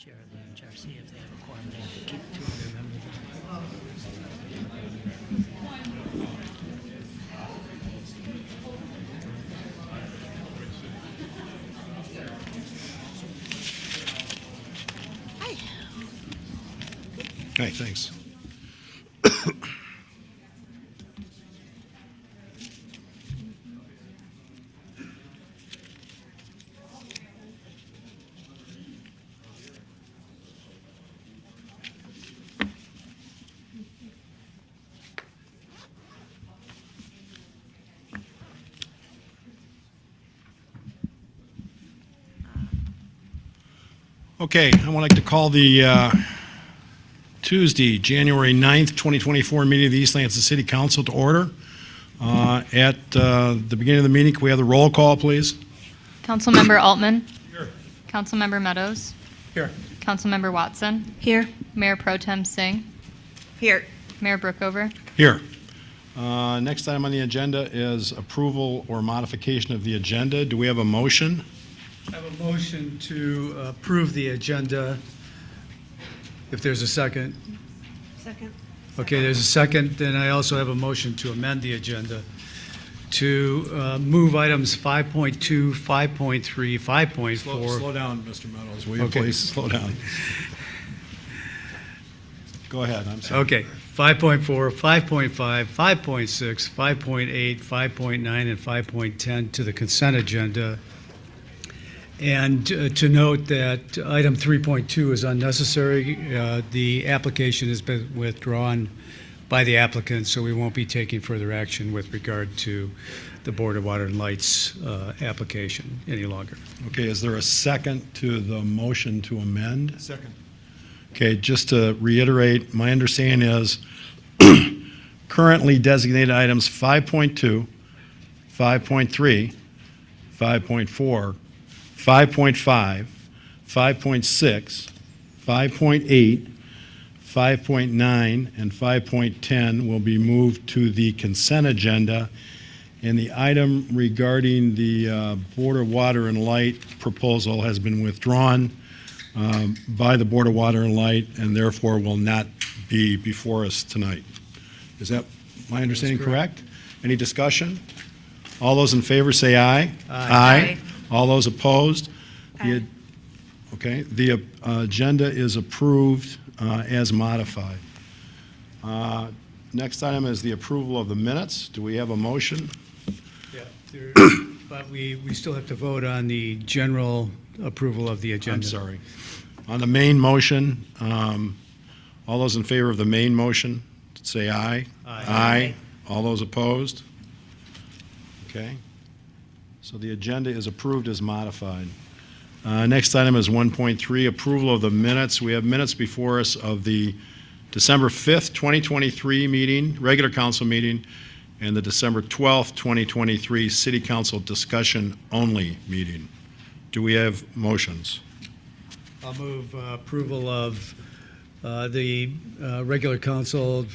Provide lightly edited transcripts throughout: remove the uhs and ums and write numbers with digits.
chair of the HRC, if they have a quorum, they have to keep two of their members. Hi, thanks. Okay, I would like to call the Tuesday, January 9th, 2024 meeting of the East Lansing City Council to order. At the beginning of the meeting, can we have the roll call, please? Councilmember Altman. Here. Councilmember Meadows. Here. Councilmember Watson. Here. Mayor Pro Tem Singh. Here. Mayor Brookover. Here. Next item on the agenda is approval or modification of the agenda. Do we have a motion? I have a motion to approve the agenda. If there's a second. Second. Okay, there's a second. Then I also have a motion to amend the agenda to move items 5.2, 5.3, 5.4. Slow down, Mr. Meadows. Will you Okay. please slow down? Go ahead, I'm sorry. Okay, 5.4, 5.5, 5.6, 5.8, 5.9, and 5.10 to the consent agenda. And to note that item 3.2 is unnecessary. The application has been withdrawn by the applicant, so we won't be taking further action with regard to the Board of Water and Lights application any longer. Okay, is there a second to the motion to amend? Second. Okay, just to reiterate, my understanding is currently designated items 5.2, 5.3, 5.4, 5.5, 5.6, 5.8, 5.9, and 5.10 will be moved to the consent agenda, and the item regarding the Board of Water and Light proposal has been withdrawn by the Board of Water and Light, and therefore will not be before us tonight. Is that my understanding correct? Any discussion? All those in favor say aye. Aye. All those opposed? Aye. Okay, the agenda is approved as modified. Next item is the approval of the minutes. Do we have a motion? Yeah, but we still have to vote on the general approval of the agenda. I'm sorry. On the main motion, all those in favor of the main motion, say aye. Aye. All those opposed? Okay. So the agenda is approved as modified. Next item is 1.3, approval of the minutes. We have minutes before us of the December 5th, 2023 meeting, regular council meeting, and the December 12th, 2023 city council discussion only meeting. Do we have motions? I'll move approval of the regular council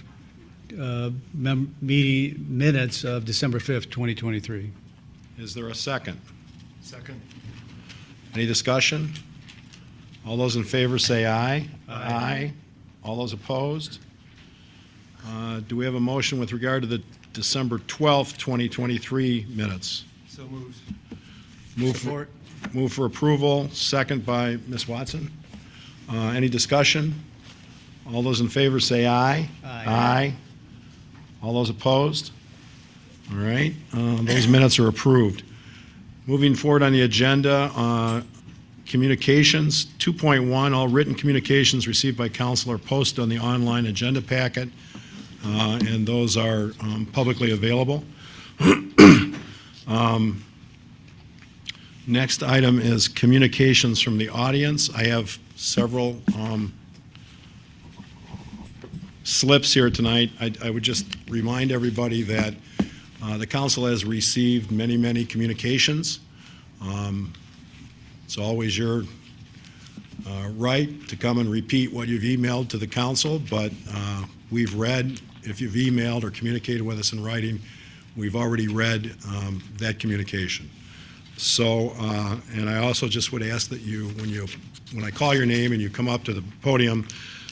meeting minutes of December 5th, 2023. Is there a second? Second. Any discussion? All those in favor say aye. Aye. All those opposed? Do we have a motion with regard to the December 12th, 2023 minutes? So moved. Support. Move for approval, second by Ms. Watson. Any discussion? All those in favor say aye. Aye. All those opposed? All right, those minutes are approved. Moving forward on the agenda, communications, 2.1, all written communications received by council are posted on the online agenda packet, and those are publicly available. Next item is communications from the audience. I have several slips here tonight. I would just remind everybody that the council has received many communications. It's always your right to come and repeat what you've emailed to the council, but we've read, if you've emailed or communicated with us in writing, we've already read that communication. So, and I also just would ask that you, when I call your name and you come up to the podium,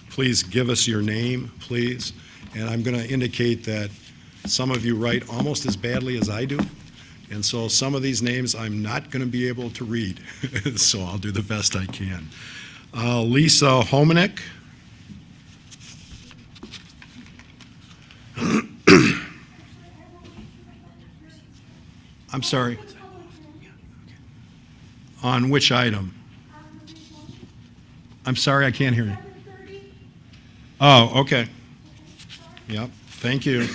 please give us your name, please. And I'm going to indicate that some of you write almost as badly as I do. And so some of these names I'm not going to be able to read. So I'll do the best I can. Lisa Hominick. I'm sorry. On which item? I'm sorry, I can't hear you. Oh, okay. Yep, thank you.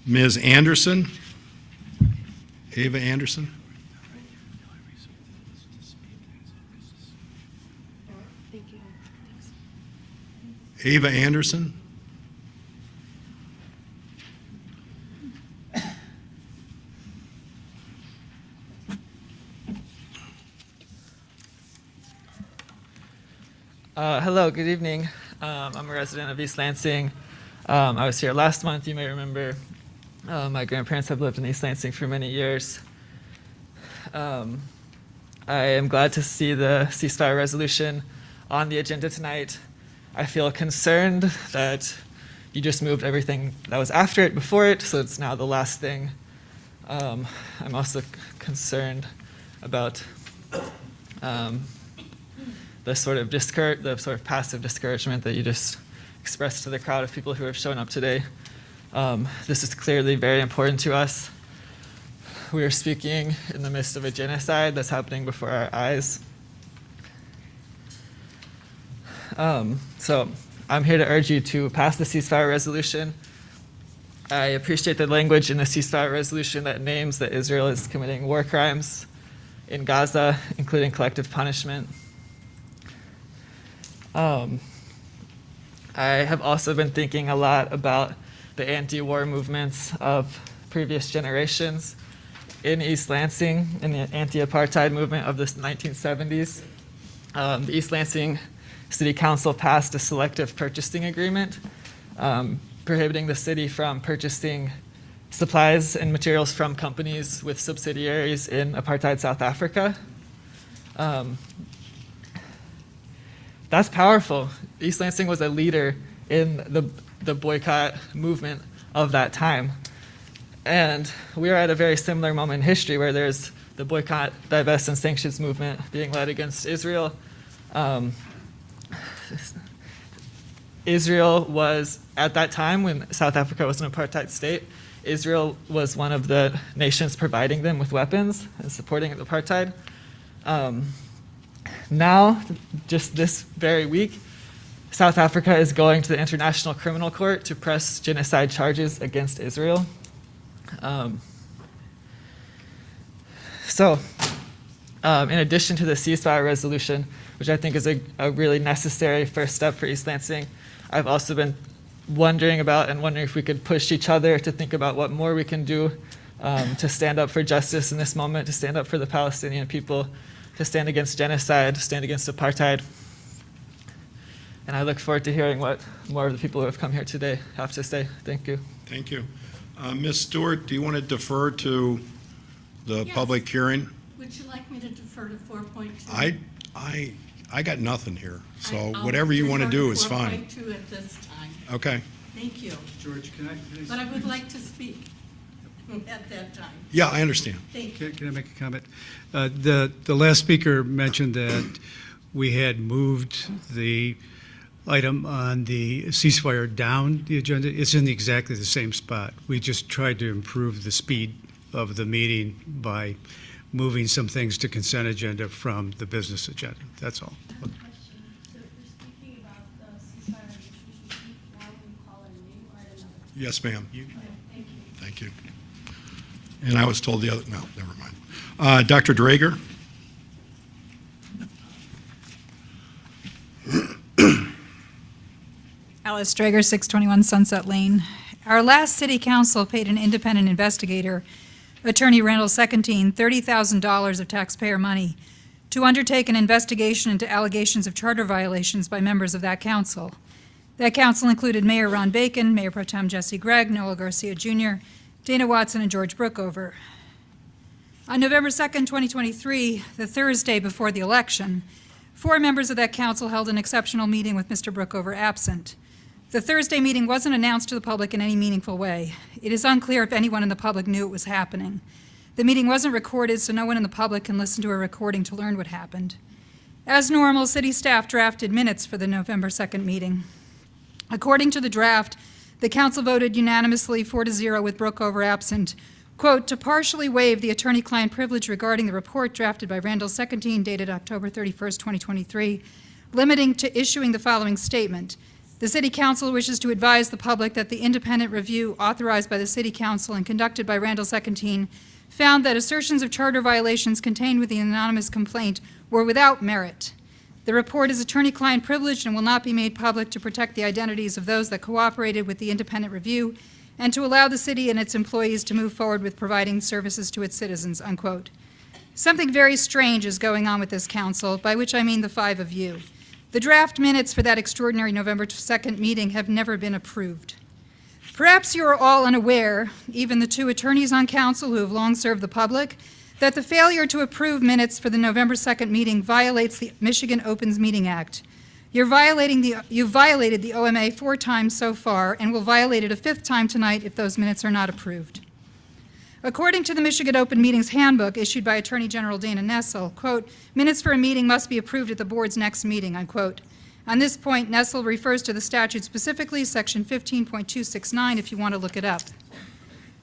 Ms. Anderson? Ava Anderson? Ava Anderson? Hello, good evening. I'm a resident of East Lansing. I was here last month, you may remember. My grandparents have lived in East Lansing for many years. I am glad to see the ceasefire resolution on the agenda tonight. I feel concerned that you just moved everything that was after it before it, so it's now the last thing. I'm also concerned about the sort of passive discouragement that you just expressed to the crowd of people who have shown up today. This is clearly very important to us. We are speaking in the midst of a genocide that's happening before our eyes. So I'm here to urge you to pass the ceasefire resolution. I appreciate the language in the ceasefire resolution that names that Israel is committing war crimes in Gaza, including collective punishment. I have also been thinking a lot about the anti-war movements of previous generations in East Lansing and the anti-apartheid movement of the 1970s. The East Lansing City Council passed a selective purchasing agreement prohibiting the city from purchasing supplies and materials from companies with subsidiaries in apartheid South Africa. That's powerful. East Lansing was a leader in the boycott movement of that time. And we are at a very similar moment in history where there's the boycott, divest, and sanctions movement being led against Israel. Israel was, at that time when South Africa was an apartheid state, Israel was one of the nations providing them with weapons and supporting apartheid. Now, just this very week, South Africa is going to the International Criminal Court to press genocide charges against Israel. In addition to the ceasefire resolution, which I think is a really necessary first step for East Lansing, I've also been wondering if we could push each other to think about what more we can do to stand up for justice in this moment, to stand up for the Palestinian people, to stand against genocide, to stand against apartheid. And I look forward to hearing what more of the people who have come here today have to say. Thank you. Thank you. Ms. Stewart, do you want to defer to the Yes. public hearing? Would you like me to defer to 4.2? I got nothing here, so I'll whatever you want to defer do is fine. 4.2 at this time. Okay. Thank you. George, can I But I would like to speak at that time. Yeah, I understand. Thank you. can I make a comment? The last speaker mentioned that we had moved the item on the ceasefire down the agenda. It's in exactly the same spot. We just tried to improve the speed of the meeting by moving some things to consent agenda from the business agenda. That's all. So if we're speaking about the ceasefire resolution, should we speak now when we call it a new or at another? Yes, ma'am. Thank you. Thank you. And I was told the other, no, never mind. Dr. Drager? Alice Drager, 621 Sunset Lane. Our last city council paid an independent investigator, Attorney Randall Secondine, $30,000 of taxpayer money to undertake an investigation into allegations of charter violations by members of that council. That council included Mayor Ron Bacon, Mayor Pro Tem Jesse Gregg, Noel Garcia Jr., Dana Watson, and George Brookover. On November 2nd, 2023, the Thursday before the election, 4 members of that council held an exceptional meeting with Mr. Brookover absent. The Thursday meeting wasn't announced to the public in any meaningful way. It is unclear if anyone in the public knew it was happening. The meeting wasn't recorded, so no one in the public can listen to a recording to learn what happened. As normal, city staff drafted minutes for the November 2nd meeting. According to the draft, the council voted unanimously 4-0 with Brookover absent, quote, to partially waive the attorney-client privilege regarding the report drafted by Randall Secondine dated October 31st, 2023, limiting to issuing the following statement. The City Council wishes to advise the public that the independent review authorized by the City Council and conducted by Randall Secondine found that assertions of charter violations contained within the anonymous complaint were without merit. The report is attorney-client privileged and will not be made public to protect the identities of those that cooperated with the independent review and to allow the city and its employees to move forward with providing services to its citizens, unquote. Something very strange is going on with this council, by which I mean the 5 of you. The draft minutes for that extraordinary November 2nd meeting have never been approved. Perhaps you are all unaware, even the 2 attorneys on council who have long served the public, that the failure to approve minutes for the November 2nd meeting violates the Michigan Opens Meeting Act. You've violated the OMA 4 times so far and will violate it a 5th time tonight if those minutes are not approved. According to the Michigan Open Meetings Handbook issued by Attorney General Dana Nessel, quote, minutes for a meeting must be approved at the board's next meeting, unquote. On this point, Nessel refers to the statute specifically, section 15.269, if you want to look it up.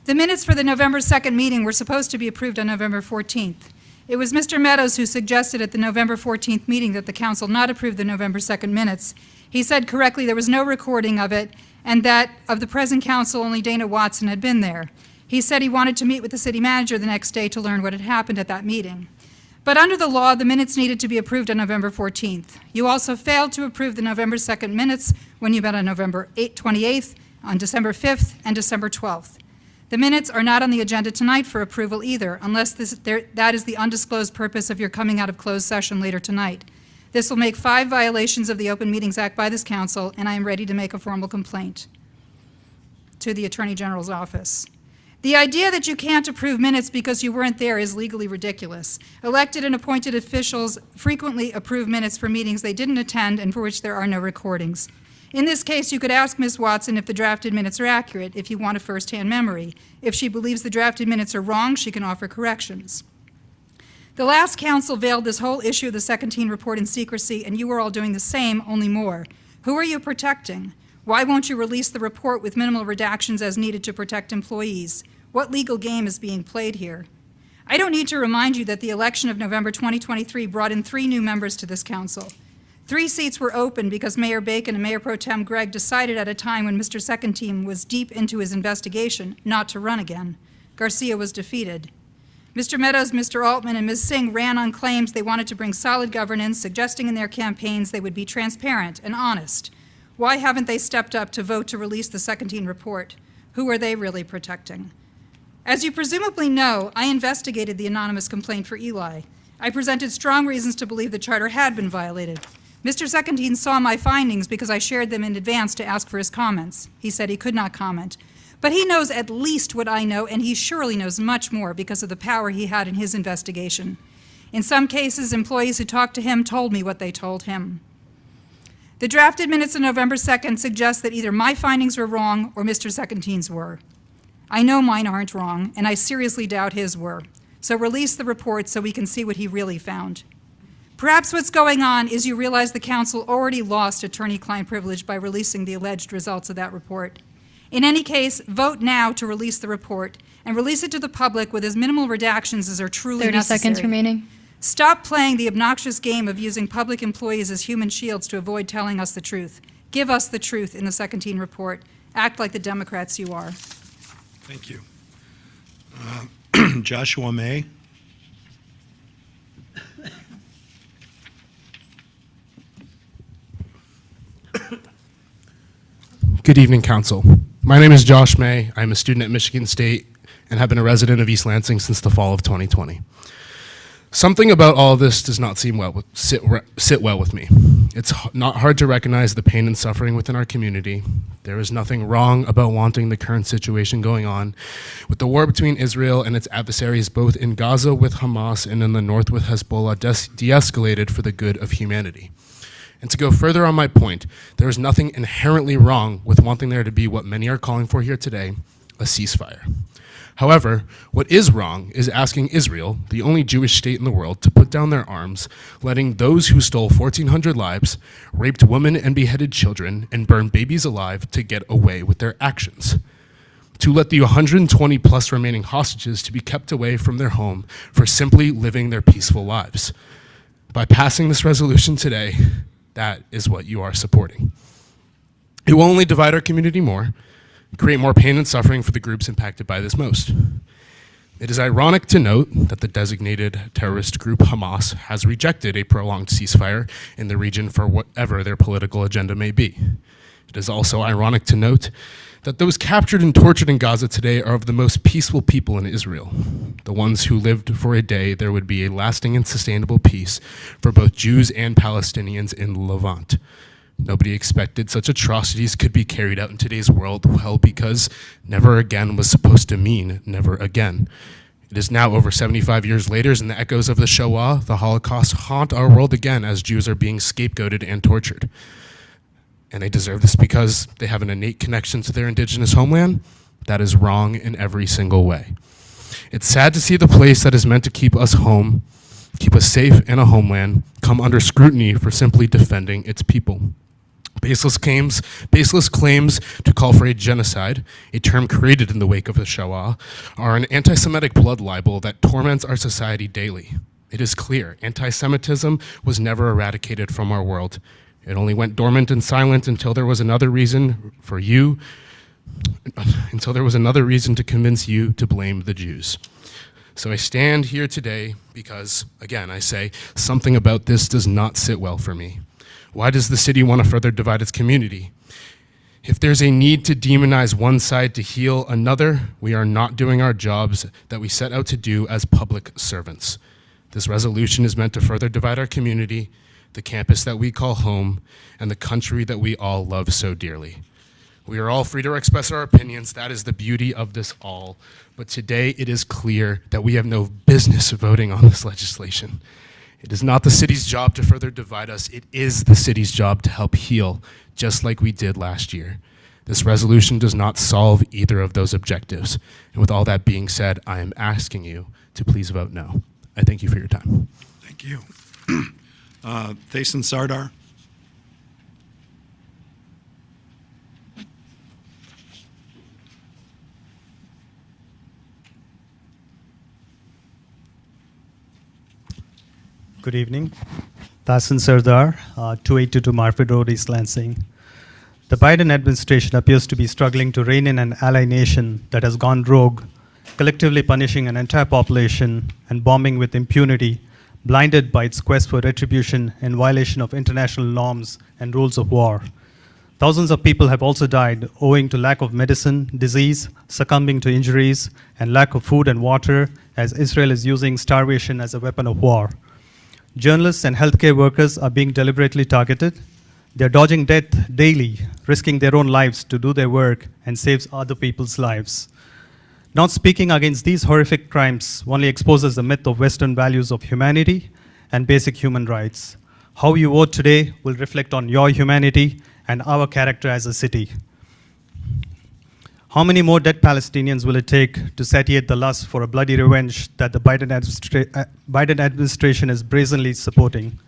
The minutes for the November 2nd meeting were supposed to be approved on November 14th. It was Mr. Meadows who suggested at the November 14th meeting that the council not approve the November 2nd minutes. He said correctly there was no recording of it and that of the present council only Dana Watson had been there. He said he wanted to meet with the city manager the next day to learn what had happened at that meeting. But under the law, the minutes needed to be approved on November 14th. You also failed to approve the November 2nd minutes when you met on November 28th, on December 5th, and December 12th. The minutes are not on the agenda tonight for approval either, unless that is the undisclosed purpose of your coming out of closed session later tonight. This will make 5 violations of the Open Meetings Act by this council, and I am ready to make a formal complaint to the Attorney General's office. The idea that you can't approve minutes because you weren't there is legally ridiculous. Elected and appointed officials frequently approve minutes for meetings they didn't attend and for which there are no recordings. In this case, you could ask Ms. Watson if the drafted minutes are accurate, if you want a first-hand memory. If she believes the drafted minutes are wrong, she can offer corrections. The last council veiled this whole issue of the Secondine report in secrecy, and you are all doing the same, only more. Who are you protecting? Why won't you release the report with minimal redactions as needed to protect employees? What legal game is being played here? I don't need to remind you that the election of November 2023 brought in 3 new members to this council. 3 seats were open because Mayor Bacon and Mayor Pro Tem Gregg decided at a time when Mr. Secondine was deep into his investigation not to run again. Garcia was defeated. Mr. Meadows, Mr. Altman, and Ms. Singh ran on claims they wanted to bring solid governance, suggesting in their campaigns they would be transparent and honest. Why haven't they stepped up to vote to release the Secondine report? Who are they really protecting? As you presumably know, I investigated the anonymous complaint for Eli. I presented strong reasons to believe the charter had been violated. Mr. Secondine saw my findings because I shared them in advance to ask for his comments. He said he could not comment. But he knows at least what I know, and he surely knows much more because of the power he had in his investigation. In some cases, employees who talked to him told me what they told him. The drafted minutes of November 2nd suggest that either my findings were wrong or Mr. Secondine's were. I know mine aren't wrong, and I seriously doubt his were. So release the report so we can see what he really found. Perhaps what's going on is you realize the council already lost attorney-client privilege by releasing the alleged results of that report. In any case, vote now to release the report and release it to the public with as minimal redactions as are truly 30 necessary. seconds remaining. Stop playing the obnoxious game of using public employees as human shields to avoid telling us the truth. Give us the truth in the Secondine report. Act like the Democrats you are. Thank you. Joshua May. Good evening, Council. My name is Josh May. I'm a student at Michigan State and have been a resident of East Lansing since the fall of 2020. Something about all of this does not seem sit well with me. It's not hard to recognize the pain and suffering within our community. There is nothing wrong about wanting the current situation going on with the war between Israel and its adversaries, both in Gaza with Hamas and in the north with Hezbollah, de-escalated for the good of humanity. And to go further on my point, there is nothing inherently wrong with wanting there to be what many are calling for here today, a ceasefire. However, what is wrong is asking Israel, the only Jewish state in the world, to put down their arms, letting those who stole 1,400 lives, raped women and beheaded children, and burned babies alive to get away with their actions. To let the 120 plus remaining hostages to be kept away from their home for simply living their peaceful lives. By passing this resolution today, that is what you are supporting. It will only divide our community more, create more pain and suffering for the groups impacted by this most. It is ironic to note that the designated terrorist group Hamas has rejected a prolonged ceasefire in the region for whatever their political agenda may be. It is also ironic to note that those captured and tortured in Gaza today are of the most peaceful people in Israel, the ones who lived for a day there would be a lasting and sustainable peace for both Jews and Palestinians in Levant. Nobody expected such atrocities could be carried out in today's world, well, because never again was supposed to mean never again. It is now over 75 years later, and the echoes of the Shoah, the Holocaust, haunt our world again as Jews are being scapegoated and tortured. And they deserve this because they have an innate connection to their indigenous homeland. That is wrong in every single way. It's sad to see the place that is meant to keep us home, keep us safe in a homeland, come under scrutiny for simply defending its people. Baseless claims to call for a genocide, a term created in the wake of the Shoah, are an anti-Semitic blood libel that torments our society daily. It is clear, anti-Semitism was never eradicated from our world. It only went dormant and silent until there was another reason to convince you to blame the Jews. So I stand here today because, again, I say, something about this does not sit well for me. Why does the city want to further divide its community? If there's a need to demonize one side to heal another, we are not doing our jobs that we set out to do as public servants. This resolution is meant to further divide our community, the campus that we call home, and the country that we all love so dearly. We are all free to express our opinions. That is the beauty of this all. But today it is clear that we have no business voting on this legislation. It is not the city's job to further divide us. It is the city's job to help heal, just like we did last year. This resolution does not solve either of those objectives. And with all that being said, I am asking you to please vote no. I thank you for your time. Thank you. Thason Sardar. Good evening. Thason Sardar, 2822 Marford Road, East Lansing. The Biden administration appears to be struggling to rein in an ally nation that has gone rogue, collectively punishing an entire population and bombing with impunity, blinded by its quest for retribution in violation of international norms and rules of war. Thousands of people have also died owing to lack of medicine, disease, succumbing to injuries, and lack of food and water as Israel is using starvation as a weapon of war. Journalists and healthcare workers are being deliberately targeted. They're dodging death daily, risking their own lives to do their work and save other people's lives. Not speaking against these horrific crimes only exposes the myth of Western values of humanity and basic human rights. How you vote today will reflect on your humanity and our character as a city. How many more dead Palestinians will it take to satiate the lust for a bloody revenge that the Biden administration is brazenly supporting?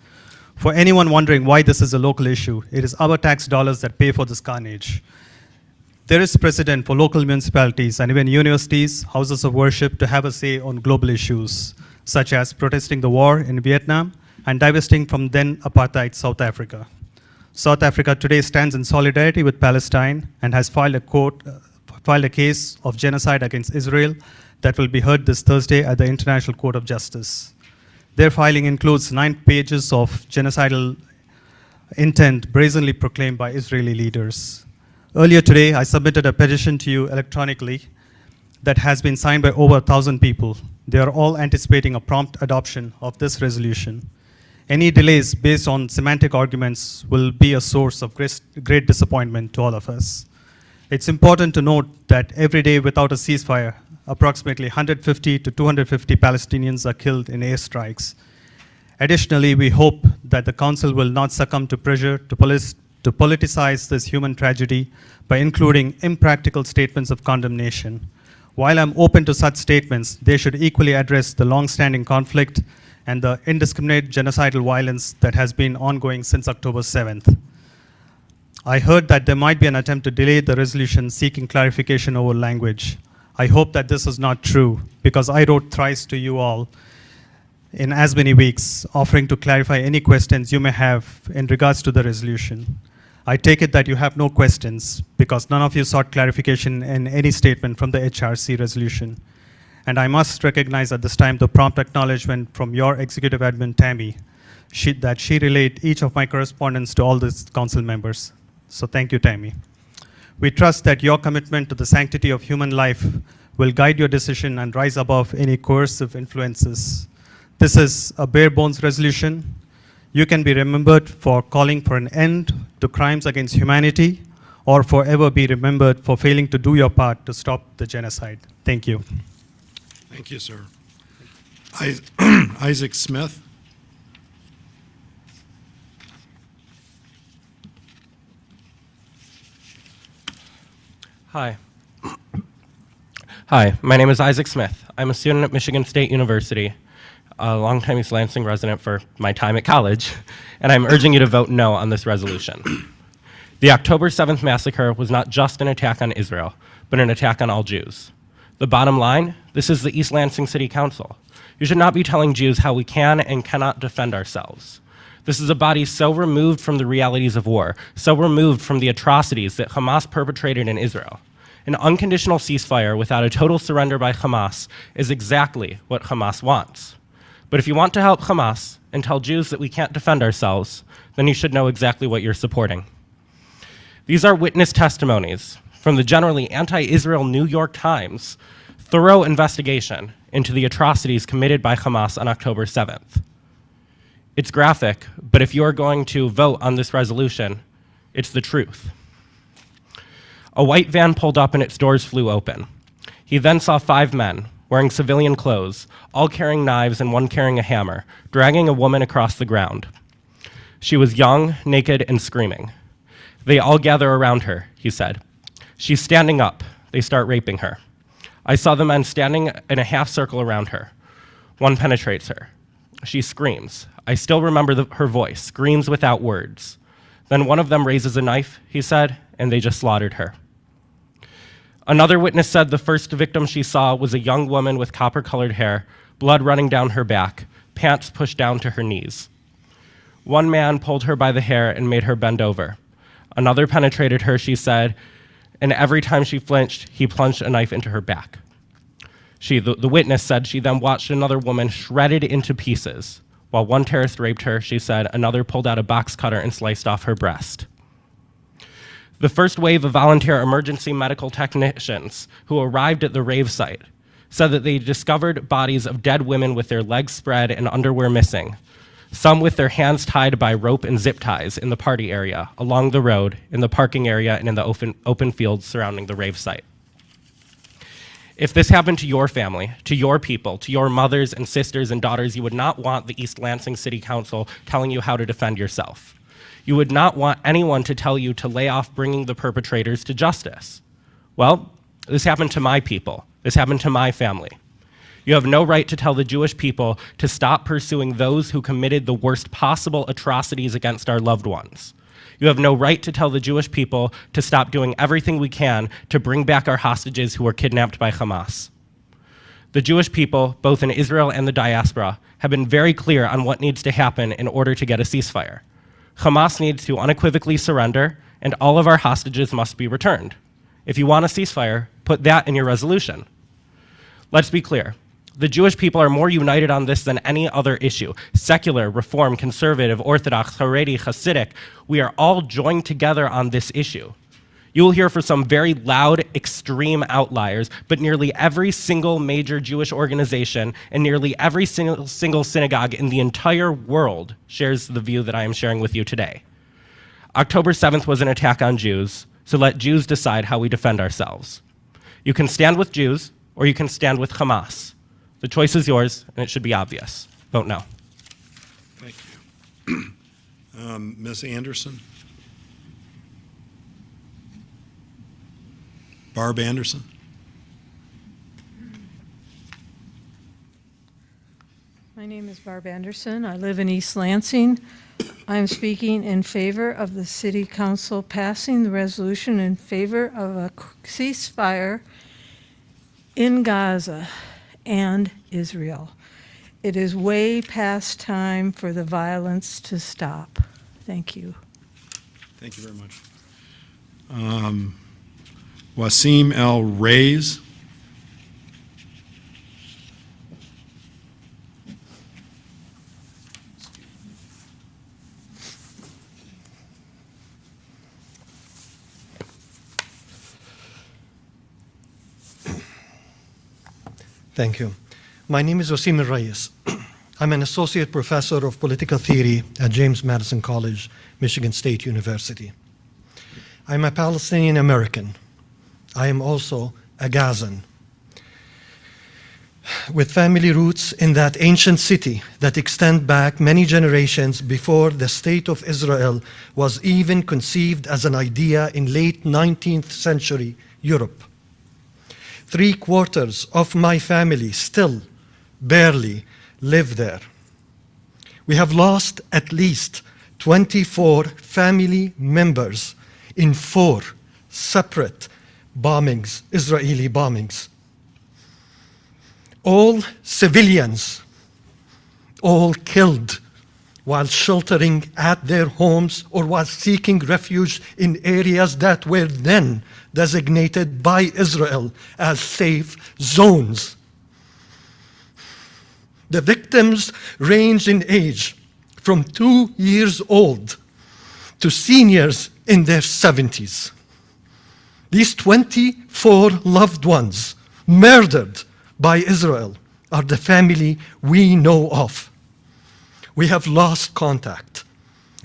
For anyone wondering why this is a local issue, it is our tax dollars that pay for this carnage. There is precedent for local municipalities and even universities, houses of worship to have a say on global issues, such as protesting the war in Vietnam and divesting from then apartheid South Africa. South Africa today stands in solidarity with Palestine and has filed a case of genocide against Israel that will be heard this Thursday at the International Court of Justice. Their filing includes 9 pages of genocidal intent brazenly proclaimed by Israeli leaders. Earlier today, I submitted a petition to you electronically that has been signed by over 1,000 people. They are all anticipating a prompt adoption of this resolution. Any delays based on semantic arguments will be a source of great disappointment to all of us. It's important to note that every day without a ceasefire, approximately 150 to 250 Palestinians are killed in airstrikes. Additionally, we hope that the Council will not succumb to pressure to politicize this human tragedy by including impractical statements of condemnation. While I'm open to such statements, they should equally address the long-standing conflict and the indiscriminate genocidal violence that has been ongoing since October 7th. I heard that there might be an attempt to delay the resolution seeking clarification over language. I hope that this is not true, because I wrote thrice to you all in as many weeks, offering to clarify any questions you may have in regards to the resolution. I take it that you have no questions, because none of you sought clarification in any statement from the HRC resolution. And I must recognize at this time the prompt acknowledgement from your executive admin, Tammy, that she relayed each of my correspondence to all the council members. So thank you, Tammy. We trust that your commitment to the sanctity of human life will guide your decision and rise above any coercive influences. This is a bare bones resolution. You can be remembered for calling for an end to crimes against humanity, or forever be remembered for failing to do your part to stop the genocide. Thank you. Thank you, sir. Isaac Smith. Hi. Hi, my name is Isaac Smith. I'm a student at Michigan State University, a longtime East Lansing resident for my time at college, and I'm urging you to vote no on this resolution. The October 7th massacre was not just an attack on Israel, but an attack on all Jews. The bottom line, this is the East Lansing City Council. You should not be telling Jews how we can and cannot defend ourselves. This is a body so removed from the realities of war, so removed from the atrocities that Hamas perpetrated in Israel. An unconditional ceasefire without a total surrender by Hamas is exactly what Hamas wants. But if you want to help Hamas and tell Jews that we can't defend ourselves, then you should know exactly what you're supporting. These are witness testimonies from the generally anti-Israel New York Times thorough investigation into the atrocities committed by Hamas on October 7th. It's graphic, but if you're going to vote on this resolution, it's the truth. A white van pulled up and its doors flew open. He then saw 5 men wearing civilian clothes, all carrying knives and one carrying a hammer, dragging a woman across the ground. She was young, naked, and screaming. They all gather around her, he said. She's standing up. They start raping her. I saw the men standing in a half circle around her. One penetrates her. She screams. I still remember her voice, screams without words. Then one of them raises a knife, he said, and they just slaughtered her. Another witness said the first victim she saw was a young woman with copper-colored hair, blood running down her back, pants pushed down to her knees. One man pulled her by the hair and made her bend over. Another penetrated her, she said, and every time she flinched, he plunged a knife into her back. The witness said she then watched another woman shredded into pieces. While one terrorist raped her, she said another pulled out a box cutter and sliced off her breast. The first wave of volunteer emergency medical technicians who arrived at the rave site said that they discovered bodies of dead women with their legs spread and underwear missing, some with their hands tied by rope and zip ties in the party area, along the road, in the parking area, and in the open fields surrounding the rave site. If this happened to your family, to your people, to your mothers and sisters and daughters, you would not want the East Lansing City Council telling you how to defend yourself. You would not want anyone to tell you to lay off bringing the perpetrators to justice. Well, this happened to my people. This happened to my family. You have no right to tell the Jewish people to stop pursuing those who committed the worst possible atrocities against our loved ones. You have no right to tell the Jewish people to stop doing everything we can to bring back our hostages who were kidnapped by Hamas. The Jewish people, both in Israel and the diaspora, have been very clear on what needs to happen in order to get a ceasefire. Hamas needs to unequivocally surrender, and all of our hostages must be returned. If you want a ceasefire, put that in your resolution. Let's be clear. The Jewish people are more united on this than any other issue. Secular, Reform, Conservative, Orthodox, Haredi, Hasidic, we are all joined together on this issue. You will hear from some very loud, extreme outliers, but nearly every single major Jewish organization and nearly every single synagogue in the entire world shares the view that I am sharing with you today. October 7th was an attack on Jews, so let Jews decide how we defend ourselves. You can stand with Jews, or you can stand with Hamas. The choice is yours, and it should be obvious. Vote no. Thank you. Ms. Anderson? Barb Anderson? My name is Barb Anderson. I live in East Lansing. I am speaking in favor of the City Council passing the resolution in favor of a ceasefire in Gaza and Israel. It is way past time for the violence to stop. Thank you. Thank you very much. Wasim El Reyes? Thank you. My name is Wasim El Reyes. I'm an associate professor of political theory at James Madison College, Michigan State University. I'm a Palestinian American. I am also a Gazan, with family roots in that ancient city that extend back many generations before the State of Israel was even conceived as an idea in late 19th century Europe. 3/4 of my family still barely live there. We have lost at least 24 family members in 4 separate bombings, Israeli bombings. All civilians, all killed while sheltering at their homes or while seeking refuge in areas that were then designated by Israel as safe zones. The victims range in age from 2 years old to seniors in their 70s. These 24 loved ones murdered by Israel are the family we know of. We have lost contact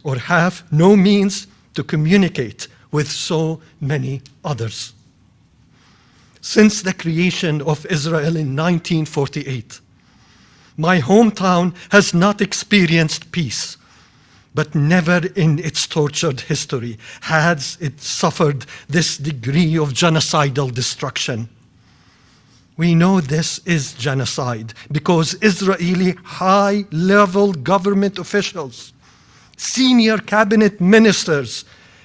or have no means to communicate with so many others. Since the creation of Israel in 1948, my hometown has not experienced peace, but never in its tortured history has it suffered this degree of genocidal destruction. We know this is genocide because Israeli high-level government officials, senior cabinet ministers,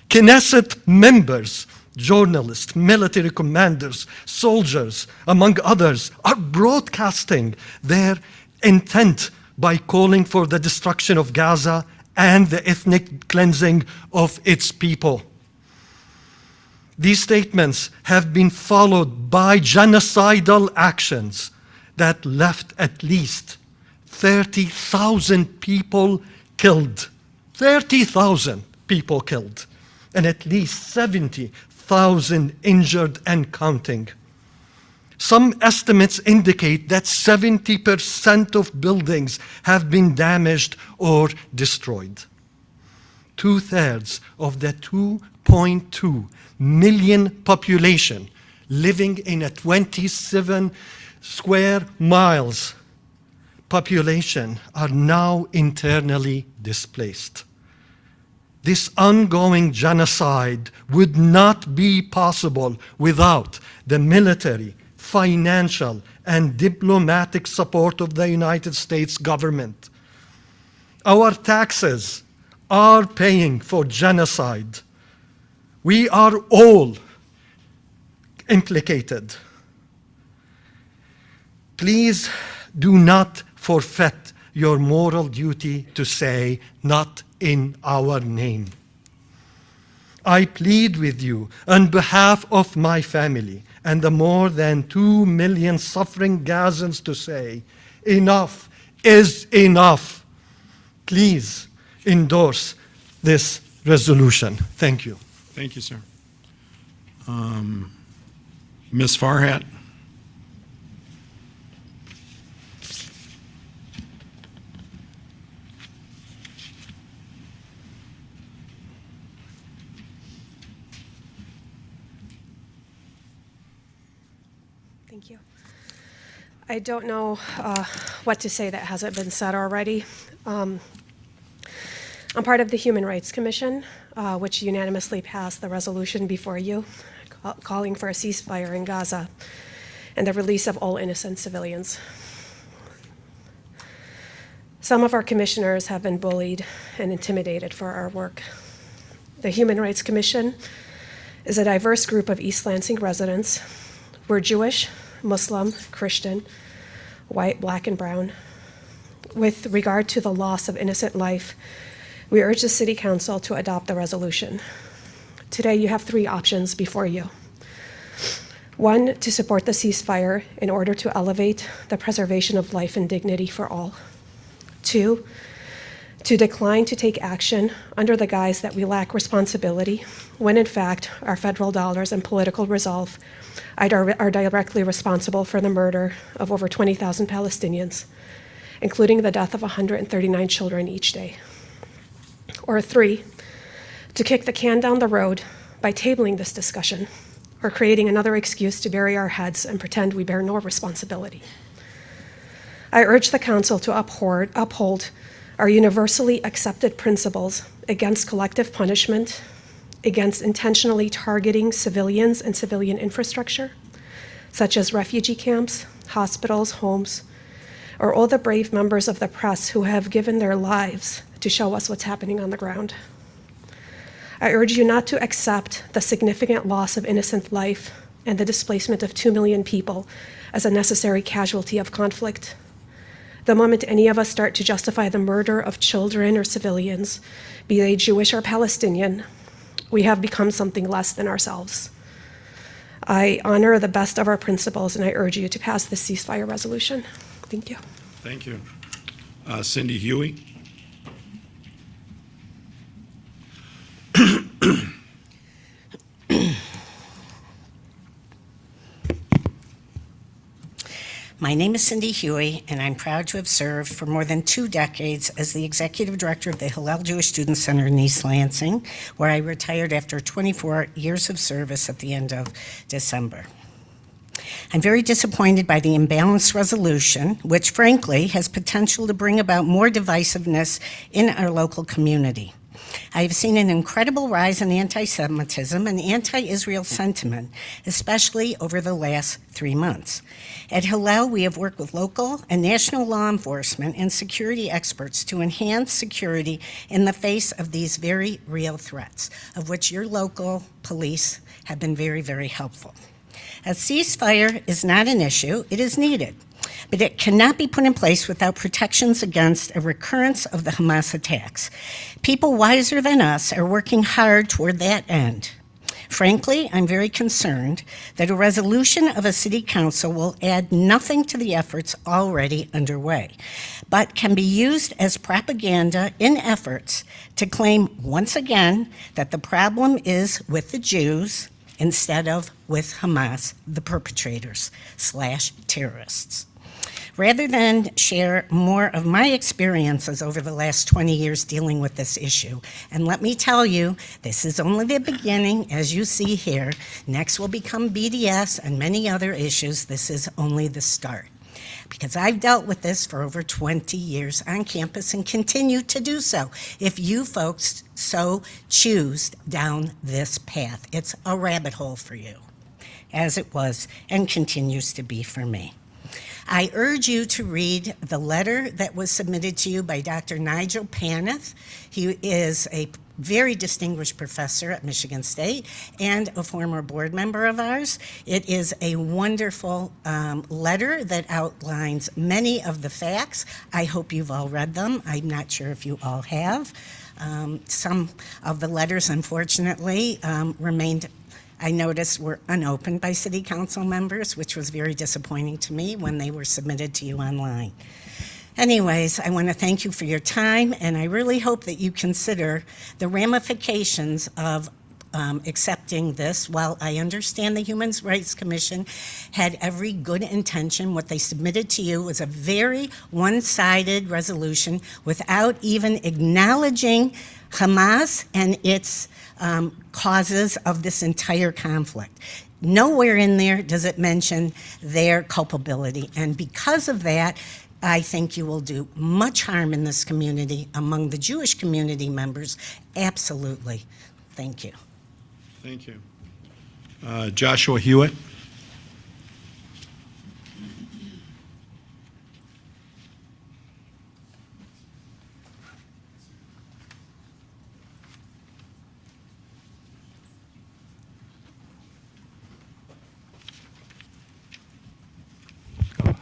Knesset members, journalists, military commanders, soldiers, among others, are broadcasting their intent by calling for the destruction of Gaza and the ethnic cleansing of its people. These statements have been followed by genocidal actions that left at least 30,000 people killed. 30,000 people killed, and at least 70,000 injured and counting. Some estimates indicate that 70% of buildings have been damaged or destroyed. 2/3 of the 2.2 million population living in a 27 square miles population are now internally displaced. This ongoing genocide would not be possible without the military, financial, and diplomatic support of the United States government. Our taxes are paying for genocide. We are all implicated. Please do not forfeit your moral duty to say, "Not in our name." I plead with you on behalf of my family and the more than 2 million suffering Gazans to say, enough is enough. Please endorse this resolution. Thank you. Thank you, sir. Ms. Farhat? Thank you. I don't know what to say that hasn't been said already. I'm part of the Human Rights Commission, which unanimously passed the resolution before you, calling for a ceasefire in Gaza and the release of all innocent civilians. Some of our commissioners have been bullied and intimidated for our work. The Human Rights Commission is a diverse group of East Lansing residents. We're Jewish, Muslim, Christian, white, black, and brown. With regard to the loss of innocent life, we urge the City Council to adopt the resolution. Today, you have three options before you. One, to support the ceasefire in order to elevate the preservation of life and dignity for all. Two, to decline to take action under the guise that we lack responsibility, when in fact our federal dollars and political resolve are directly responsible for the murder of over 20,000 Palestinians, including the death of 139 children each day. Or three, to kick the can down the road by tabling this discussion or creating another excuse to bury our heads and pretend we bear no responsibility. I urge the Council to uphold our universally accepted principles against collective punishment, against intentionally targeting civilians and civilian infrastructure, such as refugee camps, hospitals, homes, or all the brave members of the press who have given their lives to show us what's happening on the ground. I urge you not to accept the significant loss of innocent life and the displacement of 2 million people as a necessary casualty of conflict. The moment any of us start to justify the murder of children or civilians, be they Jewish or Palestinian, we have become something less than ourselves. I honor the best of our principles, and I urge you to pass this ceasefire resolution. Thank you. Thank you. Cindy Huey? My name is Cindy Huey, and I'm proud to have served for more than 2 decades as the Executive Director of the Hillel Jewish Student Center in East Lansing, where I retired after 24 years of service at the end of December. I'm very disappointed by the imbalanced resolution, which frankly has potential to bring about more divisiveness in our local community. I have seen an incredible rise in anti-Semitism and anti-Israel sentiment, especially over the last 3 months. At Hillel, we have worked with local and national law enforcement and security experts to enhance security in the face of these very real threats, of which your local police have been very, very helpful. A ceasefire is not an issue, it is needed, but it cannot be put in place without protections against a recurrence of the Hamas attacks. People wiser than us are working hard toward that end. Frankly, I'm very concerned that a resolution of a city council will add nothing to the efforts already underway, but can be used as propaganda in efforts to claim once again that the problem is with the Jews instead of with Hamas, the perpetrators/terrorists. Rather than share more of my experiences over the last 20 years dealing with this issue, and let me tell you, this is only the beginning, as you see here. Next will become BDS and many other issues. This is only the start. Because I've dealt with this for over 20 years on campus and continue to do so. If you folks so choose down this path, it's a rabbit hole for you, as it was and continues to be for me. I urge you to read the letter that was submitted to you by Dr. Nigel Paneth. He is a very distinguished professor at Michigan State and a former board member of ours. It is a wonderful letter that outlines many of the facts. I hope you've all read them. I'm not sure if you all have. Some of the letters, unfortunately, remained, I noticed, were unopened by city council members, which was very disappointing to me when they were submitted to you online. Anyways, I want to thank you for your time, and I really hope that you consider the ramifications of accepting this. While I understand the Human Rights Commission had every good intention, what they submitted to you was a very one-sided resolution without even acknowledging Hamas and its causes of this entire conflict. Nowhere in there does it mention their culpability, and because of that, I think you will do much harm in this community among the Jewish community members. Absolutely. Thank you. Thank you. Joshua Hewitt.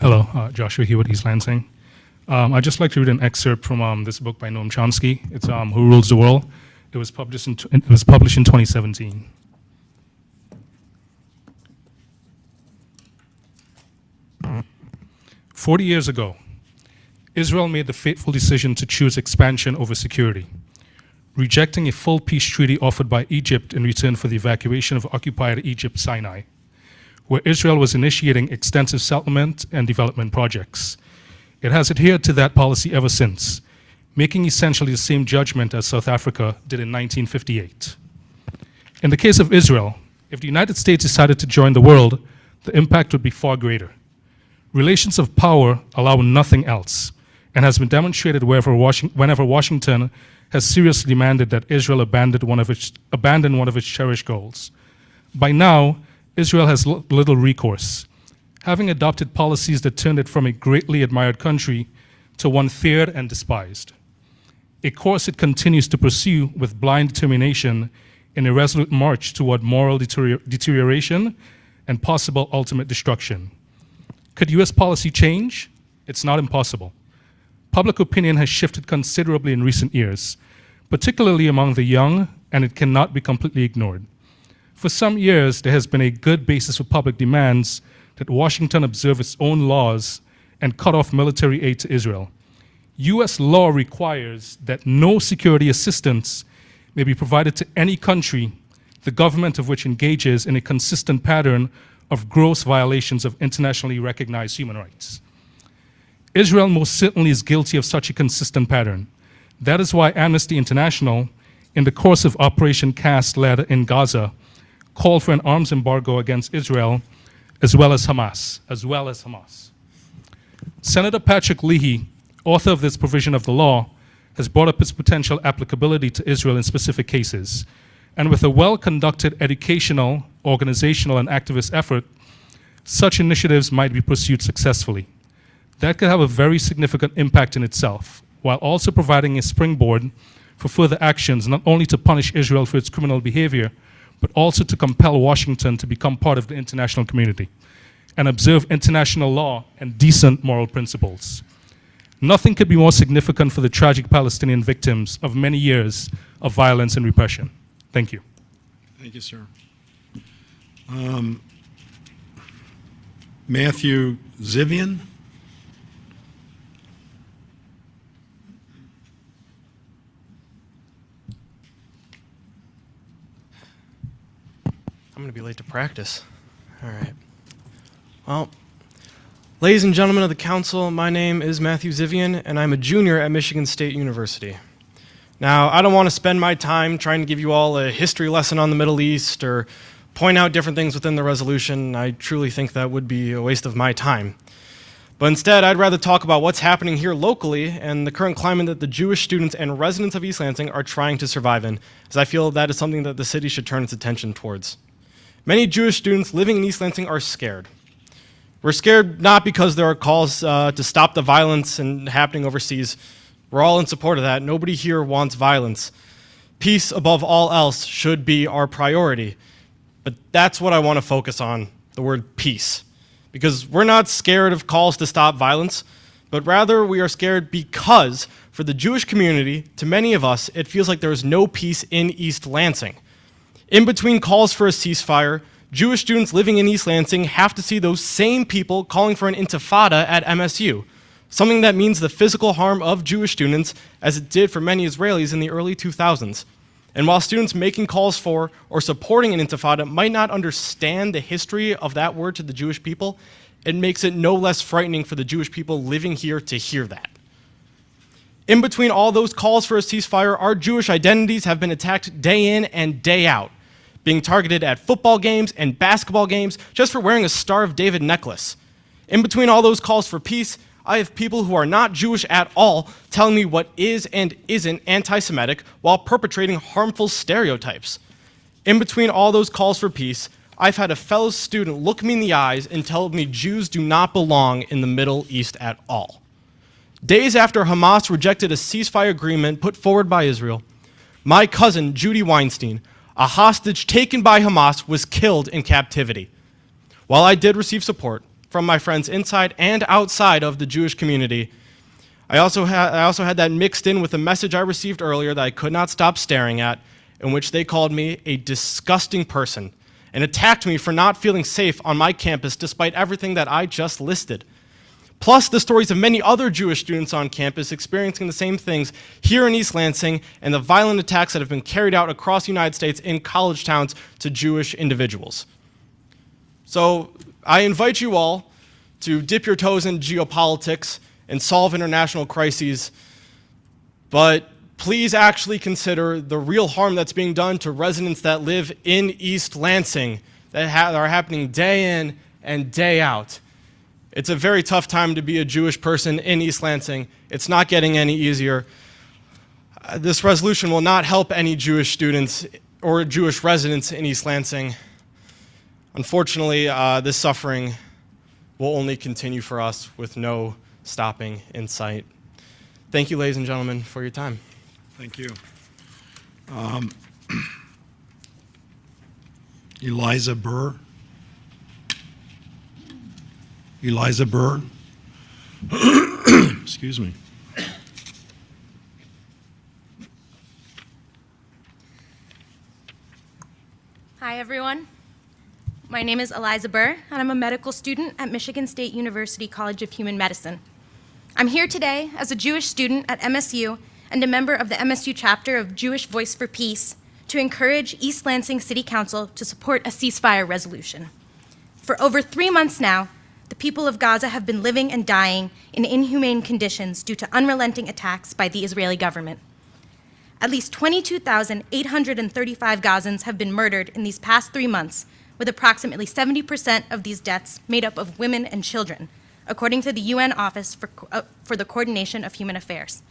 Hello, Joshua Hewitt, East Lansing. I'd just like to read an excerpt from this book by Noam Chomsky. It's Who Rules the World. It was published in 2017. Mm. 40 years ago, Israel made the fateful decision to choose expansion over security, rejecting a full peace treaty offered by Egypt in return for the evacuation of occupied Egypt Sinai, where Israel was initiating extensive settlement and development projects. It has adhered to that policy ever since, making essentially the same judgment as South Africa did in 1958. In the case of Israel, if the United States decided to join the world, the impact would be far greater. Relations of power allow nothing else, and has been demonstrated whenever Washington has seriously demanded that Israel abandon one of its cherished goals. By now, Israel has little recourse, having adopted policies that turned it from a greatly admired country to one feared and despised, a course it continues to pursue with blind determination in a resolute march toward moral deterioration and possible ultimate destruction. Could US policy change? It's not impossible. Public opinion has shifted considerably in recent years, particularly among the young, and it cannot be completely ignored. For some years, there has been a good basis for public demands that Washington observe its own laws and cut off military aid to Israel. US law requires that no security assistance may be provided to any country, the government of which engages in a consistent pattern of gross violations of internationally recognized human rights. Israel most certainly is guilty of such a consistent pattern. That is why Amnesty International, in the course of Operation Cast led in Gaza, called for an arms embargo against Israel, as well as Hamas. Senator Patrick Leahy, author of this provision of the law, has brought up its potential applicability to Israel in specific cases. And with a well-conducted educational, organizational, and activist effort, such initiatives might be pursued successfully. That could have a very significant impact in itself, while also providing a springboard for further actions, not only to punish Israel for its criminal behavior, but also to compel Washington to become part of the international community and observe international law and decent moral principles. Nothing could be more significant for the tragic Palestinian victims of many years of violence and repression. Thank you. Thank you, sir. Matthew Zivian. I'm going to be late to practice. All right. Well, ladies and gentlemen of the council, my name is Matthew Zivian, and I'm a junior at Michigan State University. Now, I don't want to spend my time trying to give you all a history lesson on the Middle East or point out different things within the resolution. I truly think that would be a waste of my time. But instead, I'd rather talk about what's happening here locally and the current climate that the Jewish students and residents of East Lansing are trying to survive in, as I feel that is something that the city should turn its attention towards. Many Jewish students living in East Lansing are scared. We're scared not because there are calls to stop the violence happening overseas. We're all in support of that. Nobody here wants violence. Peace above all else should be our priority. But that's what I want to focus on, the word peace. Because we're not scared of calls to stop violence, but rather we are scared because for the Jewish community, to many of us, it feels like there is no peace in East Lansing. In between calls for a ceasefire, Jewish students living in East Lansing have to see those same people calling for an intifada at MSU, something that means the physical harm of Jewish students as it did for many Israelis in the early 2000s. And while students making calls for or supporting an intifada might not understand the history of that word to the Jewish people, it makes it no less frightening for the Jewish people living here to hear that. In between all those calls for a ceasefire, our Jewish identities have been attacked day in and day out, being targeted at football games and basketball games just for wearing a Star of David necklace. In between all those calls for peace, I have people who are not Jewish at all telling me what is and isn't anti-Semitic while perpetrating harmful stereotypes. In between all those calls for peace, I've had a fellow student look me in the eyes and tell me Jews do not belong in the Middle East at all. Days after Hamas rejected a ceasefire agreement put forward by Israel, my cousin, Judy Weinstein, a hostage taken by Hamas, was killed in captivity. While I did receive support from my friends inside and outside of the Jewish community, I also had that mixed in with a message I received earlier that I could not stop staring at, in which they called me a disgusting person and attacked me for not feeling safe on my campus despite everything that I just listed. Plus the stories of many other Jewish students on campus experiencing the same things here in East Lansing and the violent attacks that have been carried out across the United States in college towns to Jewish individuals. So I invite you all to dip your toes in geopolitics and solve international crises, but please actually consider the real harm that's being done to residents that live in East Lansing that are happening day in and day out. It's a very tough time to be a Jewish person in East Lansing. It's not getting any easier. This resolution will not help any Jewish students or Jewish residents in East Lansing. Unfortunately, this suffering will only continue for us with no stopping in sight. Thank you, ladies and gentlemen, for your time. Thank you. Eliza Burr. Eliza Burr. Excuse me. Hi, everyone. My name is Eliza Burr, and I'm a medical student at Michigan State University College of Human Medicine. I'm here today as a Jewish student at MSU and a member of the MSU chapter of Jewish Voice for Peace to encourage East Lansing City Council to support a ceasefire resolution. For over 3 months now, the people of Gaza have been living and dying in inhumane conditions due to unrelenting attacks by the Israeli government. At least 22,835 Gazans have been murdered in these past 3 months, with approximately 70% of these deaths made up of women and children, according to the UN Office for the Coordination of Human Affairs.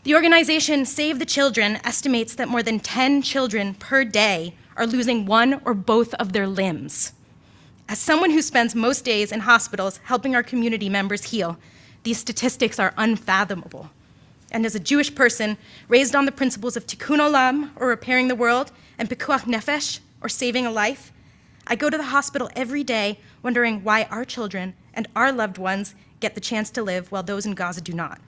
The organization Save the Children estimates that more than 10 children per day are losing one or both of their limbs. As someone who spends most days in hospitals helping our community members heal, these statistics are unfathomable. And as a Jewish person raised on the principles of tikkun olam, or repairing the world, and pikuach nefesh, or saving a life, I go to the hospital every day wondering why our children and our loved ones get the chance to live while those in Gaza do not.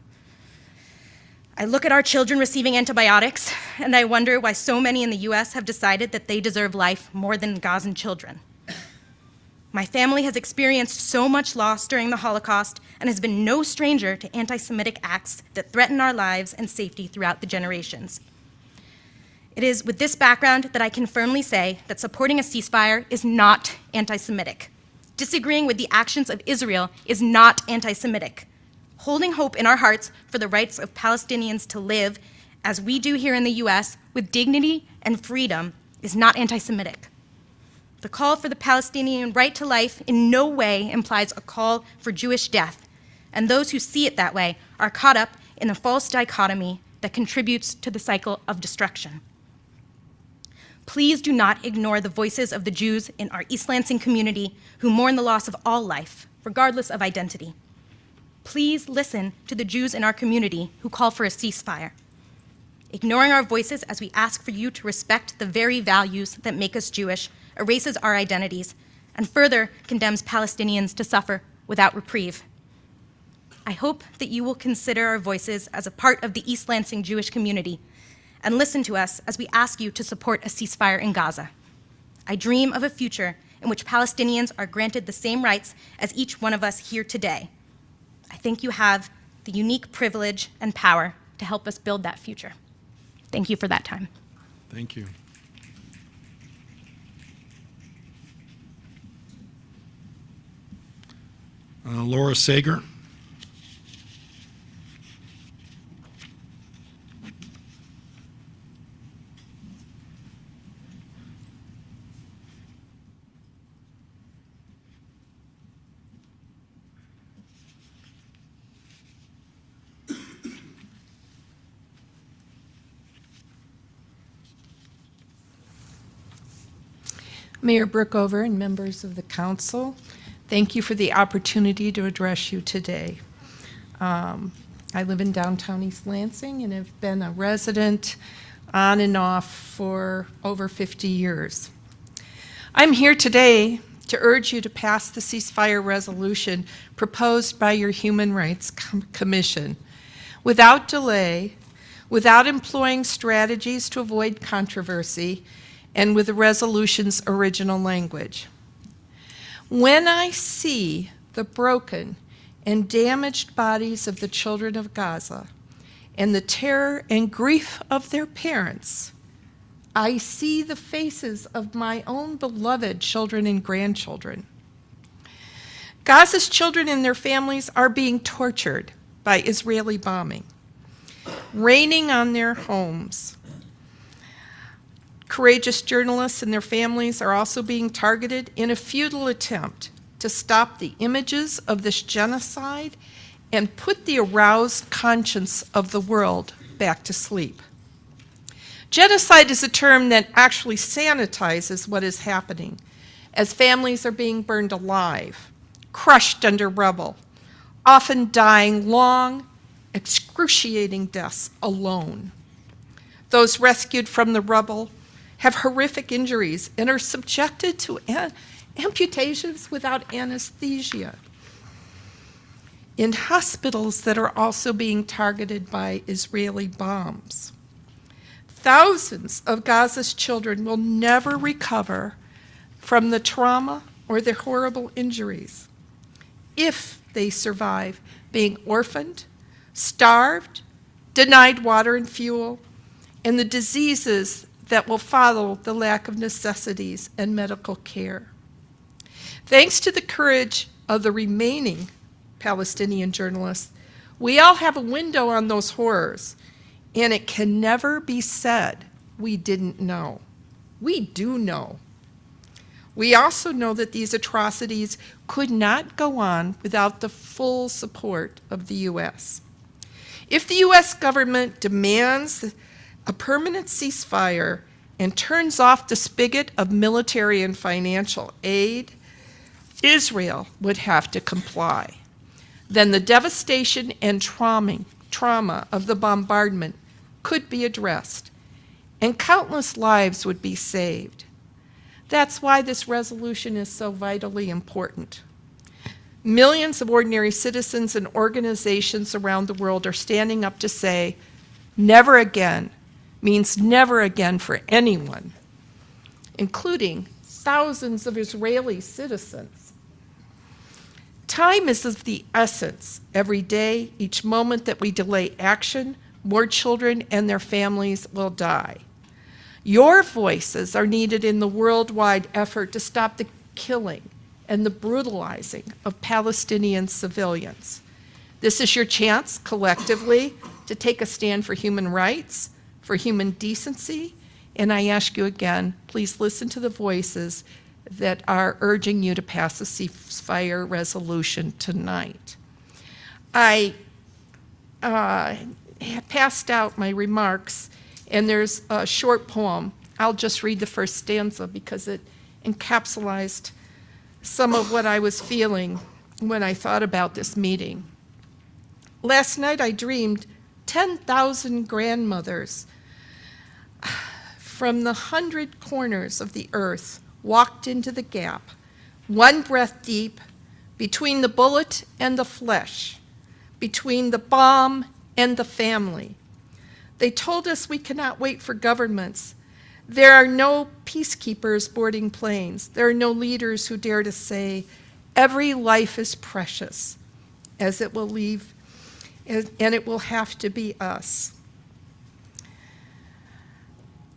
I look at our children receiving antibiotics, and I wonder why so many in the US have decided that they deserve life more than Gazan children. My family has experienced so much loss during the Holocaust and has been no stranger to anti-Semitic acts that threaten our lives and safety throughout the generations. It is with this background that I can firmly say that supporting a ceasefire is not anti-Semitic. Disagreeing with the actions of Israel is not anti-Semitic. Holding hope in our hearts for the rights of Palestinians to live, as we do here in the US, with dignity and freedom is not anti-Semitic. The call for the Palestinian right to life in no way implies a call for Jewish death, and those who see it that way are caught up in a false dichotomy that contributes to the cycle of destruction. Please do not ignore the voices of the Jews in our East Lansing community who mourn the loss of all life, regardless of identity. Please listen to the Jews in our community who call for a ceasefire. Ignoring our voices as we ask for you to respect the very values that make us Jewish erases our identities and further condemns Palestinians to suffer without reprieve. I hope that you will consider our voices as a part of the East Lansing Jewish community and listen to us as we ask you to support a ceasefire in Gaza. I dream of a future in which Palestinians are granted the same rights as each one of us here today. I think you have the unique privilege and power to help us build that future. Thank you for that time. Thank you. Laura Sager. Mayor Brookover and members of the council, thank you for the opportunity to address you today. I live in downtown East Lansing and have been a resident on and off for over 50 years. I'm here today to urge you to pass the ceasefire resolution proposed by your Human Rights Commission without delay, without employing strategies to avoid controversy, and with the resolution's original language. When I see the broken and damaged bodies of the children of Gaza and the terror and grief of their parents, I see the faces of my own beloved children and grandchildren. Gaza's children and their families are being tortured by Israeli bombing, raining on their homes. Courageous journalists and their families are also being targeted in a futile attempt to stop the images of this genocide and put the aroused conscience of the world back to sleep. Genocide is a term that actually sanitizes what is happening, as families are being burned alive, crushed under rubble, often dying long, excruciating deaths alone. Those rescued from the rubble have horrific injuries and are subjected to amputations without anesthesia in hospitals that are also being targeted by Israeli bombs. Thousands of Gaza's children will never recover from the trauma or the horrible injuries if they survive being orphaned, starved, denied water and fuel, and the diseases that will follow the lack of necessities and medical care. Thanks to the courage of the remaining Palestinian journalists, we all have a window on those horrors, and it can never be said we didn't know. We do know. We also know that these atrocities could not go on without the full support of the U.S. If the U.S. government demands a permanent ceasefire and turns off the spigot of military and financial aid, Israel would have to comply. Then the devastation and trauma of the bombardment could be addressed, and countless lives would be saved. That's why this resolution is so vitally important. Millions of ordinary citizens and organizations around the world are standing up to say, never again means never again for anyone, including thousands of Israeli citizens. Time is of the essence. Every day, each moment that we delay action, more children and their families will die. Your voices are needed in the worldwide effort to stop the killing and the brutalizing of Palestinian civilians. This is your chance, collectively, to take a stand for human rights, for human decency, and I ask you again, please listen to the voices that are urging you to pass a ceasefire resolution tonight. I passed out my remarks, and there's a short poem. I'll just read the first stanza because it encapsulates some of what I was feeling when I thought about this meeting. Last night I dreamed 10,000 grandmothers from the 100 corners of the earth walked into the gap, one breath deep, between the bullet and the flesh, between the bomb and the family. They told us we cannot wait for governments. There are no peacekeepers boarding planes. There are no leaders who dare to say, every life is precious, as it will leave, and it will have to be us.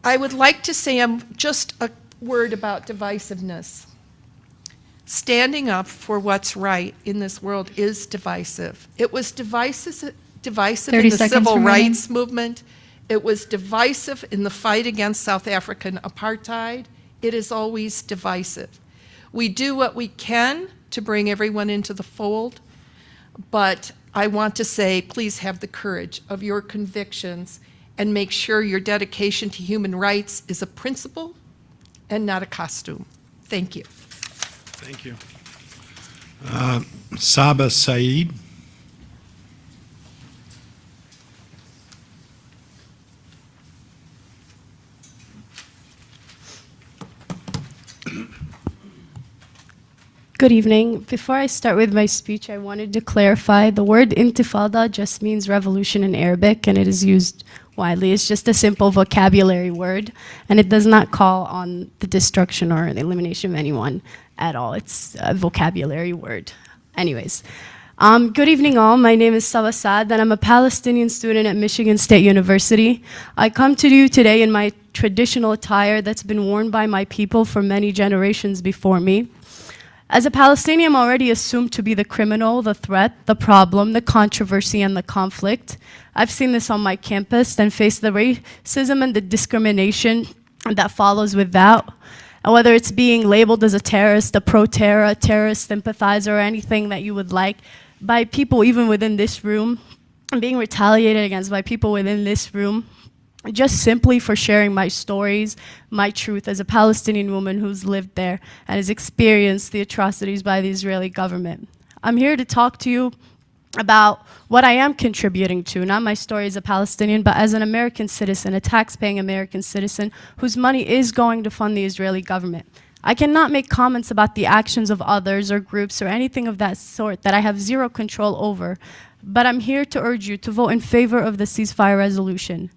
I would like to say just a word about divisiveness. Standing up for what's right in this world is divisive. It was divisive in 30 the seconds civil remaining. rights movement. It was divisive in the fight against South African apartheid. It is always divisive. We do what we can to bring everyone into the fold, but I want to say, please have the courage of your convictions and make sure your dedication to human rights is a principle and not a costume. Thank you. Thank you. Saba Saeed. Good evening. Before I start with my speech, I wanted to clarify the word intifada just means revolution in Arabic, and it is used widely. It's just a simple vocabulary word, and it does not call on the destruction or the elimination of anyone at all. It's a vocabulary word. Anyways, good evening all. My name is Sawa Saad, and I'm a Palestinian student at Michigan State University. I come to you today in my traditional attire that's been worn by my people for many generations before me. As a Palestinian, I'm already assumed to be the criminal, the threat, the problem, the controversy, and the conflict. I've seen this on my campus and faced the racism and the discrimination that follows with that. And whether it's being labeled as a terrorist, a pro-terror, a terrorist sympathizer, or anything that you would like by people even within this room, and being retaliated against by people within this room, just simply for sharing my stories, my truth as a Palestinian woman who's lived there and has experienced the atrocities by the Israeli government. I'm here to talk to you about what I am contributing to, not my story as a Palestinian, but as an American citizen, a tax-paying American citizen whose money is going to fund the Israeli government. I cannot make comments about the actions of others or groups or anything of that sort that I have zero control over, but I'm here to urge you to vote in favor of the ceasefire resolution.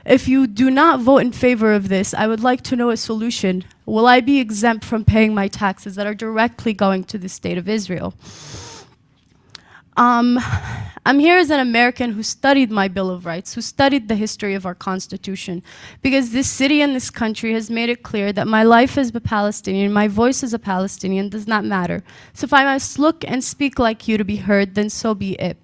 If you do not vote in favor of this, I would like to know a solution. Will I be exempt from paying my taxes that are directly going to the state of Israel? I'm here as an American who studied my Bill of Rights, who studied the history of our Constitution, because this city and this country has made it clear that my life as a Palestinian, my voice as a Palestinian does not matter. So if I must look and speak like you to be heard, then so be it.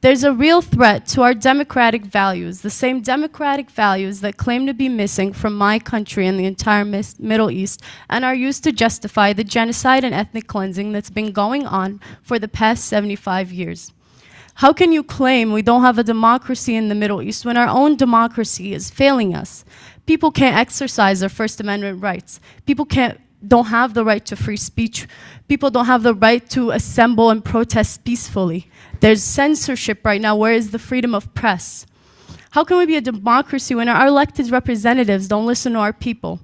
There's a real threat to our democratic values, the same democratic values that claim to be missing from my country and the entire Middle East and are used to justify the genocide and ethnic cleansing that's been going on for the past 75 years. How can you claim we don't have a democracy in the Middle East when our own democracy is failing us? People can't exercise their First Amendment rights. People don't have the right to free speech. People don't have the right to assemble and protest peacefully. There's censorship right now. Where is the freedom of press? How can we be a democracy when our elected representatives don't listen to our people?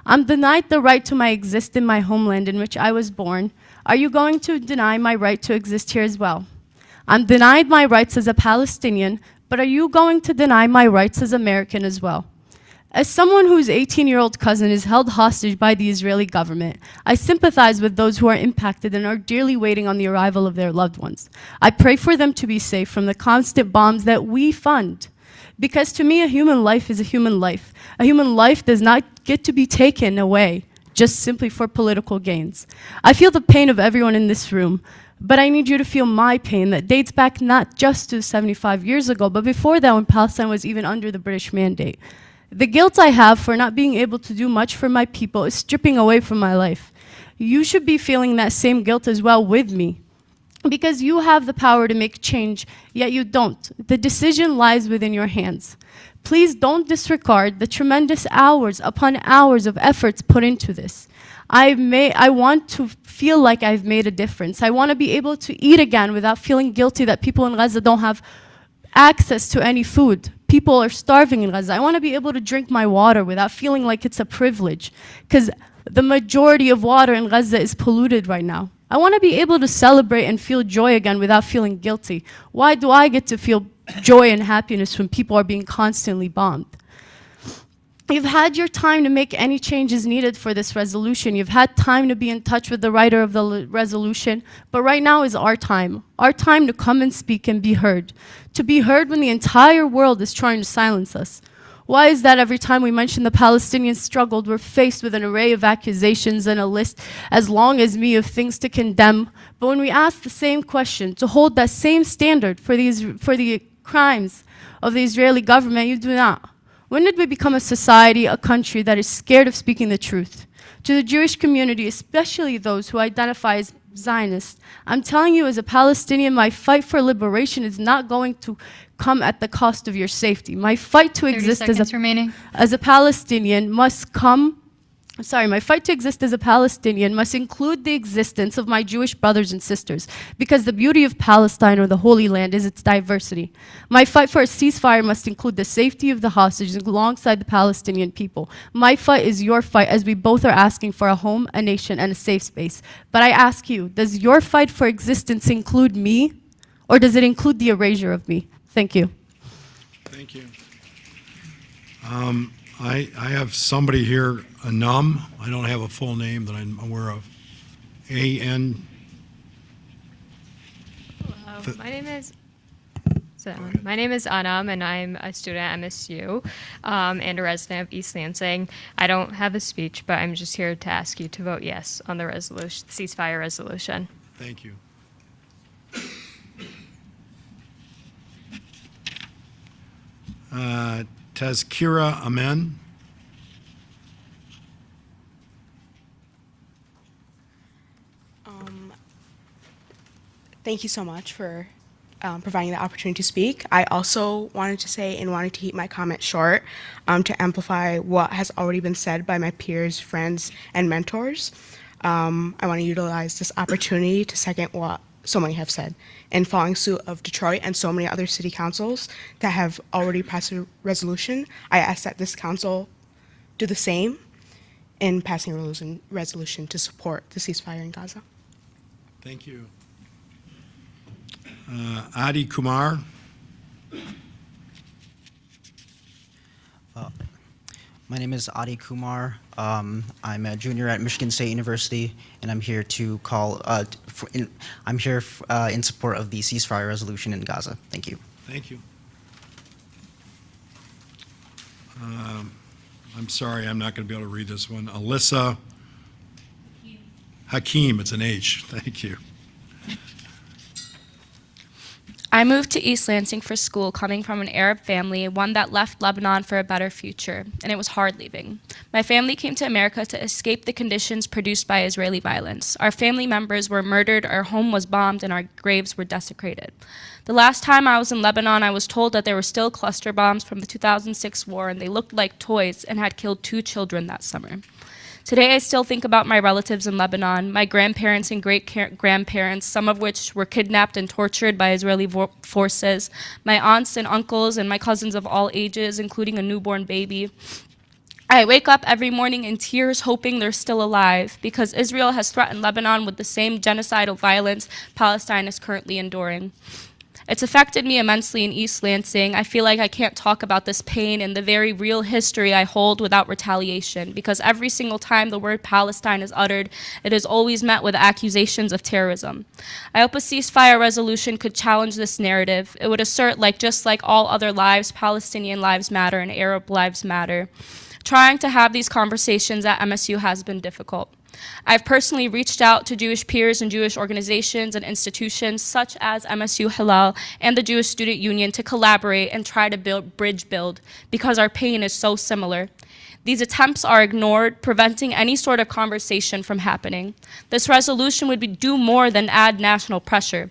I'm denied the right to exist in my homeland in which I was born. Are you going to deny my right to exist here as well? I'm denied my rights as a Palestinian, but are you going to deny my rights as American as well? As someone whose 18-year-old cousin is held hostage by the Israeli government, I sympathize with those who are impacted and are dearly waiting on the arrival of their loved ones. I pray for them to be safe from the constant bombs that we fund. Because to me, a human life is a human life. A human life does not get to be taken away just simply for political gains. I feel the pain of everyone in this room, but I need you to feel my pain that dates back not just to 75 years ago, but before that when Palestine was even under the British mandate. The guilt I have for not being able to do much for my people is stripping away from my life. You should be feeling that same guilt as well with me, because you have the power to make change, yet you don't. The decision lies within your hands. Please don't disregard the tremendous hours upon hours of efforts put into this. I want to feel like I've made a difference. I want to be able to eat again without feeling guilty that people in Gaza don't have access to any food. People are starving in Gaza. I want to be able to drink my water without feeling like it's a privilege, because the majority of water in Gaza is polluted right now. I want to be able to celebrate and feel joy again without feeling guilty. Why do I get to feel joy and happiness when people are being constantly bombed? You've had your time to make any changes needed for this resolution. You've had time to be in touch with the writer of the resolution, but right now is our time to come and speak and be heard. To be heard when the entire world is trying to silence us. Why is that every time we mention the Palestinian struggle, we're faced with an array of accusations and a list as long as me of things to condemn? But when we ask the same question, to hold that same standard for the crimes of the Israeli government, you do not. When did we become a society, a country that is scared of speaking the truth? To the Jewish community, especially those who identify as Zionists, I'm telling you as a Palestinian, my fight for liberation is not going to come at the cost of your safety. My fight to 30 exist seconds remaining. as a Palestinian must come. Sorry, my fight to exist as a Palestinian must include the existence of my Jewish brothers and sisters, because the beauty of Palestine or the Holy Land is its diversity. My fight for a ceasefire must include the safety of the hostages alongside the Palestinian people. My fight is your fight, as we both are asking for a home, a nation, and a safe space. But I ask you, does your fight for existence include me, or does it include the erasure of me? Thank you. Thank you. I have somebody here, Anam. I don't have a full name that I'm aware of. A-N. Hello, my name is Anam, and I'm a student at MSU and a resident of East Lansing. I don't have a speech, but I'm just here to ask you to vote yes on the resolution, ceasefire resolution. Thank you. Tazkira Amen. Thank you so much for providing the opportunity to speak. I also wanted to say and wanted to keep my comment short to amplify what has already been said by my peers, friends, and mentors. I want to utilize this opportunity to second what so many have said. In following suit of Detroit and so many other city councils that have already passed a resolution, I ask that this council do the same in passing a resolution to support the ceasefire in Gaza. Thank you. Adi Kumar. My name is Adi Kumar. I'm a junior at Michigan State University, and I'm here to call. I'm here in support of the ceasefire resolution in Gaza. Thank you. Thank you. I'm sorry, I'm not going to be able to read this one. Alyssa Hakeem. It's an H. Thank you. I moved to East Lansing for school, coming from an Arab family, one that left Lebanon for a better future, and it was hard leaving. My family came to America to escape the conditions produced by Israeli violence. Our family members were murdered, our home was bombed, and our graves were desecrated. The last time I was in Lebanon, I was told that there were still cluster bombs from the 2006 war, and they looked like toys and had killed 2 children that summer. Today, I still think about my relatives in Lebanon, my grandparents and great-grandparents, some of which were kidnapped and tortured by Israeli forces, my aunts and uncles and my cousins of all ages, including a newborn baby. I wake up every morning in tears hoping they're still alive, because Israel has threatened Lebanon with the same genocidal violence Palestine is currently enduring. It's affected me immensely in East Lansing. I feel like I can't talk about this pain and the very real history I hold without retaliation, because every single time the word Palestine is uttered, it is always met with accusations of terrorism. I hope a ceasefire resolution could challenge this narrative. It would assert, just like all other lives, Palestinian lives matter and Arab lives matter. Trying to have these conversations at MSU has been difficult. I've personally reached out to Jewish peers and Jewish organizations and institutions such as MSU Hillel and the Jewish Student Union to collaborate and try to bridge build, because our pain is so similar. These attempts are ignored, preventing any sort of conversation from happening. This resolution would do more than add national pressure.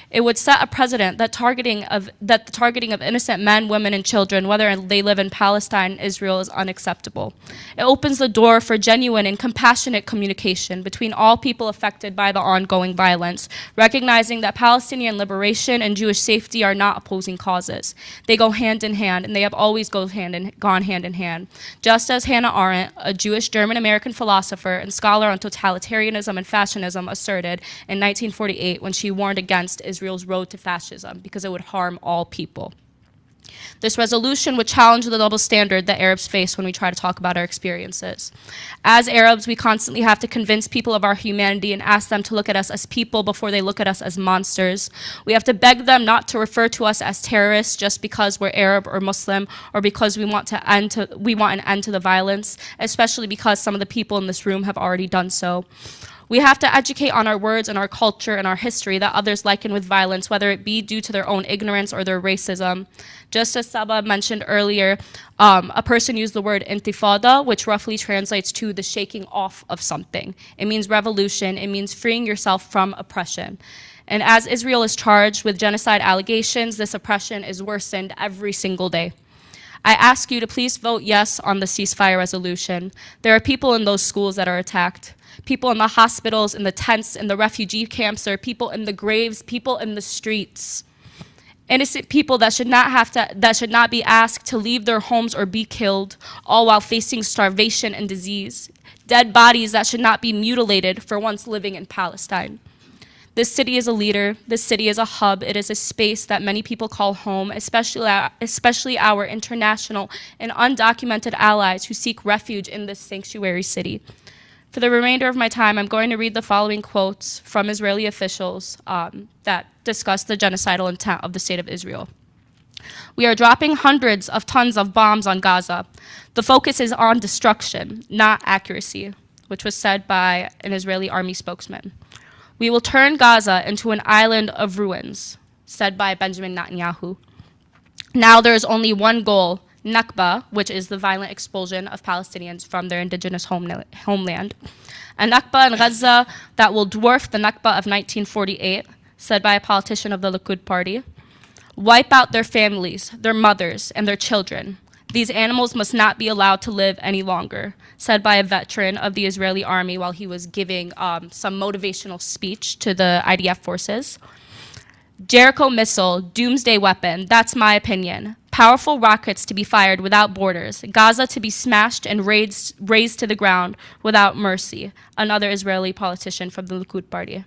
It would set a precedent that the targeting of innocent men, women, and children, whether they live in Palestine and Israel, is unacceptable. It opens the door for genuine and compassionate communication between all people affected by the ongoing violence, recognizing that Palestinian liberation and Jewish safety are not opposing causes. They go hand in hand, and they have always gone hand in hand. Just as Hannah Arendt, a Jewish German-American philosopher and scholar on totalitarianism and fascism, asserted in 1948 when she warned against Israel's road to fascism, because it would harm all people. This resolution would challenge the double standard that Arabs face when we try to talk about our experiences. As Arabs, we constantly have to convince people of our humanity and ask them to look at us as people before they look at us as monsters. We have to beg them not to refer to us as terrorists just because we're Arab or Muslim, or because we want an end to the violence, especially because some of the people in this room have already done so. We have to educate on our words and our culture and our history that others liken with violence, whether it be due to their own ignorance or their racism. Just as Saba mentioned earlier, a person used the word intifada, which roughly translates to the shaking off of something. It means revolution. It means freeing yourself from oppression. And as Israel is charged with genocide allegations, this oppression is worsened every single day. I ask you to please vote yes on the ceasefire resolution. There are people in those schools that are attacked. People in the hospitals, in the tents, in the refugee camps. There are people in the graves, people in the streets. Innocent people that should not be asked to leave their homes or be killed, all while facing starvation and disease. Dead bodies that should not be mutilated for once living in Palestine. This city is a leader. This city is a hub. It is a space that many people call home, especially our international and undocumented allies who seek refuge in this sanctuary city. For the remainder of my time, I'm going to read the following quotes from Israeli officials that discuss the genocidal intent of the state of Israel. We are dropping hundreds of tons of bombs on Gaza. The focus is on destruction, not accuracy, which was said by an Israeli army spokesman. We will turn Gaza into an island of ruins, said by Benjamin Netanyahu. Now there is only one goal, Nakba, which is the violent expulsion of Palestinians from their indigenous homeland. A Nakba in Gaza that will dwarf the Nakba of 1948, said by a politician of the Likud party. Wipe out their families, their mothers, and their children. These animals must not be allowed to live any longer, said by a veteran of the Israeli army while he was giving some motivational speech to the IDF forces. Jericho missile, doomsday weapon, that's my opinion. Powerful rockets to be fired without borders. Gaza to be smashed and razed to the ground without mercy, another Israeli politician from the Likud party.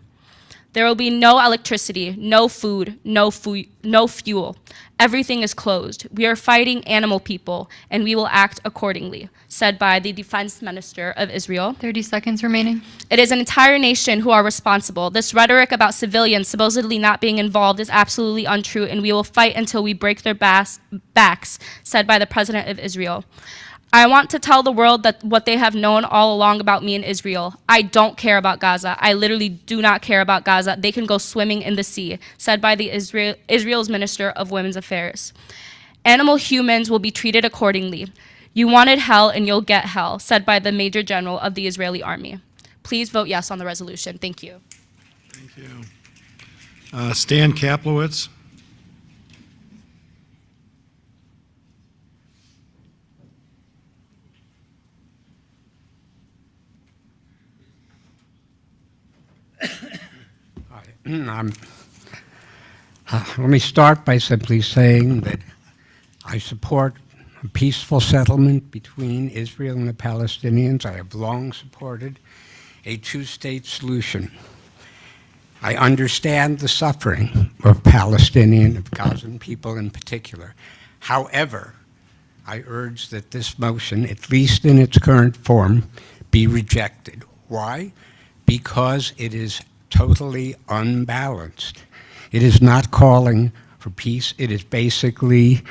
There will be no electricity, no food, no fuel. Everything is closed. We are fighting animal people, and we will act accordingly, said by the defense minister of Israel. 30 seconds remaining. It is an entire nation who are responsible. This rhetoric about civilians supposedly not being involved is absolutely untrue, and we will fight until we break their backs, said by the president of Israel. I want to tell the world that what they have known all along about me in Israel. I don't care about Gaza. I literally do not care about Gaza. They can go swimming in the sea, said by the Israel's Minister of Women's Affairs. Animal humans will be treated accordingly. You wanted hell and you'll get hell, said by the Major General of the Israeli Army. Please vote yes on the resolution. Thank you. Thank you. Stan Kaplowitz. Let me start by simply saying that I support a peaceful settlement between Israel and the Palestinians. I have long supported a two-state solution. I understand the suffering of Palestinian, of Gazan people in particular. However, I urge that this motion, at least in its current form, be rejected. Why? Because it is totally unbalanced. It is not calling for peace. It is basically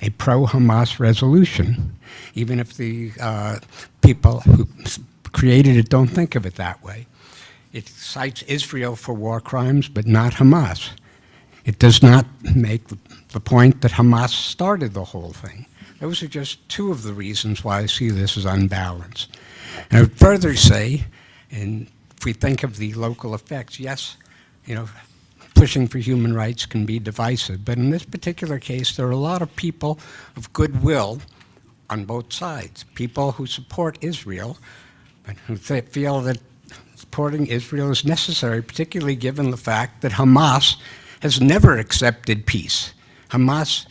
a pro-Hamas resolution, even if the people who created it don't think of it that way. It cites Israel for war crimes, but not Hamas. It does not make the point that Hamas started the whole thing. Those are just two of the reasons why I see this as unbalanced. And I would further say, and if we think of the local effects, yes, pushing for human rights can be divisive, but in this particular case, there are a lot of people of goodwill on both sides, people who support Israel, but who feel that supporting Israel is necessary, particularly given the fact that Hamas has never accepted peace. Hamas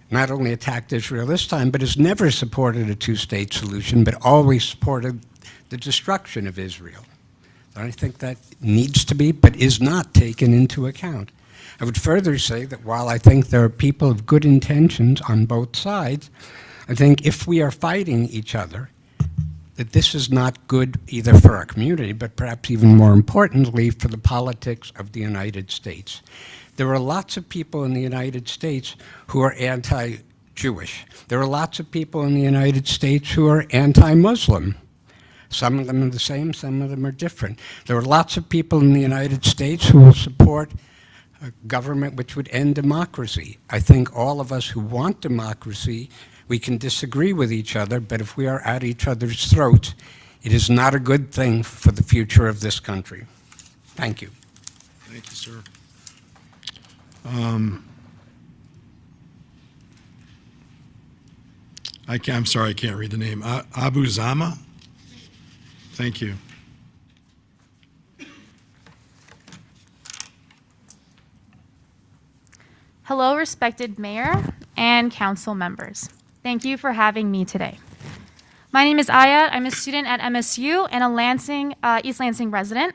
not only attacked Israel this time, but has never supported a two-state solution, but always supported the destruction of Israel. I think that needs to be, but is not taken into account. I would further say that while I think there are people of good intentions on both sides, I think if we are fighting each other, that this is not good either for our community, but perhaps even more importantly, for the politics of the United States. There are lots of people in the United States who are anti-Jewish. There are lots of people in the United States who are anti-Muslim. Some of them are the same, some of them are different. There are lots of people in the United States who will support a government which would end democracy. I think all of us who want democracy, we can disagree with each other, but if we are at each other's throats, it is not a good thing for the future of this country. Thank you. Thank you, sir. I'm sorry, I can't read the name. Abu Zama? Thank you. Hello, respected Mayor and Council members. Thank you for having me today. My name is Aya. I'm a student at MSU and a East Lansing resident,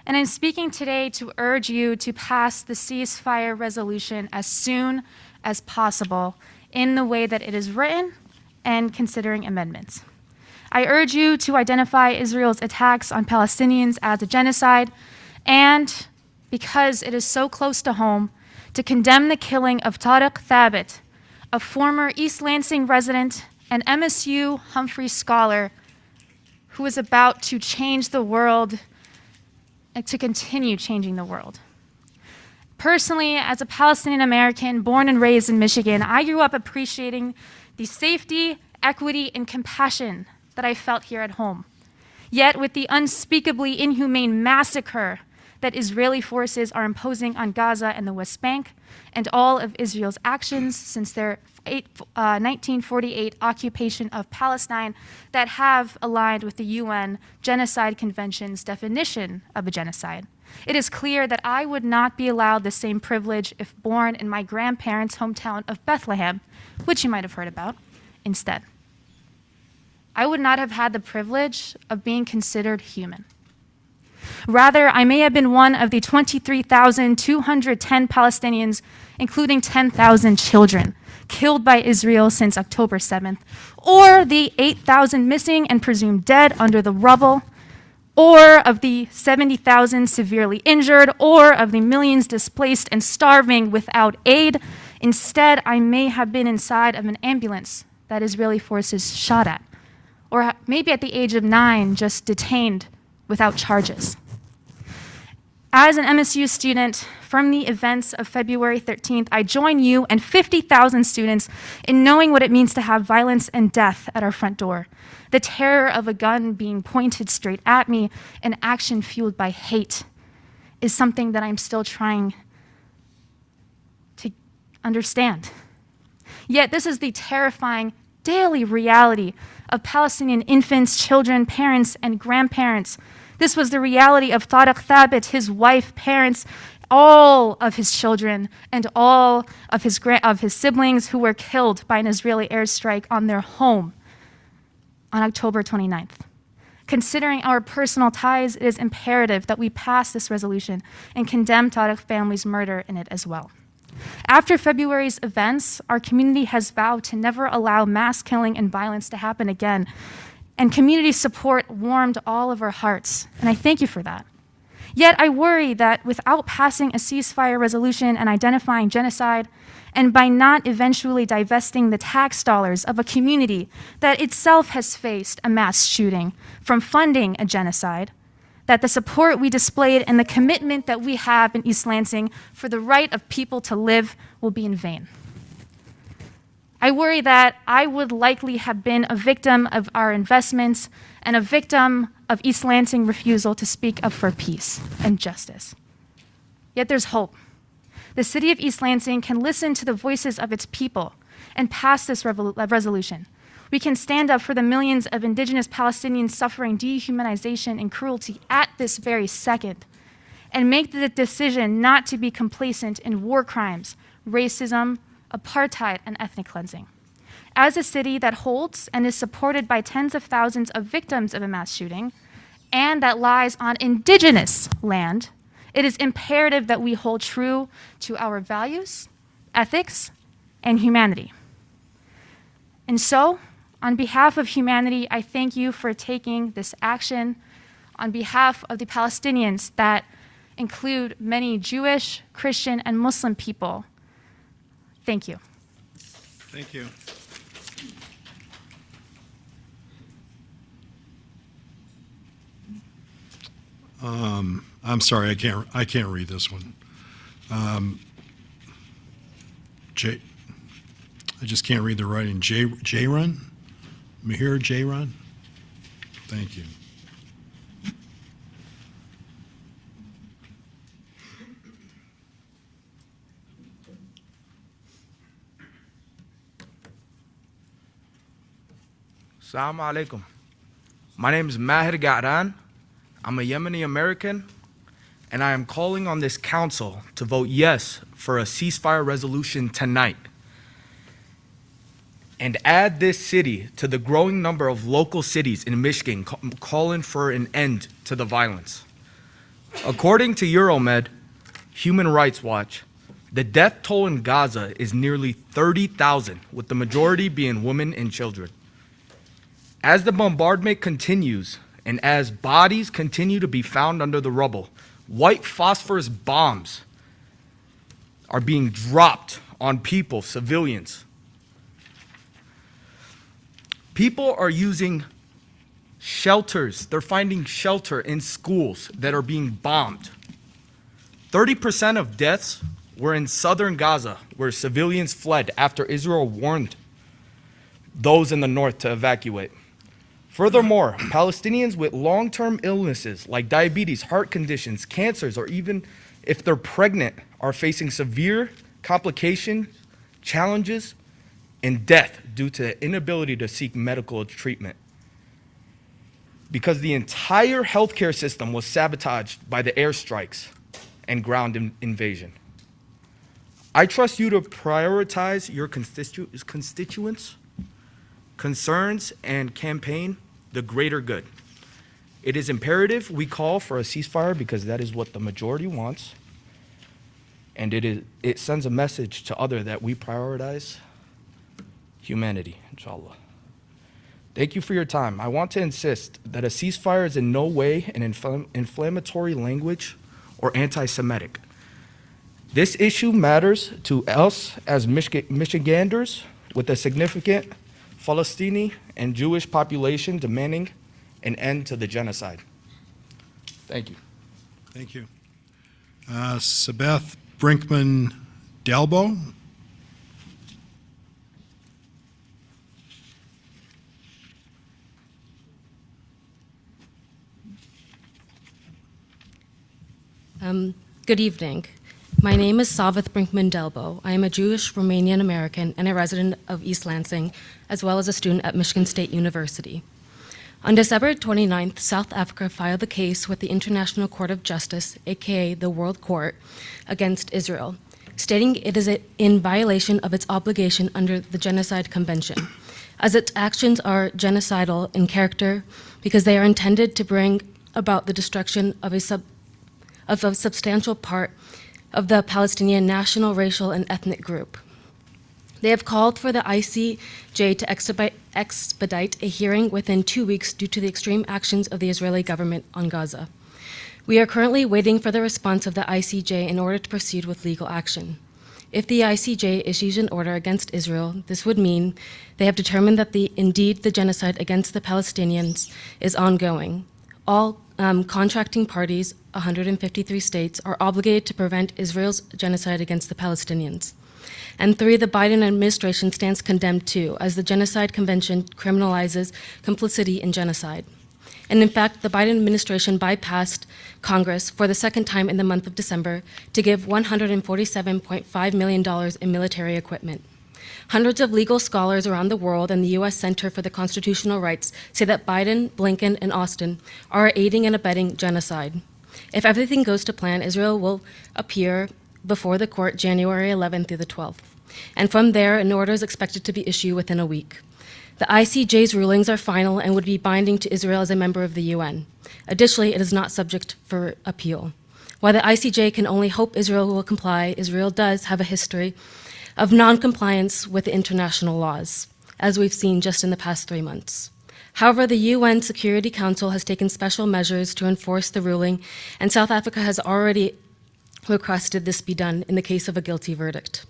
and I'm speaking today to urge you to pass the ceasefire resolution as soon as possible in the way that it is written and considering amendments. I urge you to identify Israel's attacks on Palestinians as a genocide, and because it is so close to home, to condemn the killing of Tariq Thabit, a former East Lansing resident and MSU Humphrey scholar who is about to change the world and to continue changing the world. Personally, as a Palestinian American born and raised in Michigan, I grew up appreciating the safety, equity, and compassion that I felt here at home. Yet with the unspeakably inhumane massacre that Israeli forces are imposing on Gaza and the West Bank, and all of Israel's actions since their 1948 occupation of Palestine that have aligned with the UN Genocide Convention's definition of a genocide. It is clear that I would not be allowed the same privilege if born in my grandparents' hometown of Bethlehem, which you might have heard about, instead. I would not have had the privilege of being considered human. Rather, I may have been one of the 23,210 Palestinians, including 10,000 children, killed by Israel since October 7th, or the 8,000 missing and presumed dead under the rubble, or of the 70,000 severely injured, or of the millions displaced and starving without aid. Instead, I may have been inside of an ambulance that Israeli forces shot at, or maybe at the age of 9, just detained without charges. As an MSU student from the events of February 13th, I join you and 50,000 students in knowing what it means to have violence and death at our front door. The terror of a gun being pointed straight at me, an action fueled by hate, is something that I'm still trying to understand. Yet this is the terrifying daily reality of Palestinian infants, children, parents, and grandparents. This was the reality of Tariq Thabit, his wife, parents, all of his children, and all of his siblings who were killed by an Israeli airstrike on their home on October 29th. Considering our personal ties, it is imperative that we pass this resolution and condemn Tariq family's murder in it as well. After February's events, our community has vowed to never allow mass killing and violence to happen again. And community support warmed all of our hearts, and I thank you for that. Yet I worry that without passing a ceasefire resolution and identifying genocide, and by not eventually divesting the tax dollars of a community that itself has faced a mass shooting from funding a genocide, that the support we displayed and the commitment that we have in East Lansing for the right of people to live will be in vain. I worry that I would likely have been a victim of our investments and a victim of East Lansing refusal to speak up for peace and justice. Yet there's hope. The city of East Lansing can listen to the voices of its people and pass this resolution. We can stand up for the millions of indigenous Palestinians suffering dehumanization and cruelty at this very second, and make the decision not to be complacent in war crimes, racism, apartheid, and ethnic cleansing. As a city that holds and is supported by tens of thousands of victims of a mass shooting, and that lies on indigenous land, It is imperative that we hold true to our values, ethics, and humanity. And so, on behalf of humanity, I thank you for taking this action. On behalf of the Palestinians that include many Jewish, Christian, and Muslim people, thank you. Thank you. I'm sorry, I can't read this one. I just can't read the writing. J-Run? Mahir J-Run? Thank you. Assalamu alaikum. My name is Mahir Ga'ran. I'm a Yemeni American, and I am calling on this council to vote yes for a ceasefire resolution tonight and add this city to the growing number of local cities in Michigan calling for an end to the violence. According to Euromed, Human Rights Watch, the death toll in Gaza is nearly 30,000, with the majority being women and children. As the bombardment continues and as bodies continue to be found under the rubble, white phosphorus bombs are being dropped on people, civilians. People are using shelters. They're finding shelter in schools that are being bombed. 30% of deaths were in southern Gaza, where civilians fled after Israel warned those in the north to evacuate. Furthermore, Palestinians with long-term illnesses like diabetes, heart conditions, cancers, or even if they're pregnant, are facing severe complications, challenges, and death due to the inability to seek medical treatment. Because the entire healthcare system was sabotaged by the airstrikes and ground invasion. I trust you to prioritize your constituents' concerns and campaign the greater good. It is imperative we call for a ceasefire because that is what the majority wants, and it sends a message to others that we prioritize humanity, inshallah. Thank you for your time. I want to insist that a ceasefire is in no way an inflammatory language or anti-Semitic. This issue matters to us as Michiganders with a significant Palestinian and Jewish population demanding an end to the genocide. Thank you. Thank you. Sabeth Brinkman-Dalbo. Good evening. My name is Savith Brinkman-Delbo. I am a Jewish Romanian American and a resident of East Lansing, as well as a student at Michigan State University. On December 29th, South Africa filed the case with the International Court of Justice, aka the World Court, against Israel, stating it is in violation of its obligation under the Genocide Convention, as its actions are genocidal in character because they are intended to bring about the destruction of a substantial part of the Palestinian national, racial, and ethnic group. They have called for the ICJ to expedite a hearing within 2 weeks due to the extreme actions of the Israeli government on Gaza. We are currently waiting for the response of the ICJ in order to proceed with legal action. If the ICJ issues an order against Israel, this would mean they have determined that indeed the genocide against the Palestinians is ongoing. All contracting parties, 153 states, are obligated to prevent Israel's genocide against the Palestinians. And 3, the Biden administration stands condemned too, as the Genocide Convention criminalizes complicity in genocide. And in fact, the Biden administration bypassed Congress for the second time in the month of December to give $147.5 million in military equipment. Hundreds of legal scholars around the world and the U.S. Center for the Constitutional Rights say that Biden, Blinken, and Austin are aiding and abetting genocide. If everything goes to plan, Israel will appear before the court January 11th through the 12th. And from there, an order is expected to be issued within a week. The ICJ's rulings are final and would be binding to Israel as a member of the UN. Additionally, it is not subject for appeal. While the ICJ can only hope Israel will comply, Israel does have a history of non-compliance with international laws, as we've seen just in the past 3 months. However, the UN Security Council has taken special measures to enforce the ruling, and South Africa has already requested this be done in the case of a guilty verdict.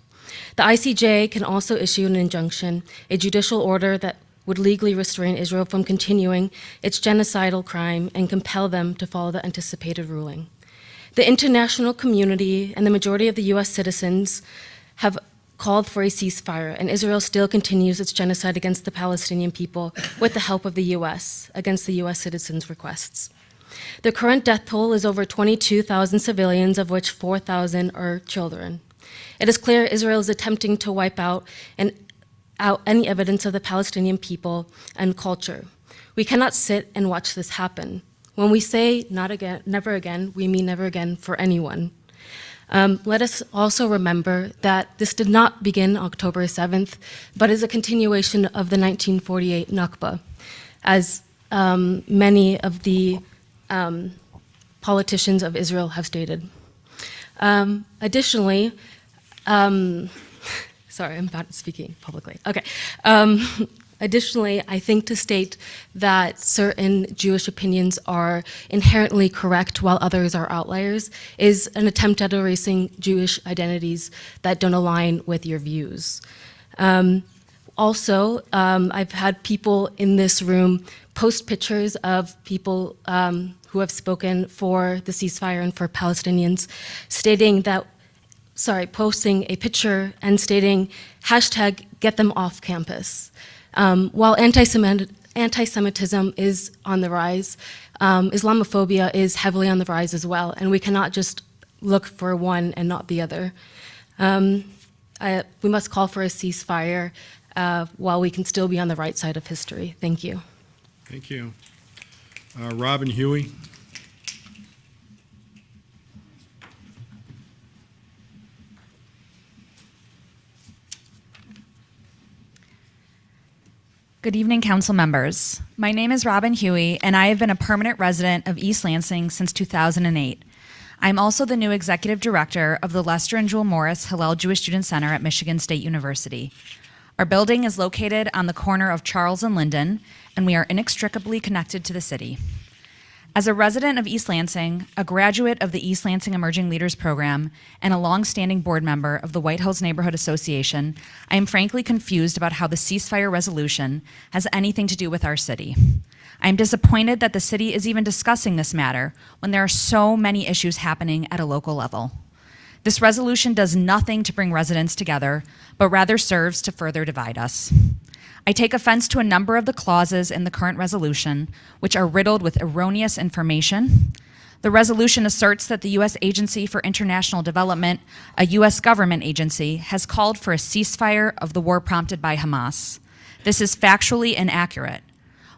The ICJ can also issue an injunction, a judicial order that would legally restrain Israel from continuing its genocidal crime and compel them to follow the anticipated ruling. The international community and the majority of the US citizens have called for a ceasefire, and Israel still continues its genocide against the Palestinian people with the help of the US, against the US citizens' requests. The current death toll is over 22,000 civilians, of which 4,000 are children. It is clear Israel is attempting to wipe out any evidence of the Palestinian people and culture. We cannot sit and watch this happen. When we say not again, never again, we mean never again for anyone. Let us also remember that this did not begin October 7th, but is a continuation of the 1948 Nakba, as many of the politicians of Israel have stated. Additionally, sorry, I'm bad at speaking publicly. Okay. Additionally, I think to state that certain Jewish opinions are inherently correct while others are outliers is an attempt at erasing Jewish identities that don't align with your views. Also, I've had people in this room post pictures of people who have spoken for the ceasefire and for Palestinians, stating that, posting a picture and stating hashtag get them off campus. While anti-Semitism is on the rise, Islamophobia is heavily on the rise as well, and we cannot just look for one and not the other. We must call for a ceasefire while we can still be on the right side of history. Thank you. Thank you. Robin Huey. Good evening, council members. My name is Robin Huey, and I have been a permanent resident of East Lansing since 2008. I'm also the new executive director of the Lester and Jewel Morris Hillel Jewish Student Center at Michigan State University. Our building is located on the corner of Charles and Linden, and we are inextricably connected to the city. As a resident of East Lansing, a graduate of the East Lansing Emerging Leaders Program, and a longstanding board member of the White House Neighborhood Association, I am frankly confused about how the ceasefire resolution has anything to do with our city. I am disappointed that the city is even discussing this matter when there are so many issues happening at a local level. This resolution does nothing to bring residents together, but rather serves to further divide us. I take offense to a number of the clauses in the current resolution, which are riddled with erroneous information. The resolution asserts that the U.S. Agency for International Development, a U.S. government agency, has called for a ceasefire of the war prompted by Hamas. This is factually inaccurate.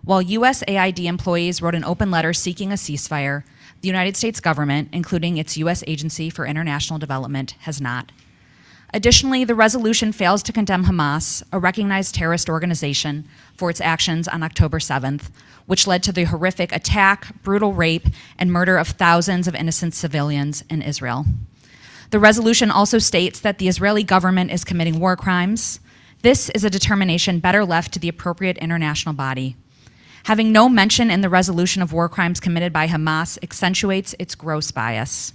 While USAID employees wrote an open letter seeking a ceasefire, the United States government, including its U.S. Agency for International Development, has not. Additionally, the resolution fails to condemn Hamas, a recognized terrorist organization, for its actions on October 7th, which led to the horrific attack, brutal rape, and murder of thousands of innocent civilians in Israel. The resolution also states that the Israeli government is committing war crimes. This is a determination better left to the appropriate international body. Having no mention in the resolution of war crimes committed by Hamas accentuates its gross bias.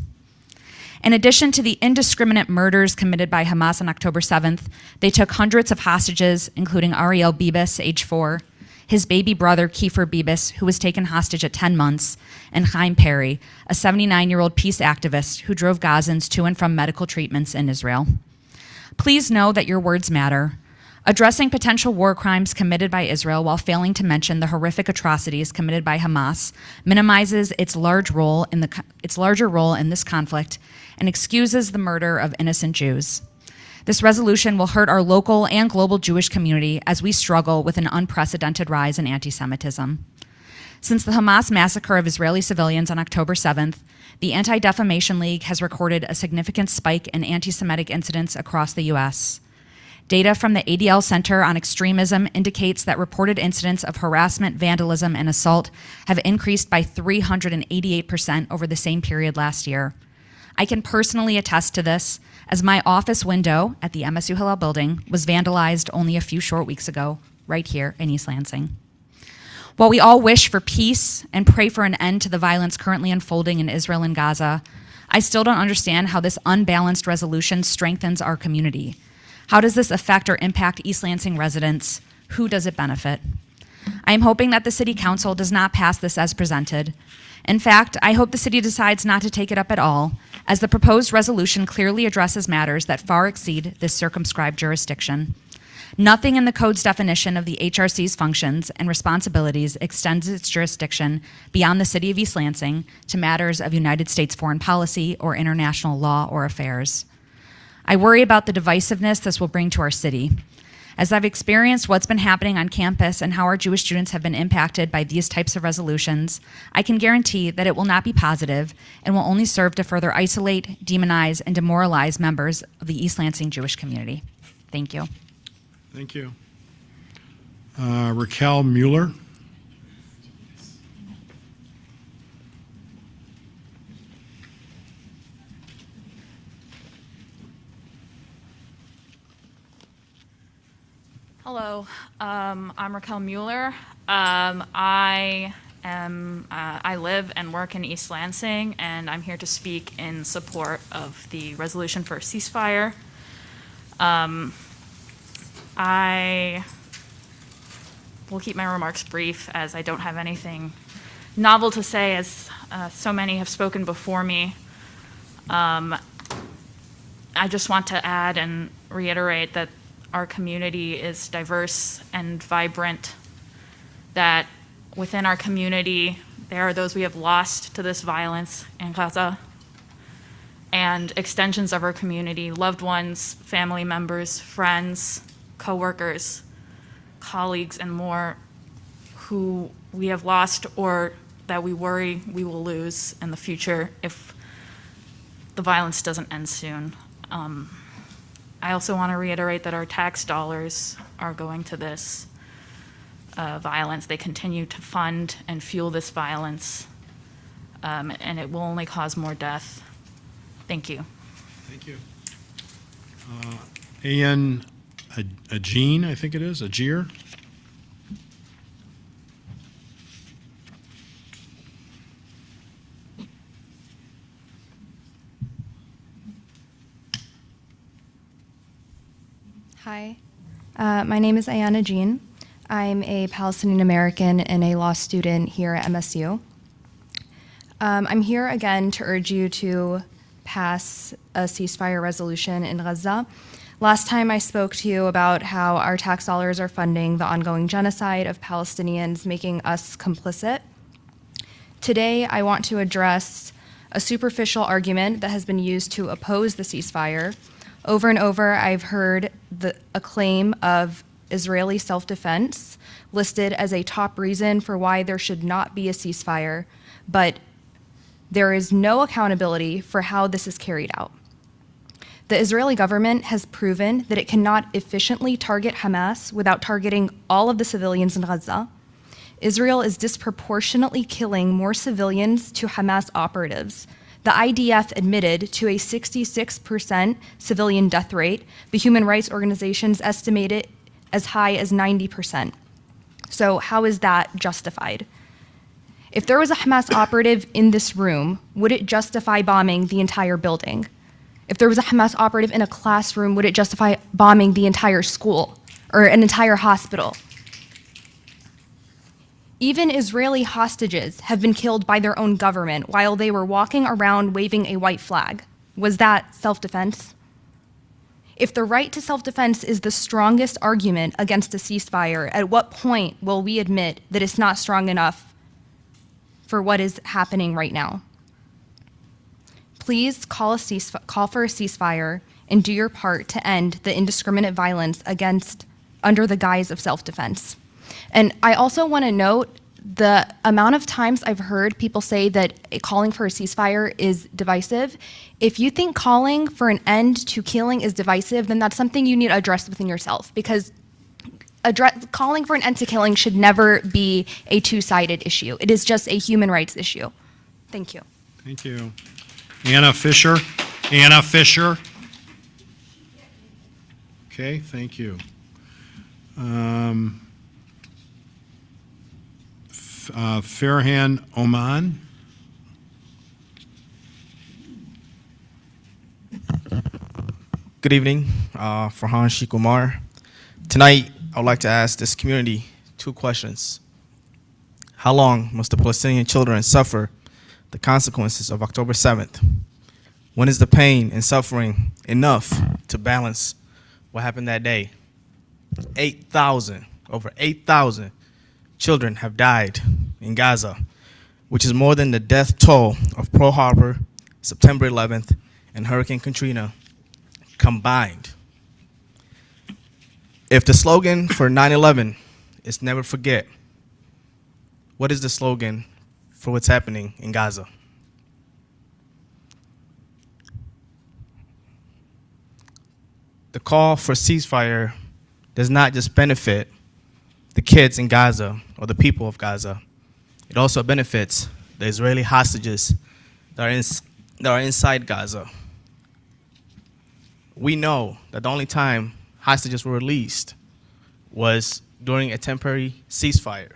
In addition to the indiscriminate murders committed by Hamas on October 7th, they took hundreds of hostages, including Ariel Bibas, age 4, his baby brother Kiefer Bibas, who was taken hostage at 10 months, and Chaim Perry, a 79-year-old peace activist who drove Gazans to and from medical treatments in Israel. Please know that your words matter. Addressing potential war crimes committed by Israel while failing to mention the horrific atrocities committed by Hamas minimizes its larger role in this conflict and excuses the murder of innocent Jews. This resolution will hurt our local and global Jewish community as we struggle with an unprecedented rise in anti-Semitism. Since the Hamas massacre of Israeli civilians on October 7th, the Anti-Defamation League has recorded a significant spike in anti-Semitic incidents across the U.S. Data from the ADL Center on Extremism indicates that reported incidents of harassment, vandalism, and assault have increased by 388% over the same period last year. I can personally attest to this, as my office window at the MSU Hillel building was vandalized only a few short weeks ago, right here in East Lansing. While we all wish for peace and pray for an end to the violence currently unfolding in Israel and Gaza, I still don't understand how this unbalanced resolution strengthens our community. How does this affect or impact East Lansing residents? Who does it benefit? I am hoping that the City Council does not pass this as presented. In fact, I hope the city decides not to take it up at all, as the proposed resolution clearly addresses matters that far exceed this circumscribed jurisdiction. Nothing in the code's definition of the HRC's functions and responsibilities extends its jurisdiction beyond the city of East Lansing to matters of United States foreign policy or international law or affairs. I worry about the divisiveness this will bring to our city. As I've experienced what's been happening on campus and how our Jewish students have been impacted by these types of resolutions, I can guarantee that it will not be positive and will only serve to further isolate, demonize, and demoralize members of the East Lansing Jewish community. Thank you. Thank you. Raquel Mueller. Hello, I'm Raquel Mueller. I live and work in East Lansing, and I'm here to speak in support of the resolution for a ceasefire. I will keep my remarks brief, as I don't have anything novel to say, as so many have spoken before me. I just want to add and reiterate that our community is diverse and vibrant, that within our community, there are those we have lost to this violence in Gaza, and extensions of our community, loved ones, family members, friends, coworkers, colleagues, and more, who we have lost or that we worry we will lose in the future if the violence doesn't end soon. I also want to reiterate that our tax dollars are going to this violence. They continue to fund and fuel this violence, and it will only cause more death. Thank you. Thank you. Ian Ageen, I think it is, Ajeer. Hi, my name is Ayana Jean. I'm a Palestinian American and a law student here at MSU. I'm here again to urge you to pass a ceasefire resolution in Gaza. Last time I spoke to you about how our tax dollars are funding the ongoing genocide of Palestinians, making us complicit. Today, I want to address a superficial argument that has been used to oppose the ceasefire. Over and over, I've heard a claim of Israeli self-defense listed as a top reason for why there should not be a ceasefire, but there is no accountability for how this is carried out. The Israeli government has proven that it cannot efficiently target Hamas without targeting all of the civilians in Gaza. Israel is disproportionately killing more civilians to Hamas operatives. The IDF admitted to a 66% civilian death rate. The human rights organizations estimate it as high as 90%. So how is that justified? If there was a Hamas operative in this room, would it justify bombing the entire building? If there was a Hamas operative in a classroom, would it justify bombing the entire school or an entire hospital? Even Israeli hostages have been killed by their own government while they were walking around waving a white flag. Was that self-defense? If the right to self-defense is the strongest argument against a ceasefire, at what point will we admit that it's not strong enough for what is happening right now? Please call for a ceasefire and do your part to end the indiscriminate violence under the guise of self-defense. And I also want to note the amount of times I've heard people say that calling for a ceasefire is divisive. If you think calling for an end to killing is divisive, then that's something you need to address within yourself, because calling for an end to killing should never be a two-sided issue. It is just a human rights issue. Thank you. Thank you. Anna Fisher. Anna Fisher. Okay, thank you. Farhan Oman. Good evening, Farhan Sheikh Umar. Tonight, I would like to ask this community 2 questions. How long must the Palestinian children suffer the consequences of October 7th? When is the pain and suffering enough to balance what happened that day? 8,000, over 8,000 children have died in Gaza, which is more than the death toll of Pearl Harbor, September 11th, and Hurricane Katrina combined. If the slogan for 9/11 is never forget, what is the slogan for what's happening in Gaza? The call for ceasefire does not just benefit the kids in Gaza or the people of Gaza. It also benefits the Israeli hostages that are inside Gaza. We know that the only time hostages were released was during a temporary ceasefire.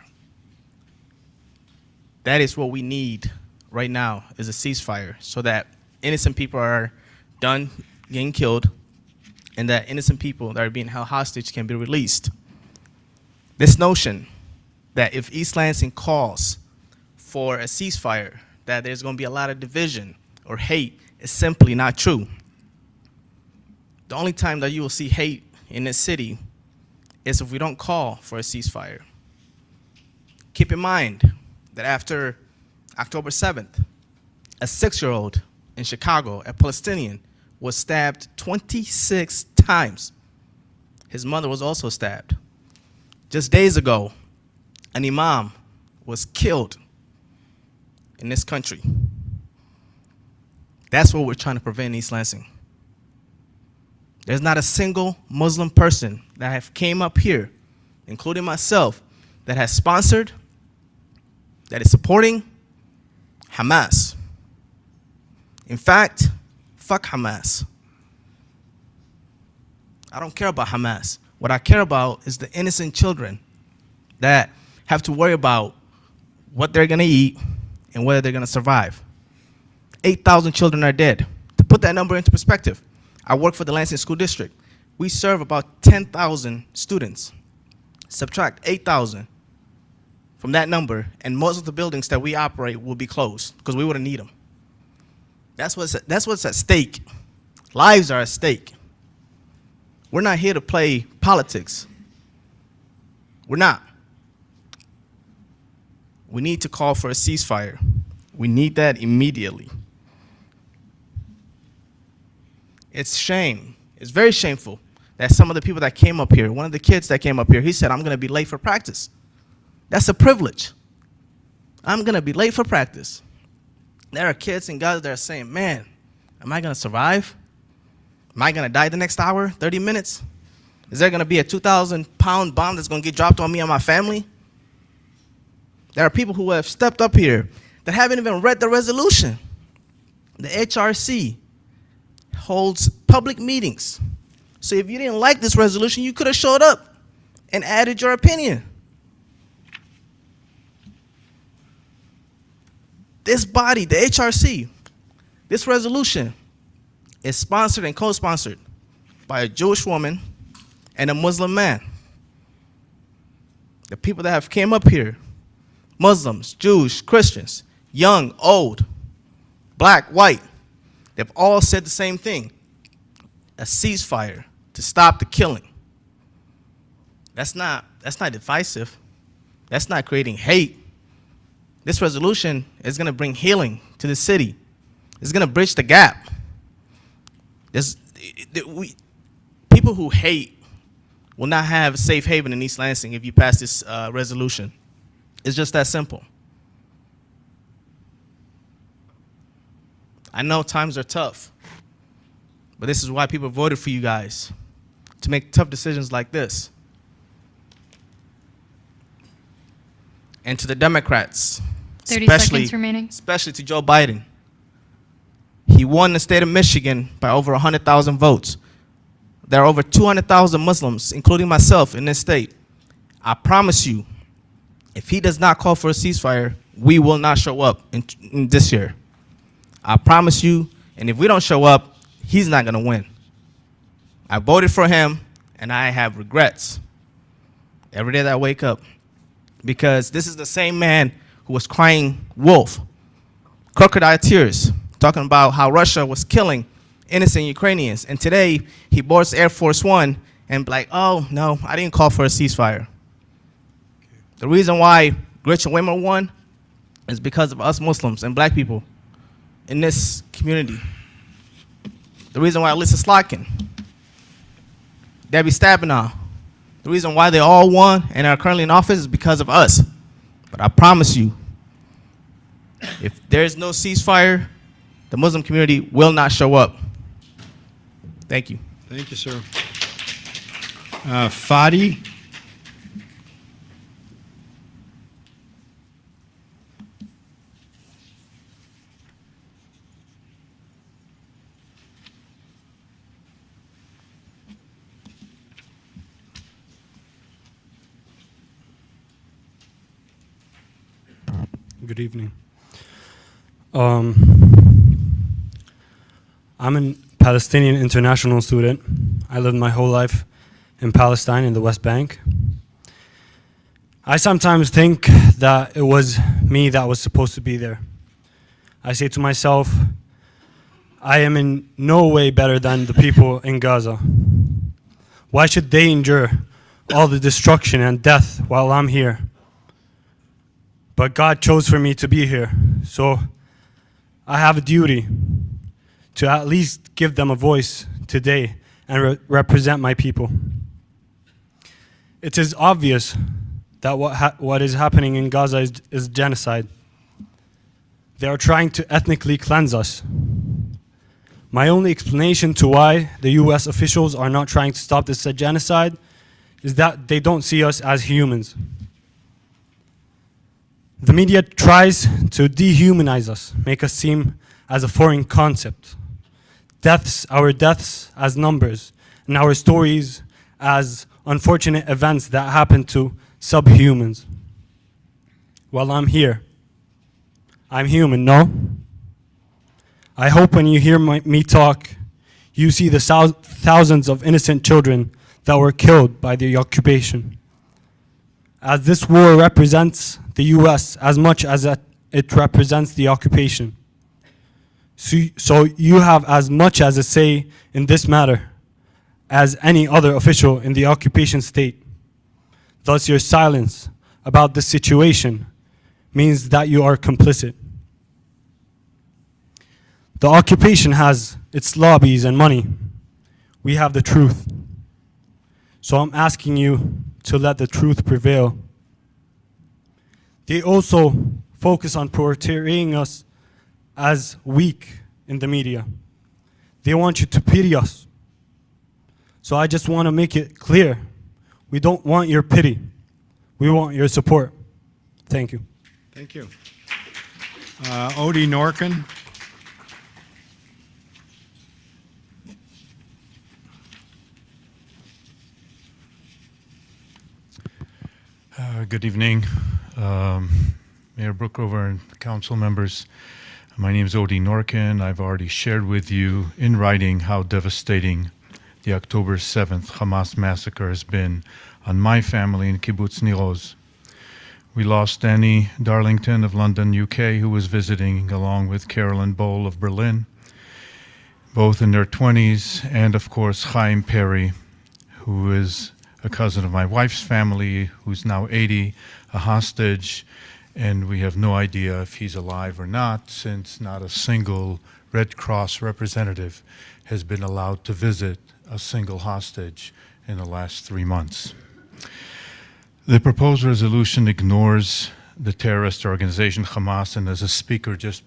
That is what we need right now, is a ceasefire, so that innocent people are done getting killed and that innocent people that are being held hostage can be released. This notion that if East Lansing calls for a ceasefire, that there's going to be a lot of division or hate is simply not true. The only time that you will see hate in this city is if we don't call for a ceasefire. Keep in mind that after October 7th, a 6-year-old in Chicago, a Palestinian, was stabbed 26 times. His mother was also stabbed. Just days ago, an imam was killed in this country. That's what we're trying to prevent in East Lansing. There's not a single Muslim person that have came up here, including myself, that has sponsored, that is supporting Hamas. In fact, fuck Hamas. I don't care about Hamas. What I care about is the innocent children that have to worry about what they're going to eat and whether they're going to survive. 8,000 children are dead. To put that number into perspective, I work for the Lansing School District. We serve about 10,000 students. Subtract 8,000 from that number, and most of the buildings that we operate will be closed because we wouldn't need them. That's what's at stake. Lives are at stake. We're not here to play politics. We're not. We need to call for a ceasefire. We need that immediately. It's shame. It's very shameful that some of the people that came up here, one of the kids that came up here, he said, I'm going to be late for practice. That's a privilege. I'm going to be late for practice. There are kids in Gaza that are saying, man, am I going to survive? Am I going to die the next hour, 30 minutes? Is there going to be a 2,000-pound bomb that's going to get dropped on me and my family? There are people who have stepped up here that haven't even read the resolution. The HRC holds public meetings. So if you didn't like this resolution, you could have showed up and added your opinion. This body, the HRC, this resolution is sponsored and co-sponsored by a Jewish woman and a Muslim man. The people that have came up here, Muslims, Jews, Christians, young, old, black, white, they've all said the same thing: a ceasefire to stop the killing. That's not divisive. That's not creating hate. This resolution is going to bring healing to the city. It's going to bridge the gap. People who hate will not have a safe haven in East Lansing if you pass this resolution. It's just that simple. I know times are tough, but this is why people voted for you guys, to make tough decisions like this. And to the Democrats, 30 seconds remaining. especially to Joe Biden, He won the state of Michigan by over 100,000 votes. There are over 200,000 Muslims, including myself, in this state. I promise you, if he does not call for a ceasefire, we will not show up in this year. I promise you, and if we don't show up, he's not going to win. I voted for him, and I have regrets every day that I wake up, because this is the same man who was crying wolf, crocodile tears, talking about how Russia was killing innocent Ukrainians. And today, he boards Air Force One and be like, oh, no, I didn't call for a ceasefire. The reason why Gretchen Whitmer won is because of us Muslims and black people in this community. The reason why Alyssa Slotkin, Debbie Stabenow, the reason why they all won and are currently in office is because of us. But I promise you, if there's no ceasefire, the Muslim community will not show up. Thank you. Thank you, sir. Fadi? Good evening. I'm a Palestinian international student. I lived my whole life in Palestine in the West Bank. I sometimes think that it was me that was supposed to be there. I say to myself, I am in no way better than the people in Gaza. Why should they endure all the destruction and death while I'm here? But God chose for me to be here, so I have a duty to at least give them a voice today and represent my people. It is obvious that what is happening in Gaza is genocide. They are trying to ethnically cleanse us. My only explanation to why the US officials are not trying to stop this genocide is that they don't see us as humans. The media tries to dehumanize us, make us seem as a foreign concept. Our deaths as numbers, and our stories as unfortunate events that happen to subhumans. While I'm here, I'm human, no? I hope when you hear me talk, you see the thousands of innocent children that were killed by the occupation. As this war represents the US as much as it represents the occupation. So you have as much as a say in this matter as any other official in the occupation state. Thus your silence about this situation means that you are complicit. The occupation has its lobbies and money. We have the truth. So I'm asking you to let the truth prevail. They also focus on portraying us as weak in the media. They want you to pity us. So I just want to make it clear. We don't want your pity. We want your support. Thank you. Thank you. Odie Norkin. Good evening, Mayor Brookover and council members. My name is Odie Norkin. I've already shared with you in writing how devastating the October 7th Hamas massacre has been on my family in Kibbutz Nir Oz. We lost Danny Darlington of London, UK, who was visiting along with Carolyn Bowl of Berlin, both in their 20s, and of course Chaim Perry, who is a cousin of my wife's family, who's now 80, a hostage, and we have no idea if he's alive or not, since not a single Red Cross representative has been allowed to visit a single hostage in the last 3 months. The proposed resolution ignores the terrorist organization Hamas, and as a speaker just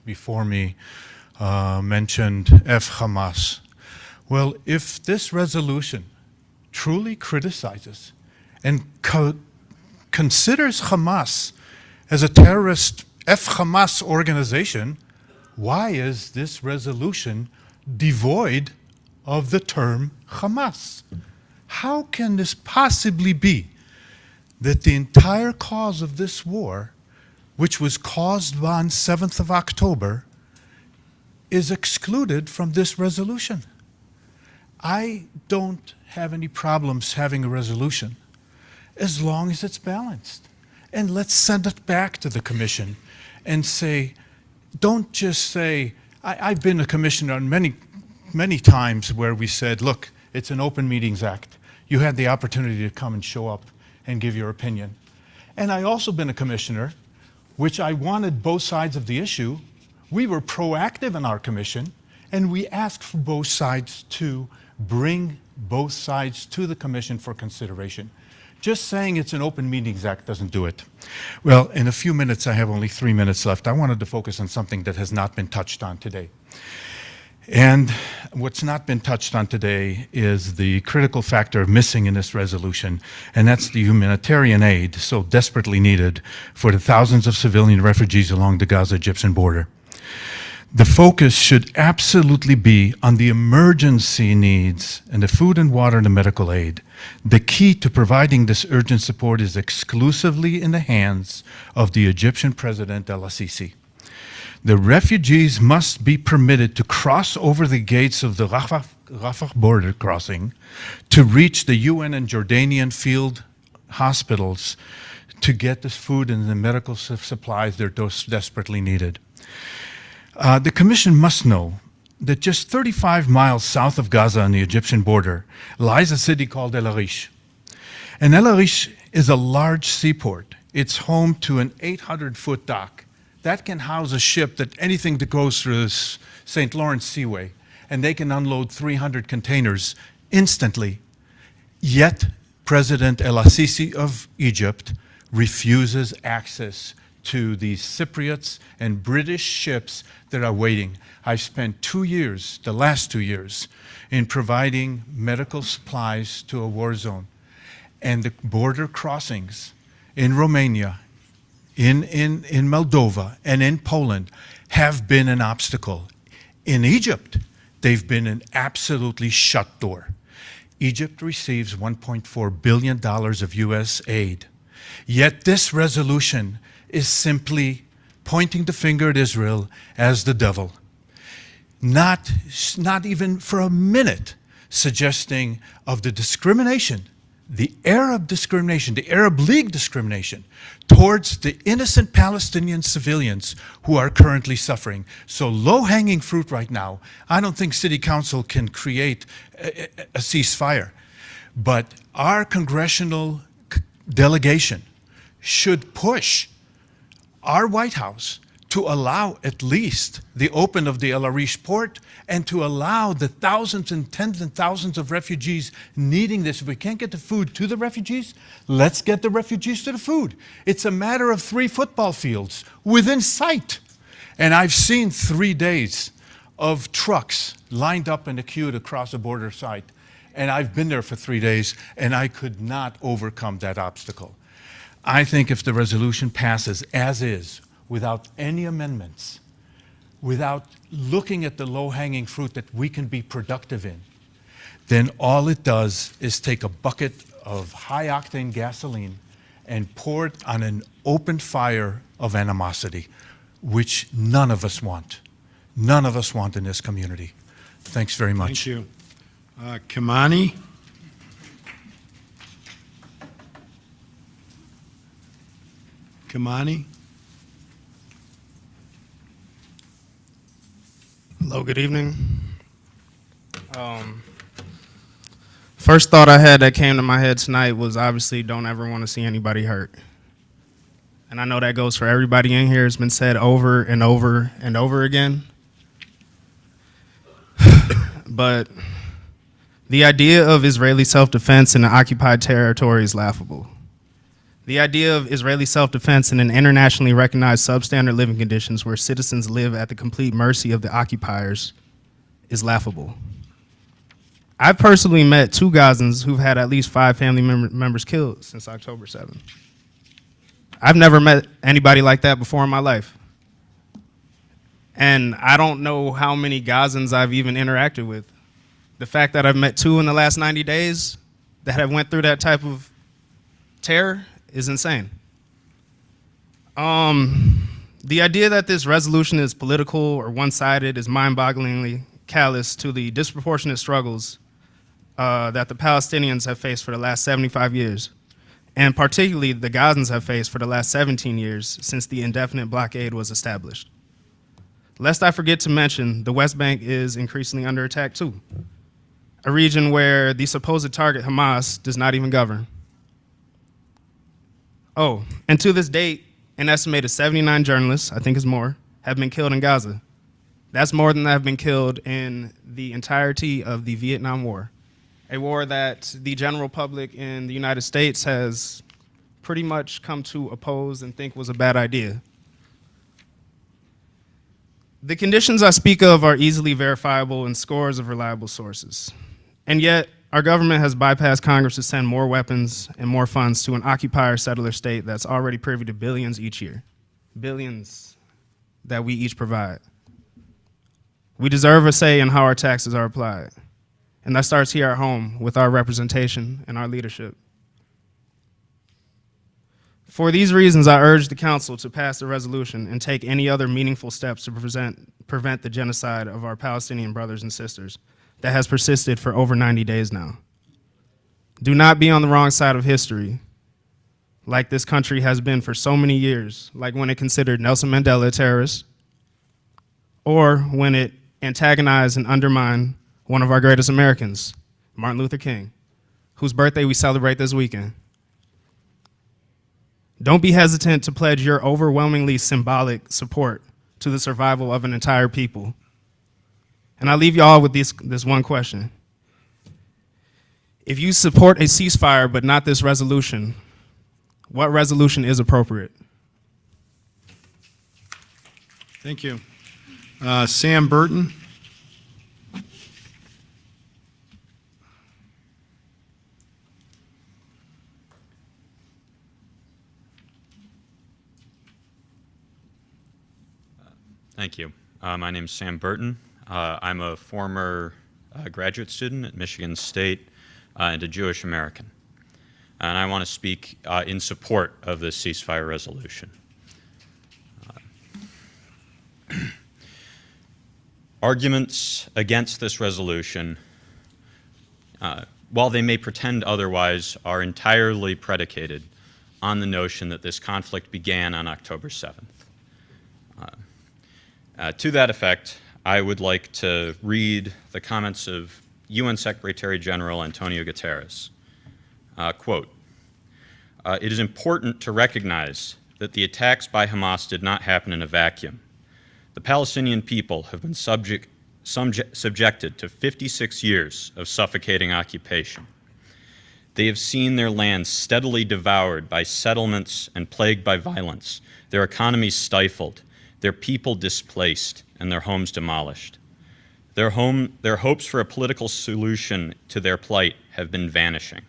before me mentioned Hamas. Well, if this resolution truly criticizes and considers Hamas as a terrorist Hamas organization, why is this resolution devoid of the term Hamas? How can this possibly be that the entire cause of this war, which was caused on 7th of October, is excluded from this resolution? I don't have any problems having a resolution as long as it's balanced. And let's send it back to the commission and say, don't just say, I've been a commissioner on many times where we said, look, it's an Open Meetings Act. You had the opportunity to come and show up and give your opinion. And I also been a commissioner, which I wanted both sides of the issue. We were proactive in our commission, and we asked for both sides to bring both sides to the commission for consideration. Just saying it's an Open Meetings Act doesn't do it. Well, in a few minutes, I have only 3 minutes left. I wanted to focus on something that has not been touched on today. And what's not been touched on today is the critical factor missing in this resolution, and that's the humanitarian aid so desperately needed for the thousands of civilian refugees along the Gaza-Egyptian border. The focus should absolutely be on the emergency needs and the food and water and the medical aid. The key to providing this urgent support is exclusively in the hands of the Egyptian President El-Sisi. The refugees must be permitted to cross over the gates of the Rafah border crossing to reach the UN and Jordanian field hospitals to get this food and the medical supplies they're desperately needed. The Commission must know that just 35 miles south of Gaza on the Egyptian border lies a city called El Arish. And El Arish is a large seaport. It's home to an 800-foot dock that can house a ship that anything that goes through this St. Lawrence Seaway, and they can unload 300 containers instantly. Yet, President El-Sisi of Egypt refuses access to these Cypriots and British ships that are waiting. I've spent 2 years, the last 2 years, in providing medical supplies to a war zone. And the border crossings in Romania, in Moldova, and in Poland have been an obstacle. In Egypt, they've been an absolutely shut door. Egypt receives $1.4 billion of U.S. aid. Yet this resolution is simply pointing the finger at Israel as the devil. Not even for a minute suggesting of the discrimination, the Arab discrimination, the Arab League discrimination towards the innocent Palestinian civilians who are currently suffering. So low-hanging fruit right now, I don't think City Council can create a ceasefire. But our congressional delegation should push our White House to allow at least the open of the El Arish port and to allow the thousands and tens and thousands of refugees needing this. If we can't get the food to the refugees, let's get the refugees to the food. It's a matter of 3 football fields within sight. And I've seen 3 days of trucks lined up in a queue to cross a border site. And I've been there for 3 days, and I could not overcome that obstacle. I think if the resolution passes as is, without any amendments, without looking at the low-hanging fruit that we can be productive in, then all it does is take a bucket of high-octane gasoline and pour it on an open fire of animosity, which none of us want. None of us want in this community. Thanks very much. Thank you. Kimani? Kimani? Hello, good evening. First thought I had that came to my head tonight was obviously don't ever want to see anybody hurt. And I know that goes for everybody in here. It's been said over and over and over again. But the idea of Israeli self-defense in the occupied territory is laughable. The idea of Israeli self-defense in an internationally recognized substandard living conditions where citizens live at the complete mercy of the occupiers is laughable. I've personally met 2 Gazans who've had at least 5 family members killed since October 7th. I've never met anybody like that before in my life. And I don't know how many Gazans I've even interacted with. The fact that I've met 2 in the last 90 days that have went through that type of terror is insane. The idea that this resolution is political or one-sided is mind-bogglingly callous to the disproportionate struggles that the Palestinians have faced for the last 75 years, and particularly the Gazans have faced for the last 17 years since the indefinite blockade was established. Lest I forget to mention, the West Bank is increasingly under attack too, a region where the supposed target, Hamas, does not even govern. Oh, and to this date, an estimated 79 journalists, I think is more, have been killed in Gaza. That's more than have been killed in the entirety of the Vietnam War, a war that the general public in the United States has pretty much come to oppose and think was a bad idea. The conditions I speak of are easily verifiable in scores of reliable sources. And yet, our government has bypassed Congress to send more weapons and more funds to an occupier settler state that's already privy to billions each year. Billions that we each provide. We deserve a say in how our taxes are applied. And that starts here at home with our representation and our leadership. For these reasons, I urge the council to pass the resolution and take any other meaningful steps to prevent the genocide of our Palestinian brothers and sisters that has persisted for over 90 days now. Do not be on the wrong side of history, like this country has been for so many years, like when it considered Nelson Mandela a terrorist, or when it antagonized and undermined one of our greatest Americans, Martin Luther King, whose birthday we celebrate this weekend. Don't be hesitant to pledge your overwhelmingly symbolic support to the survival of an entire people. And I leave you all with this one question. If you support a ceasefire but not this resolution, what resolution is appropriate? Thank you. Sam Burton. Thank you. My name is Sam Burton. I'm a former graduate student at Michigan State and a Jewish American. And I want to speak in support of this ceasefire resolution. Arguments against this resolution, while they may pretend otherwise, are entirely predicated on the notion that this conflict began on October 7th. To that effect, I would like to read the comments of UN Secretary General Antonio Guterres. Quote, "It is important to recognize that the attacks by Hamas did not happen in a vacuum. The Palestinian people have been subjected to 56 years of suffocating occupation. They have seen their lands steadily devoured by settlements and plagued by violence, their economies stifled, their people displaced, and their homes demolished. Their hopes for a political solution to their plight have been vanishing."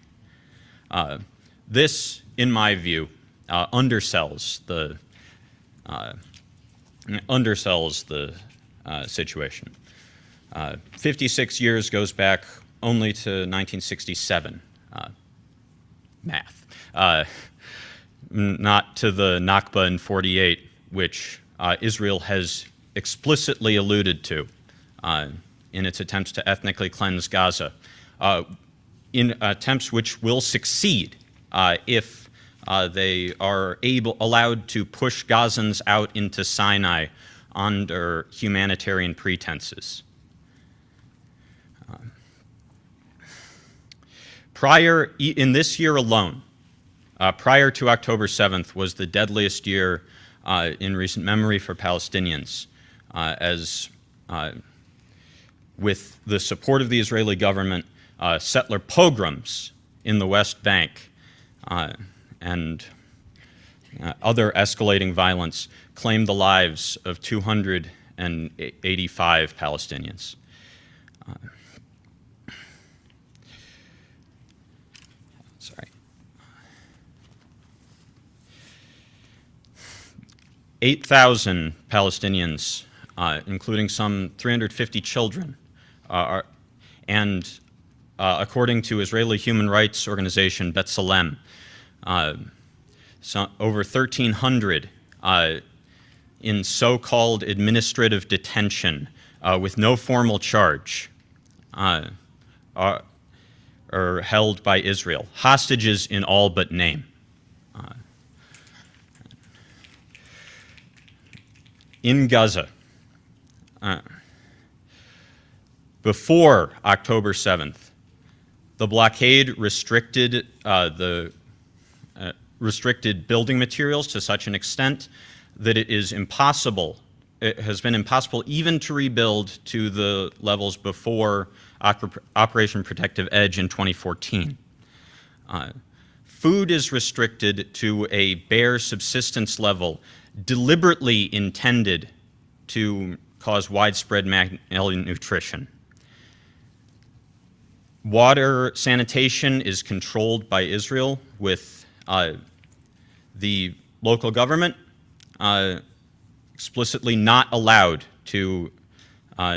This, in my view, undersells the situation. 56 years goes back only to 1967. Math. Not to the Nakba in 48, which Israel has explicitly alluded to in its attempts to ethnically cleanse Gaza, in attempts which will succeed if they are allowed to push Gazans out into Sinai under humanitarian pretenses. In this year alone, prior to October 7th, was the deadliest year in recent memory for Palestinians, as with the support of the Israeli government, settler pogroms in the West Bank and other escalating violence claimed the lives of 285 Palestinians. Sorry. 8,000 Palestinians including some 350 children, and according to Israeli human rights organization B'Tselem, over 1,300 in so-called administrative detention with no formal charge are held by Israel, hostages in all but name. In Gaza, before October 7th, the blockade restricted restricted building materials to such an extent that it has been impossible even to rebuild to the levels before Operation Protective Edge in 2014. Food is restricted to a bare subsistence level deliberately intended to cause widespread malnutrition. Water sanitation is controlled by Israel, with the local government explicitly not allowed to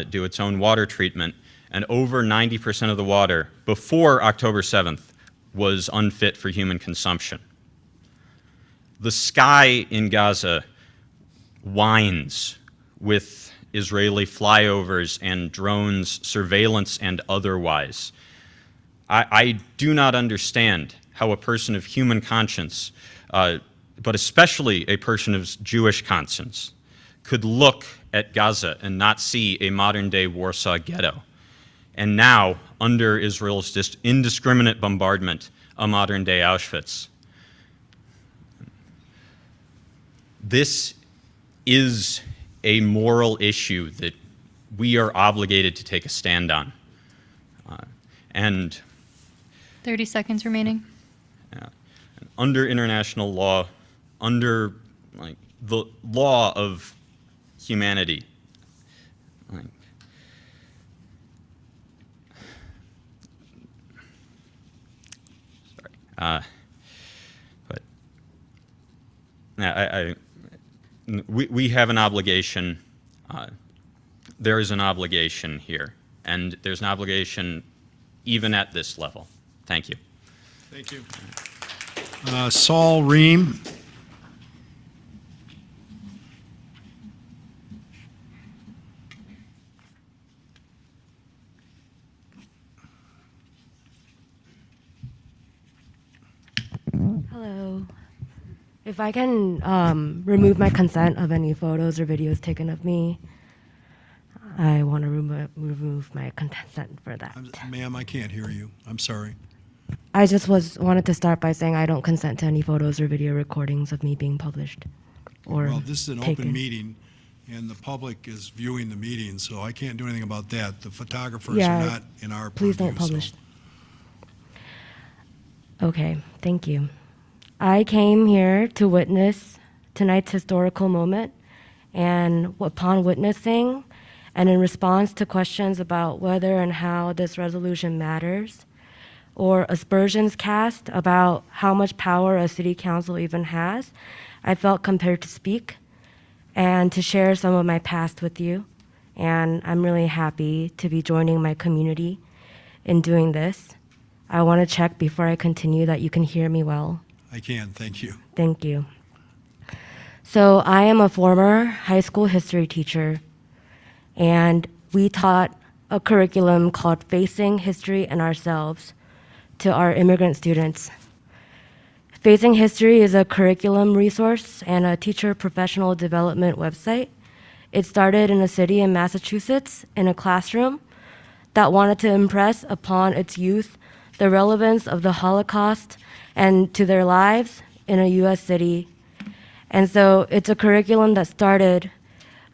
do its own water treatment, and over 90% of the water before October 7th was unfit for human consumption. The sky in Gaza whines with Israeli flyovers and drones, surveillance and otherwise. I do not understand how a person of human conscience, but especially a person of Jewish conscience, could look at Gaza and not see a modern-day Warsaw ghetto, and now, under Israel's indiscriminate bombardment, a modern-day Auschwitz. This is a moral issue that we are obligated to take a stand on. And 30 seconds remaining. under international law, under like the law of humanity, like, but we have an obligation. There is an obligation here, and there's an obligation even at this level. Thank you. Thank you. Saul Ream. Hello. If I can remove my consent of any photos or videos taken of me, I want to remove my consent for that. Ma'am, I can't hear you. I'm sorry. I just wanted to start by saying I don't consent to any photos or video recordings of me being published or Well, this is an taken. open meeting, and the public is viewing the meeting, so I can't do anything about that. The photographers are not in our Please purview, don't publish. so- Okay, thank you. I came here to witness tonight's historical moment, and upon witnessing, and in response to questions about whether and how this resolution matters, or aspersions cast about how much power a city council even has, I felt compelled to speak and to share some of my past with you. And I'm really happy to be joining my community in doing this. I want to check before I continue that you can hear me well. I can, thank you. Thank you. So I am a former high school history teacher, and we taught a curriculum called Facing History and Ourselves to our immigrant students. Facing History is a curriculum resource and a teacher professional development website. It started in a city in Massachusetts in a classroom that wanted to impress upon its youth the relevance of the Holocaust and to their lives in a US city. And so it's a curriculum that started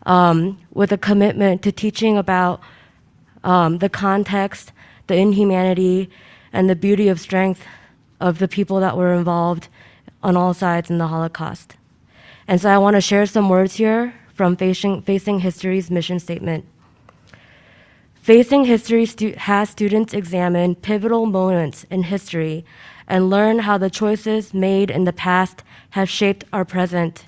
with a commitment to teaching about the context, the inhumanity, and the beauty of strength of the people that were involved on all sides in the Holocaust. And so I want to share some words here from Facing History's mission statement. Facing History has students examine pivotal moments in history and learn how the choices made in the past have shaped our present.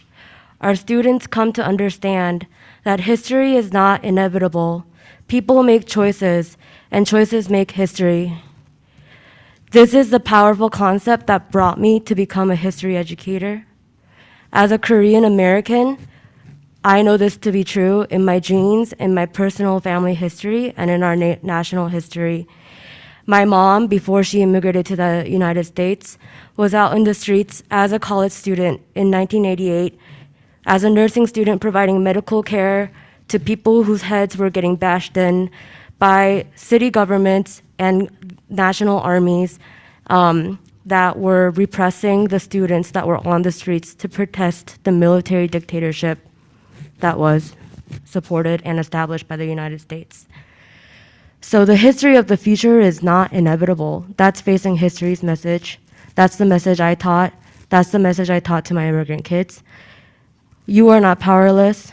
our students come to understand that history is not inevitable. People make choices, and choices make history. This is the powerful concept that brought me to become a history educator. As a Korean American, I know this to be true in my genes, in my personal family history, and in our national history. My mom, before she immigrated to the United States, was out in the streets as a college student in 1988, as a nursing student providing medical care to people whose heads were getting bashed in by city governments and national armies that were repressing the students that were on the streets to protest the military dictatorship that was supported and established by the United States. So the history of the future is not inevitable. That's facing history's message. That's the message I taught. That's the message I taught to my immigrant kids. You are not powerless.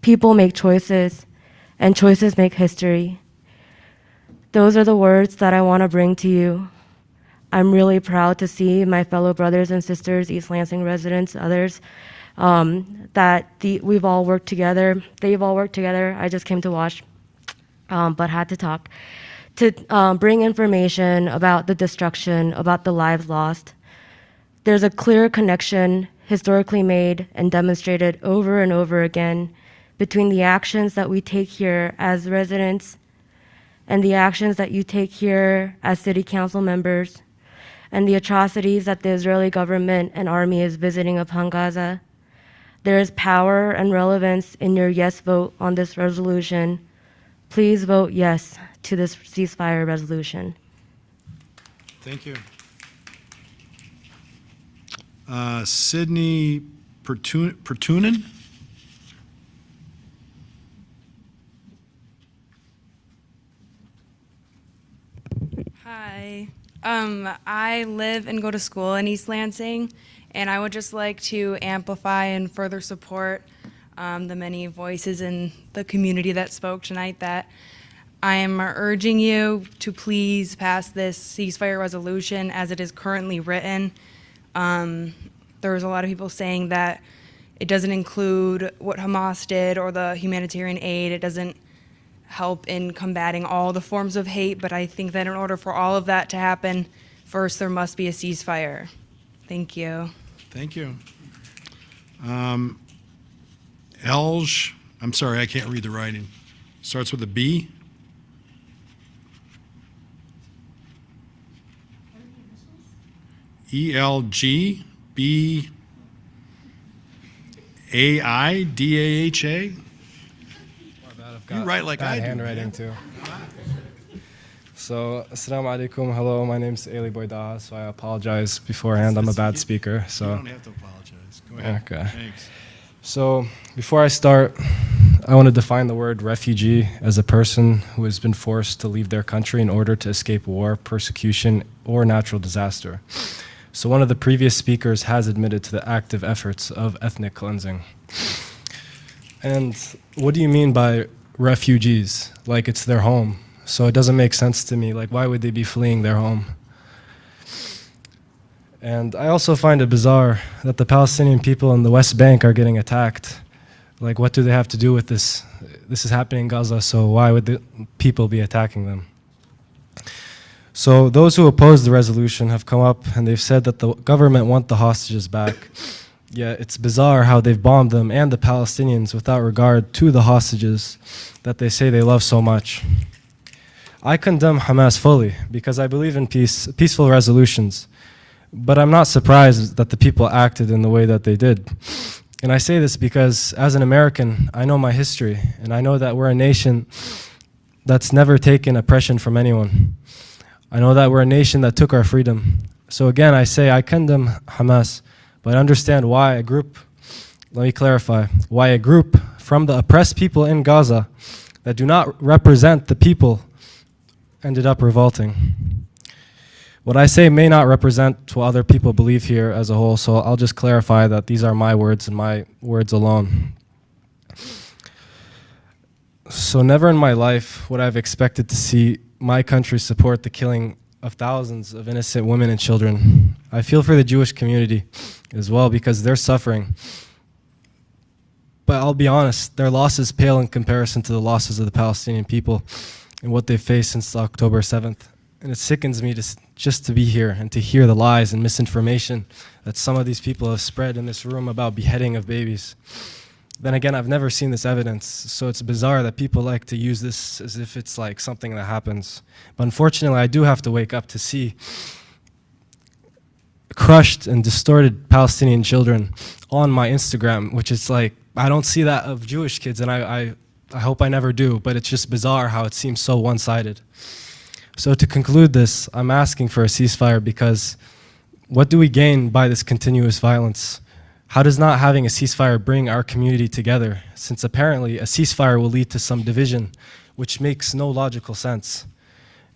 People make choices, and choices make history. Those are the words that I want to bring to you. I'm really proud to see my fellow brothers and sisters, East Lansing residents, others, we've all worked together. They've all worked together. I just came to watch, but had to talk, to bring information about the destruction, about the lives lost. There's a clear connection historically made and demonstrated over and over again between the actions that we take here as residents and the actions that you take here as city council members and the atrocities that the Israeli government and army is visiting upon Gaza. There is power and relevance in your yes vote on this resolution. Please vote yes to this ceasefire resolution. Thank you. Sydney Pertunen? Hi. I live and go to school in East Lansing, and I would just like to amplify and further support the many voices in the community that spoke tonight, that I am urging you to please pass this ceasefire resolution as it is currently written. There was a lot of people saying that it doesn't include what Hamas did or the humanitarian aid. It doesn't help in combating all the forms of hate, but I think that in order for all of that to happen, first there must be a ceasefire. Thank you. Thank you. Elge, I'm sorry, I can't read the writing. Starts with a B. ELGBAIDAHA. You write like I do. Handwriting too. So, assalamu alaikum. Hello, my name's Ali Boyda, so I apologize beforehand. I'm a bad speaker. So. You don't have to apologize. Go ahead. Okay. Thanks. So, before I start, I want to define the word refugee as a person who has been forced to leave their country in order to escape war, persecution, or natural disaster. So, one of the previous speakers has admitted to the active efforts of ethnic cleansing. And what do you mean by refugees? Like it's their home. So it doesn't make sense to me. Like, why would they be fleeing their home? And I also find it bizarre that the Palestinian people in the West Bank are getting attacked. Like, what do they have to do with this? This is happening in Gaza, so why would the people be attacking them? So those who oppose the resolution have come up and they've said that the government want the hostages back. Yeah, it's bizarre how they've bombed them and the Palestinians without regard to the hostages that they say they love so much. I condemn Hamas fully because I believe in peaceful resolutions, but I'm not surprised that the people acted in the way that they did. And I say this because as an American, I know my history, and I know that we're a nation that's never taken oppression from anyone. I know that we're a nation that took our freedom. So again, I say I condemn Hamas, but understand why a group, let me clarify, why a group from the oppressed people in Gaza that do not represent the people ended up revolting. What I say may not represent what other people believe here as a whole, so I'll just clarify that these are my words and my words alone. So never in my life would I have expected to see my country support the killing of thousands of innocent women and children. I feel for the Jewish community as well because they're suffering. but I'll be honest, their losses pale in comparison to the losses of the Palestinian people and what they've faced since October 7th. And it sickens me just to be here and to hear the lies and misinformation that some of these people have spread in this room about beheading of babies. Then again, I've never seen this evidence, so it's bizarre that people like to use this as if it's like something that happens. But unfortunately, I do have to wake up to see crushed and distorted Palestinian children on my Instagram, which is like, I don't see that of Jewish kids, and I hope I never do, but it's just bizarre how it seems so one-sided. So to conclude this, I'm asking for a ceasefire because what do we gain by this continuous violence? How does not having a ceasefire bring our community together, since apparently a ceasefire will lead to some division, which makes no logical sense?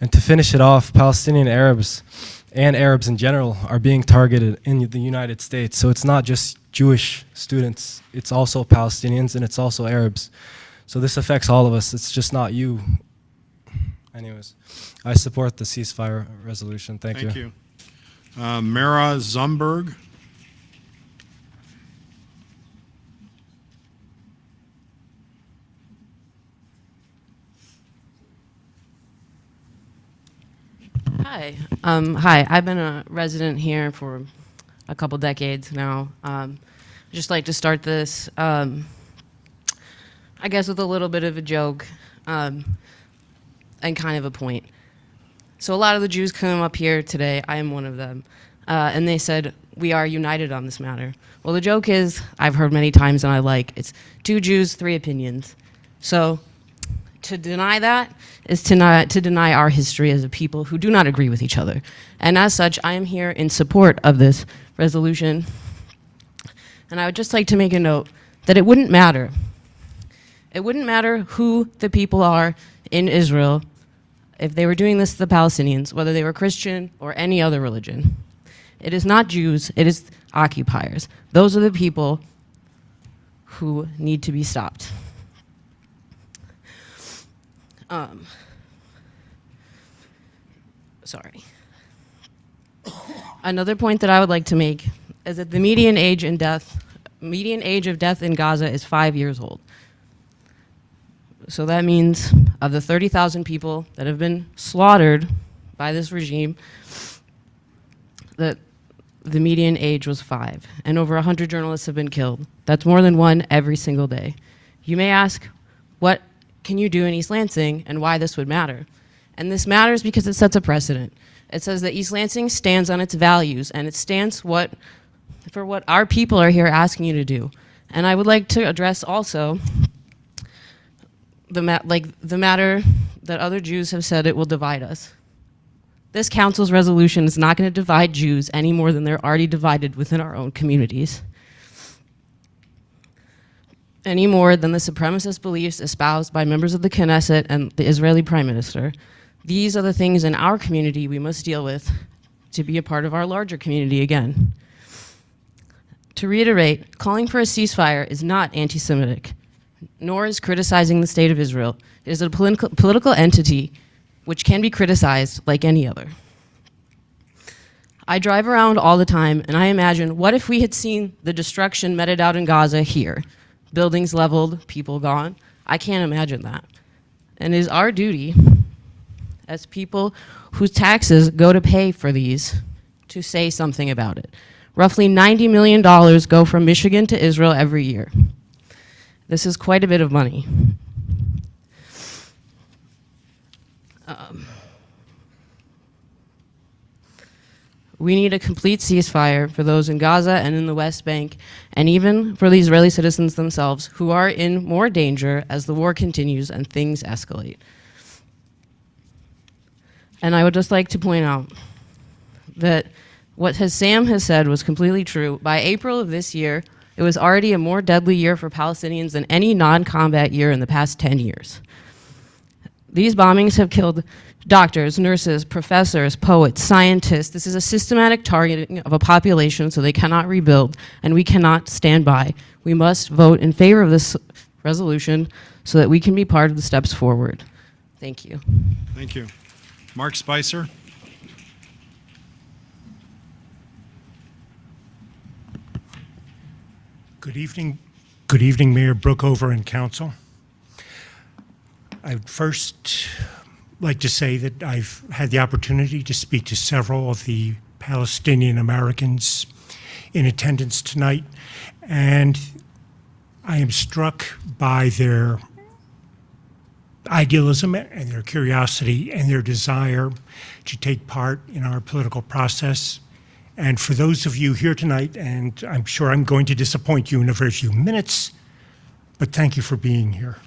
And to finish it off, Palestinian Arabs and Arabs in general are being targeted in the United States. So it's not just Jewish students, it's also Palestinians and it's also Arabs. So this affects all of us, it's just not you. Anyways, I support the ceasefire resolution. Thank you. Thank you. Mara Zumberg. Hi. Hi. I've been a resident here for a couple decades now. I'd just like to start this, I guess, with a little bit of a joke and kind of a point. So a lot of the Jews come up here today. I am one of them. And they said, we are united on this matter. Well, the joke is, I've heard many times and I like, it's 2 Jews, 3 opinions. So to deny that is to deny our history as a people who do not agree with each other. And as such, I am here in support of this resolution. And I would just like to make a note that it wouldn't matter. It wouldn't matter who the people are in Israel if they were doing this to the Palestinians, whether they were Christian or any other religion. It is not Jews, it is occupiers. Those are the people who need to be stopped. Sorry. Another point that I would like to make is that the median age of death in Gaza is 5 years old. So that means of the 30,000 people that have been slaughtered by this regime, that the median age was 5, and over 100 journalists have been killed. That's more than 1 every single day. You may ask, what can you do in East Lansing and why this would matter? And this matters because it sets a precedent. It says that East Lansing stands on its values, and it stands for what our people are here asking you to do. And I would like to address also the matter that other Jews have said it will divide us. This council's resolution is not going to divide Jews any more than they're already divided within our own communities. Any more than the supremacist beliefs espoused by members of the Knesset and the Israeli Prime Minister. These are the things in our community we must deal with to be a part of our larger community again. To reiterate, calling for a ceasefire is not anti-Semitic, nor is criticizing the state of Israel. It is a political entity which can be criticized like any other. I drive around all the time and I imagine, what if we had seen the destruction meted out in Gaza here? Buildings leveled, people gone. I can't imagine that. And it is our duty as people whose taxes go to pay for these to say something about it. Roughly $90 million go from Michigan to Israel every year. This is quite a bit of money. We need a complete ceasefire for those in Gaza and in the West Bank, and even for the Israeli citizens themselves, who are in more danger as the war continues and things escalate. And I would just like to point out that what Sam has said was completely true. By April of this year, it was already a more deadly year for Palestinians than any non-combat year in the past 10 years. These bombings have killed doctors, nurses, professors, poets, scientists. This is a systematic targeting of a population so they cannot rebuild, and we cannot stand by. We must vote in favor of this resolution so that we can be part of the steps forward. Thank you. Thank you. Mark Spicer. Good evening. Good evening, Mayor Brookover and Council. I'd first like to say that I've had the opportunity to speak to several of the Palestinian Americans in attendance tonight, and I am struck by their idealism and their curiosity and their desire to take part in our political process. And for those of you here tonight, and I'm sure I'm going to disappoint you in a very few minutes, but thank you for being here.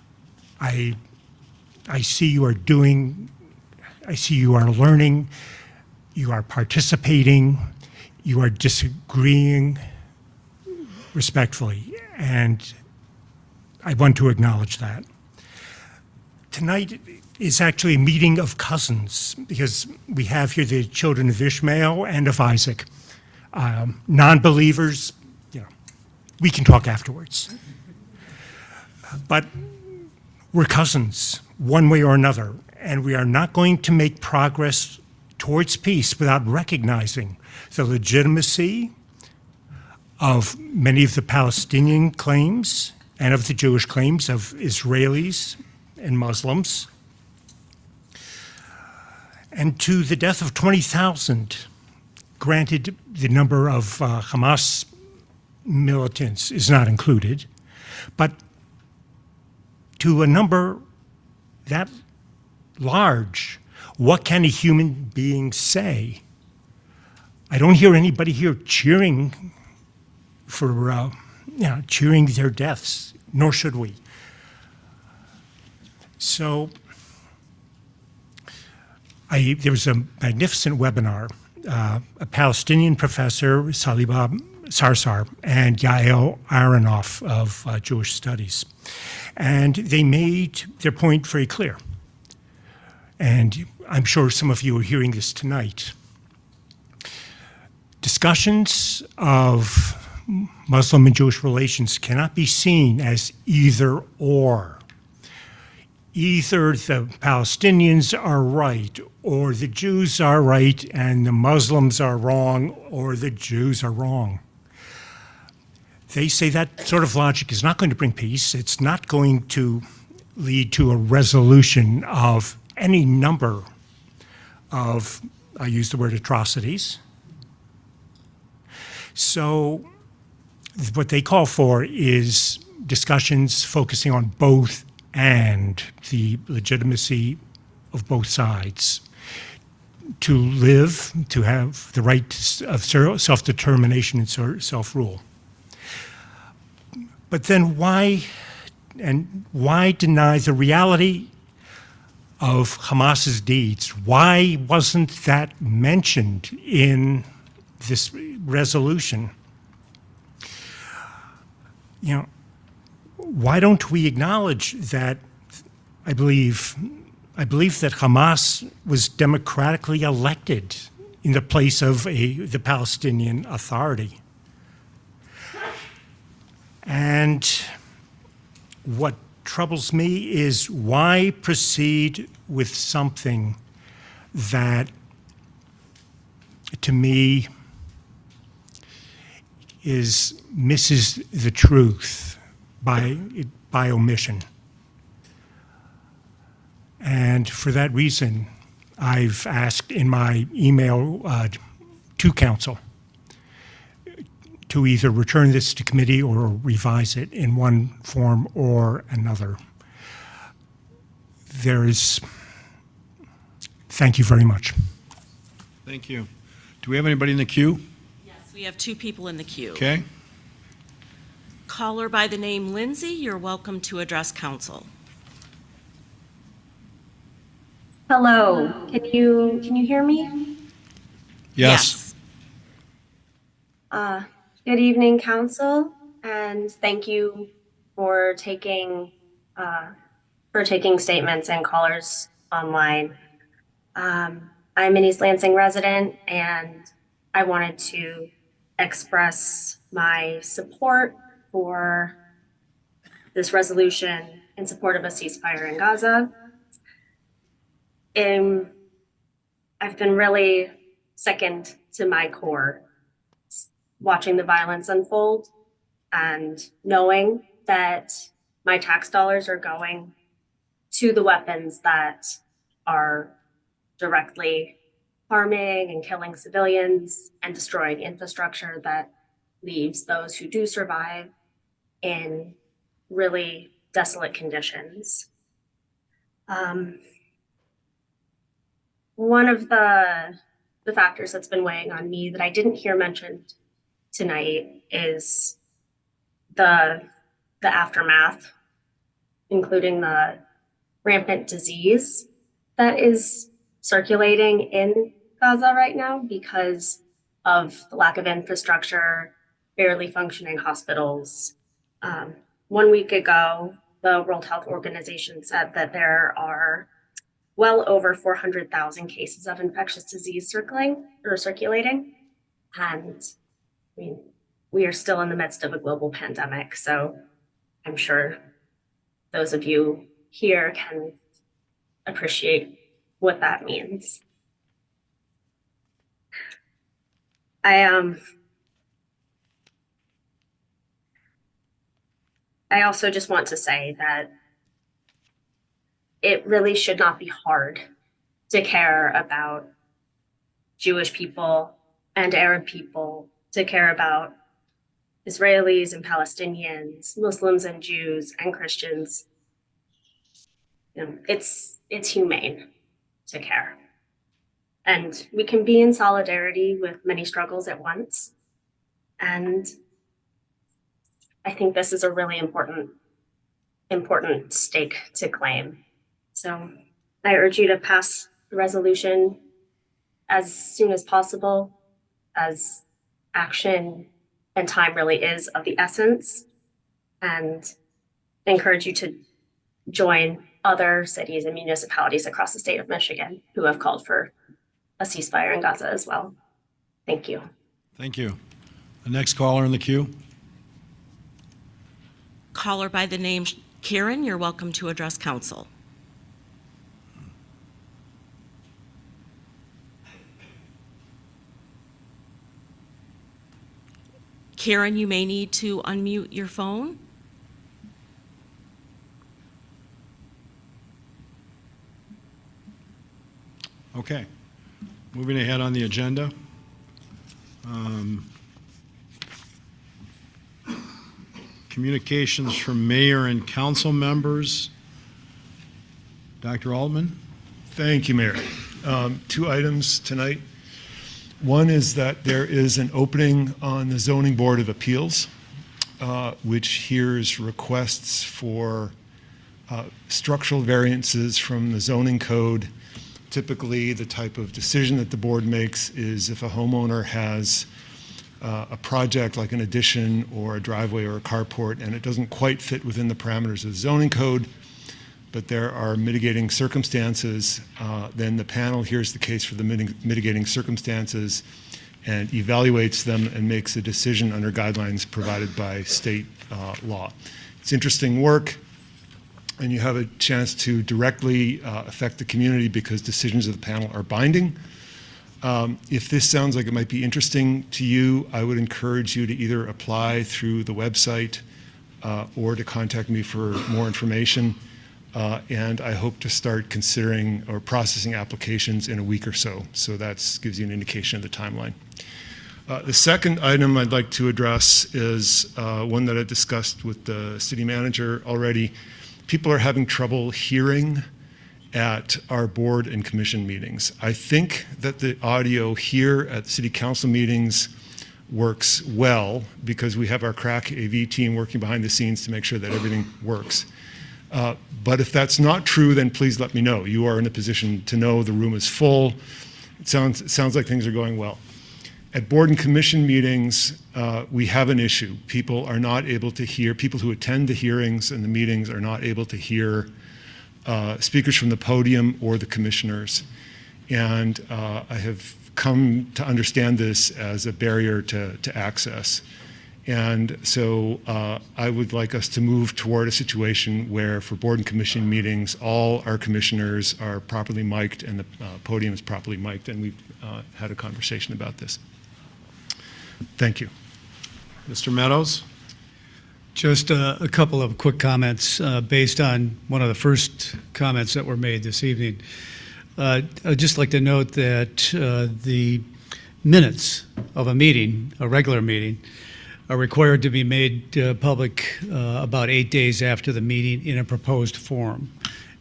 I see you are doing, I see you are learning, you are participating, you are disagreeing respectfully, and I want to acknowledge that. Tonight is actually a meeting of cousins, because we have here the children of Ishmael and of Isaac. Non-believers, you know, we can talk afterwards. But we're cousins, one way or another, and we are not going to make progress towards peace without recognizing the legitimacy of many of the Palestinian claims and of the Jewish claims of Israelis and Muslims, and to the death of 20,000. Granted, the number of Hamas militants is not included, but to a number that large, what can a human being say? I don't hear anybody here cheering for, cheering their deaths, nor should we. So there was a magnificent webinar. A Palestinian professor, Saliba Sarsar, and Yael Aronoff of Jewish Studies. And they made their point very clear. And I'm sure some of you are hearing this tonight. Discussions of Muslim and Jewish relations cannot be seen as either or. Either the Palestinians are right, or the Jews are right and the Muslims are wrong, or the Jews are wrong. They say that sort of logic is not going to bring peace. It's not going to lead to a resolution of any number of, I use the word atrocities. So what they call for is discussions focusing on both and the legitimacy of both sides. To live, to have the right of self-determination and self-rule. But then why deny the reality of Hamas's deeds? Why wasn't that mentioned in this resolution? You know, why don't we acknowledge that I believe that Hamas was democratically elected in the place of the Palestinian Authority? And what troubles me is why proceed with something that, to me, misses the truth by omission. And for that reason, I've asked in my email to council to either return this to committee or revise it in one form or another. Thank you very much. Thank you. Do we have anybody in the queue? Yes, we have two people in the queue. Okay. Caller by the name Lindsay, you're welcome to address council. Hello, can you hear me? Yes. Good evening, council, and thank you for taking statements and callers online. I'm an East Lansing resident, and I wanted to express my support for this resolution in support of a ceasefire in Gaza. I've been really sickened to my core watching the violence unfold and knowing that my tax dollars are going to the weapons that are directly harming and killing civilians and destroying infrastructure that leaves those who do survive in really desolate conditions. One of the factors that's been weighing on me that I didn't hear mentioned tonight is the aftermath, including the rampant disease that is circulating in Gaza right now because of the lack of infrastructure, barely functioning hospitals. 1 week ago, the World Health Organization said that there are well over 400,000 cases of infectious disease circulating. And I mean, we are still in the midst of a global pandemic. So I'm sure those of you here can appreciate what that means. I also just want to say that it really should not be hard to care about Jewish people and Arab people, to care about Israelis and Palestinians, Muslims and Jews and Christians. You know, it's humane to care. And we can be in solidarity with many struggles at once. And I think this is a really important stake to claim. So I urge you to pass the resolution as soon as possible, as action and time really is of the essence, and I encourage you to join other cities and municipalities across the state of Michigan who have called for a ceasefire in Gaza as well. Thank you. Thank you. The next caller in the queue. Caller by the name Karen, you're welcome to address council. Karen, you may need to unmute your phone. Okay. Moving ahead on the agenda. Communications from mayor and council members. Dr. Altman. Thank you, Mayor. 2 items tonight. One is that there is an opening on the Zoning Board of Appeals, which hears requests for structural variances from the zoning code. Typically, the type of decision that the board makes is if a homeowner has a project like an addition or a driveway or a carport and it doesn't quite fit within the parameters of the zoning code, but there are mitigating circumstances, then the panel hears the case for the mitigating circumstances and evaluates them and makes a decision under guidelines provided by state law. It's interesting work, and you have a chance to directly affect the community because decisions of the panel are binding. If this sounds like it might be interesting to you, I would encourage you to either apply through the website or to contact me for more information. And I hope to start considering or processing applications in a week or so. So that gives you an indication of the timeline. The second item I'd like to address is one that I discussed with the city manager already. People are having trouble hearing at our board and commission meetings. I think that the audio here at city council meetings works well because we have our crack AV team working behind the scenes to make sure that everything works. But if that's not true, then please let me know. You are in a position to know the room is full. It sounds like things are going well. At board and commission meetings, we have an issue. People are not able to hear, people who attend the hearings and the meetings are not able to hear speakers from the podium or the commissioners. And I have come to understand this as a barrier to access. And so I would like us to move toward a situation where for board and commission meetings, all our commissioners are properly mic'd and the podium is properly mic'd, and we've had a conversation about this. Thank you. Mr. Meadows. Just a couple of quick comments based on one of the first comments that were made this evening. I'd just like to note that the minutes of a meeting, a regular meeting, are required to be made public about 8 days after the meeting in a proposed form.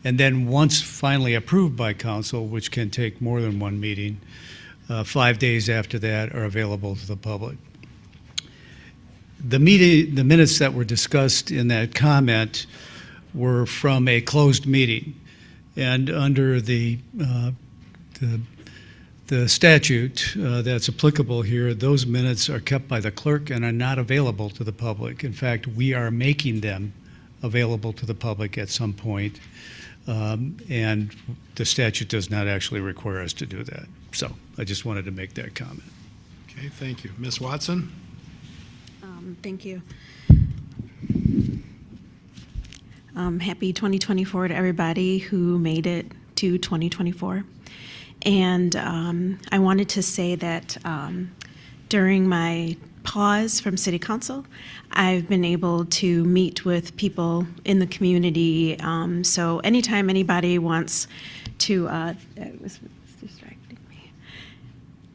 And then once finally approved by council, which can take more than one meeting, 5 days after that are available to the public. The minutes that were discussed in that comment were from a closed meeting. And under the statute that's applicable here, those minutes are kept by the clerk and are not available to the public. In fact, we are making them available to the public at some point, and the statute does not actually require us to do that. So I just wanted to make that comment. Okay, thank you. Ms. Watson? Thank you. Happy 2024 to everybody who made it to 2024. And I wanted to say that during my pause from City Council, I've been able to meet with people in the community. So anytime anybody wants to, it was distracting me.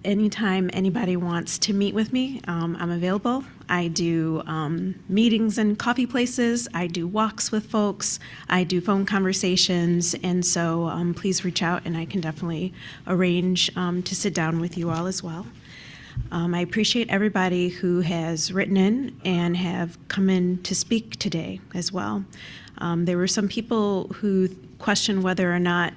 Anytime anybody wants to meet with me, I'm available. I do meetings in coffee places. I do walks with folks. I do phone conversations. And so please reach out and I can definitely arrange to sit down with you all as well. I appreciate everybody who has written in and have come in to speak today as well. There were some people who questioned whether or not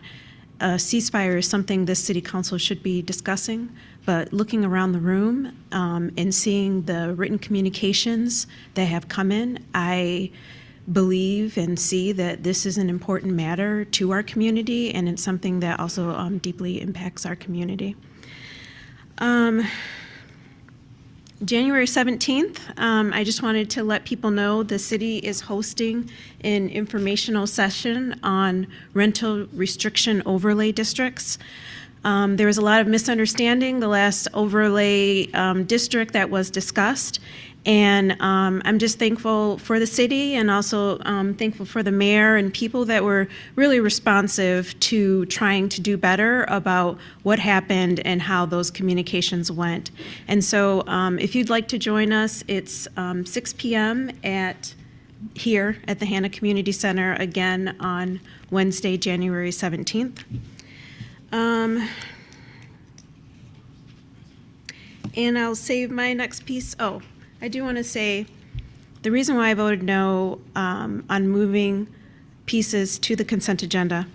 a ceasefire is something this city council should be discussing, but looking around the room and seeing the written communications that have come in, I believe and see that this is an important matter to our community, and it's something that also deeply impacts our community. January 17th, I just wanted to let people know the city is hosting an informational session on rental restriction overlay districts. There was a lot of misunderstanding the last overlay district that was discussed, and I'm just thankful for the city and also thankful for the mayor and people that were really responsive to trying to do better about what happened and how those communications went. And so if you'd like to join us, it's 6 p.m. here at the Hannah Community Center again on Wednesday, January 17th. And I'll save my next piece. Oh, I do want to say the reason why I voted no on moving pieces to the consent agenda,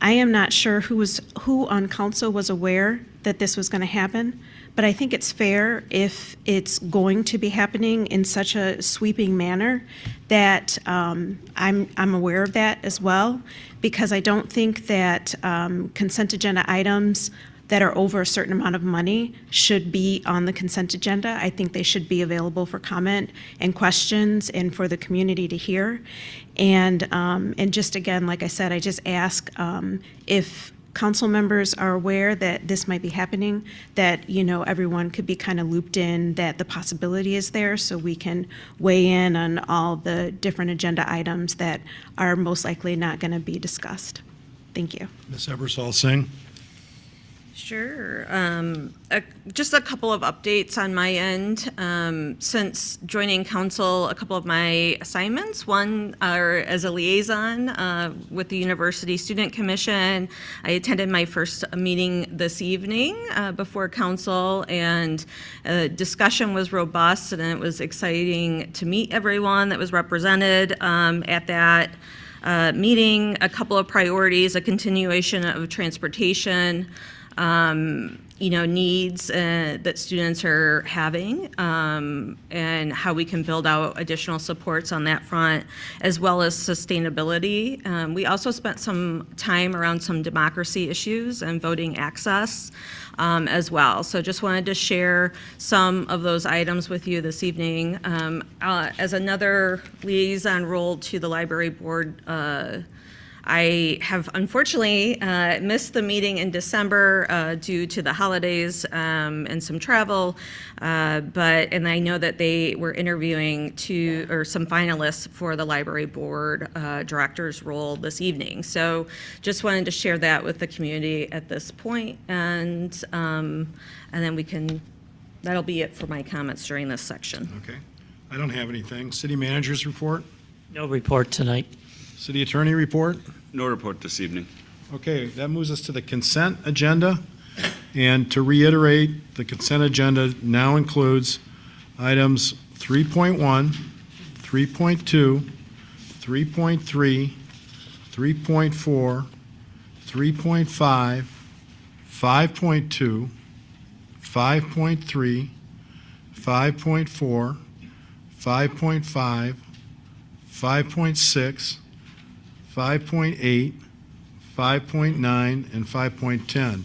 I am not sure who on council was aware that this was going to happen, but I think it's fair if it's going to be happening in such a sweeping manner that I'm aware of that as well, because I don't think that consent agenda items that are over a certain amount of money should be on the consent agenda. I think they should be available for comment and questions and for the community to hear. And just again, like I said, I just ask if council members are aware that this might be happening, that everyone could be kind of looped in, that the possibility is there, so we can weigh in on all the different agenda items that are most likely not going to be discussed. Thank you. Ms. Ebersol Singh? Sure. Just a couple of updates on my end. Since joining council, a couple of my assignments. One are as a liaison with the University Student Commission. I attended my first meeting this evening before council, and discussion was robust, and it was exciting to meet everyone that was represented at that meeting. A couple of priorities: a continuation of transportation, needs that students are having, and how we can build out additional supports on that front, as well as sustainability. We also spent some time around some democracy issues and voting access as well. So just wanted to share some of those items with you this evening. As another liaison role to the library board, I have unfortunately missed the meeting in December due to the holidays and some travel, and I know that they were interviewing some finalists for the library board director's role this evening. So just wanted to share that with the community at this point, and then that'll be it for my comments during this section. Okay. I don't have anything. City manager's report? No report tonight. City attorney report? No report this evening. Okay, that moves us to the consent agenda. And to reiterate, the consent agenda now includes items 3.1, 3.2, 3.3, 3.4, 3.5, 5.2, 5.3, 5.4, 5.5, 5.6, 5.8, 5.9, and 5.10.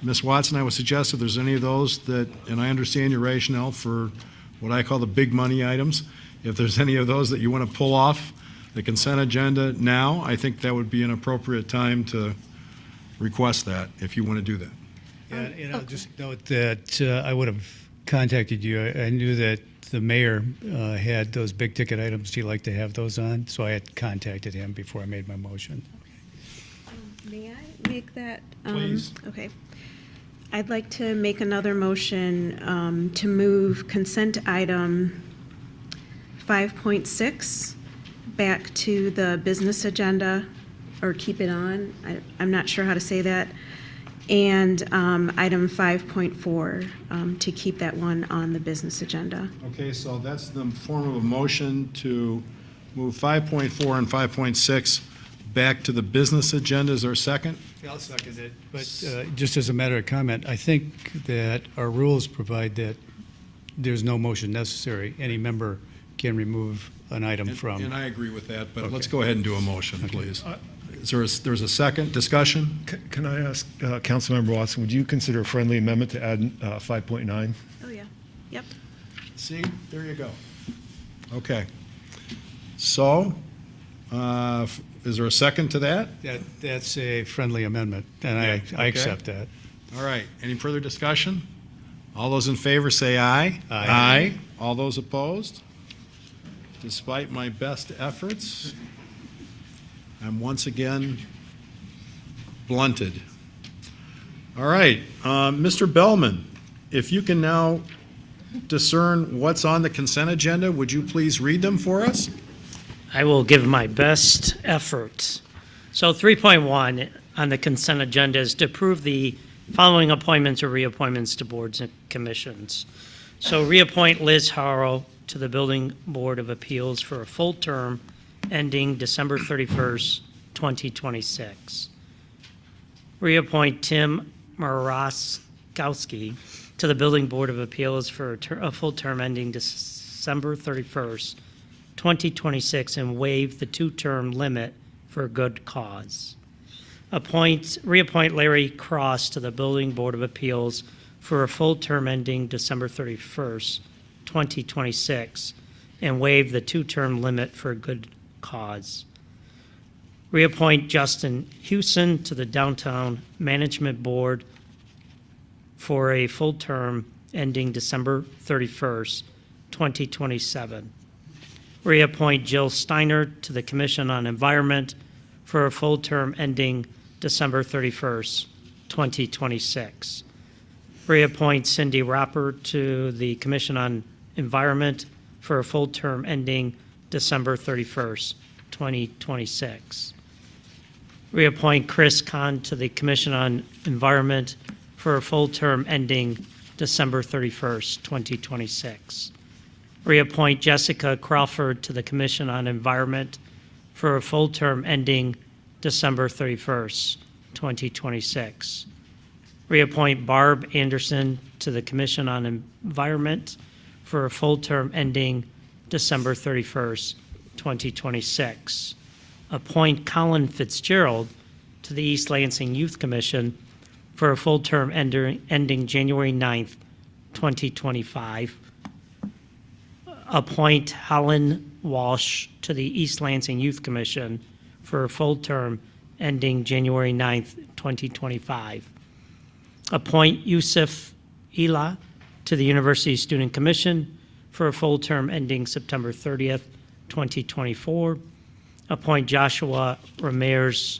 Ms. Watson, I would suggest if there's any of those that, and I understand your rationale for what I call the big money items, if there's any of those that you want to pull off the consent agenda now, I think that would be an appropriate time to request that, if you want to do that. Yeah, and I'll just note that I would have contacted you. I knew that the mayor had those big ticket items. He'd like to have those on, so I had contacted him before I made my motion. May I make that? Please. Okay. I'd like to make another motion to move consent item 5.6 back to the business agenda, or keep it on. I'm not sure how to say that. And item 5.4 to keep that one on the business agenda. Okay, so that's the form of a motion to move 5.4 and 5.6 back to the business agenda. Is there a second? Yeah, I'll second it. But just as a matter of comment, I think that our rules provide that there's no motion necessary. Any member can remove an item from. And I agree with that, but Okay. let's go ahead and do a motion, please. There's a second discussion? Can I ask Councilmember Watson, would you consider a friendly amendment to add 5.9? Oh, yeah. Yep. See, there you go. Okay. So, is there a second to that? That's a friendly amendment, and I Okay. accept that. All right. Any further discussion? All those in favor say aye. Aye. All those opposed? Despite my best efforts, I'm once again blunted. All right. Mr. Bellman, if you can now discern what's on the consent agenda, would you please read them for us? I will give my best efforts. So 3.1 on the consent agenda is to approve the following appointments or reappointments to boards and commissions. So reappoint Liz Harrow to the Building Board of Appeals for a full term ending December 31st, 2026. Reappoint Tim Maraskowski to the Building Board of Appeals for a full term ending December 31st, 2026, and waive the two-term limit for a good cause. Reappoint Larry Cross to the Building Board of Appeals for a full term ending December 31st, 2026, and waive the two-term limit for a good cause. Reappoint Justin Hewson to the Downtown Management Board for a full term ending December 31st, 2027. Reappoint Jill Steiner to the Commission on Environment for a full term ending December 31st, 2026. Reappoint Cindy Rapper to the Commission on Environment for a full term ending December 31st, 2026. Reappoint Chris Kahn to the Commission on Environment for a full term ending December 31st, 2026. Reappoint Jessica Crawford to the Commission on Environment for a full term ending December 31st, 2026. Reappoint Barb Anderson to the Commission on Environment for a full term ending December 31st, 2026. Appoint Colin Fitzgerald to the East Lansing Youth Commission for a full term ending January 9th, 2025. Appoint Helen Walsh to the East Lansing Youth Commission for a full term ending January 9th, 2025. Appoint Yusuf Ila to the University Student Commission for a full term ending September 30th, 2024. Appoint Joshua Ramirez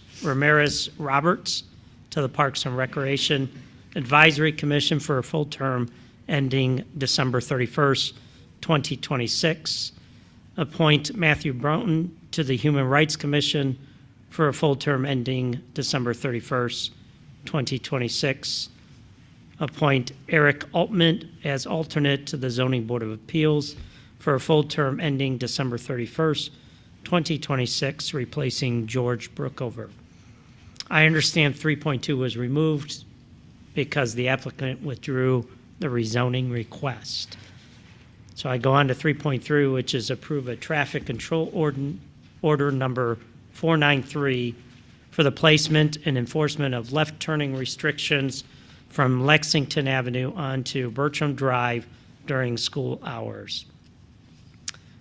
Roberts to the Parks and Recreation Advisory Commission for a full term ending December 31st, 2026. Appoint Matthew Broughton to the Human Rights Commission for a full term ending December 31st, 2026. Appoint Eric Altman as alternate to the Zoning Board of Appeals for a full term ending December 31st, 2026, replacing George Brookover. I understand 3.2 was removed because the applicant withdrew the rezoning request. So I go on to 3.3, which is approve a traffic control order number 493 for the placement and enforcement of left turning restrictions from Lexington Avenue onto Burcham Drive during school hours.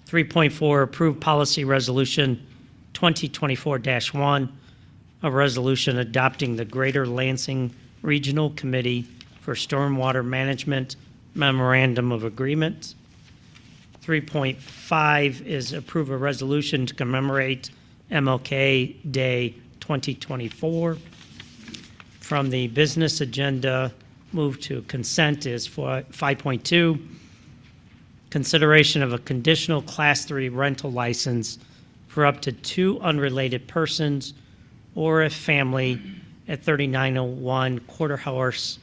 3.4, approve policy resolution 2024-1, a resolution adopting the Greater Lansing Regional Committee for Stormwater Management Memorandum of Agreement. 3.5 is approve a resolution to commemorate MLK Day 2024. From the business agenda, move to consent is for 5.2, consideration of a conditional Class 3 rental license for up to 2 unrelated persons or a family at 3901 Quarter Horse.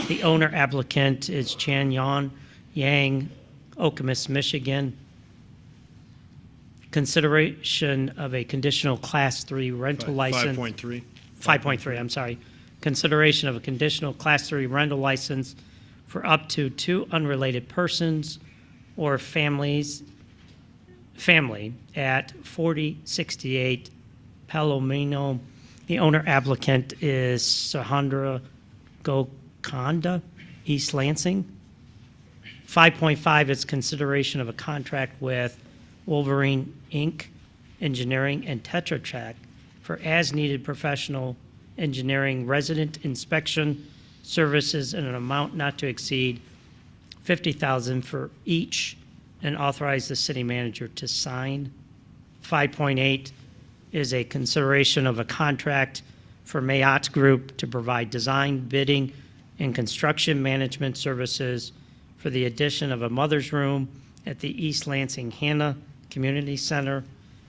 The owner applicant is Chan Yan Yang, Okemos, Michigan. Consideration of a conditional Class 3 rental license. 5.3. 5.3, I'm sorry. Consideration of a conditional Class 3 rental license for up to 2 unrelated persons or family at 4068 Palomino. The owner applicant is Sahandra Gokanda, East Lansing. 5.5 is consideration of a contract with Wolverine Inc., Engineering, and Tetra Tech for as-needed professional engineering resident inspection services in an amount not to exceed $50,000 for each, and authorize the city manager to sign. 5.8 is a consideration of a contract for Mayot Group to provide design, bidding, and construction management services for the addition of a mother's room at the East Lansing Hannah Community Center.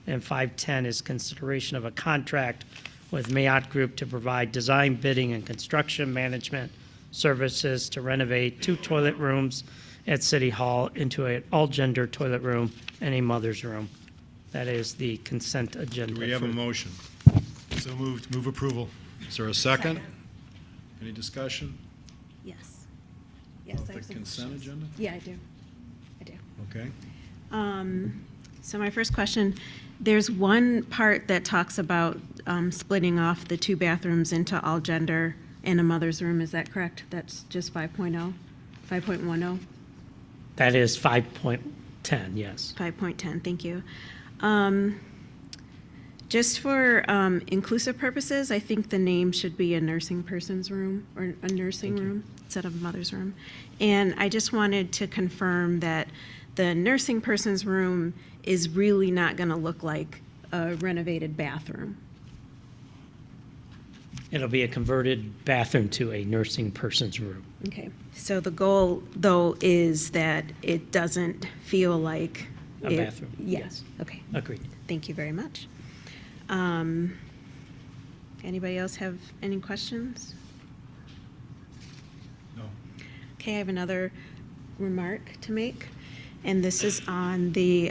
And 5.10 is consideration of a contract with Mayot Group to provide design, bidding, and construction management services to renovate 2 toilet rooms at City Hall into an all-gender toilet room and a mother's room. That is the consent agenda. Do we have a motion? So moved. Move approval. Is there a second? Any discussion? Yes. Yes, Of I the have some consent questions. agenda? Yeah, I do. I do. Okay. So my first question, there's one part that talks about splitting off the 2 bathrooms into all gender and a mother's room. Is that correct? That's just 5.0, 5.10? That is 5.10, yes. 5.10, thank you. Just for inclusive purposes, I think the name should be a nursing person's room or a nursing room instead of a mother's room. And I just wanted to confirm that the nursing person's room is really not going to look like a renovated bathroom. It'll be a converted bathroom to a nursing person's room. Okay. So the goal, though, is that it doesn't feel like A bathroom, Yeah. yes. Okay. Agreed. Thank you very much. Anybody else have any questions? No. Okay, I have another remark to make, and this is on the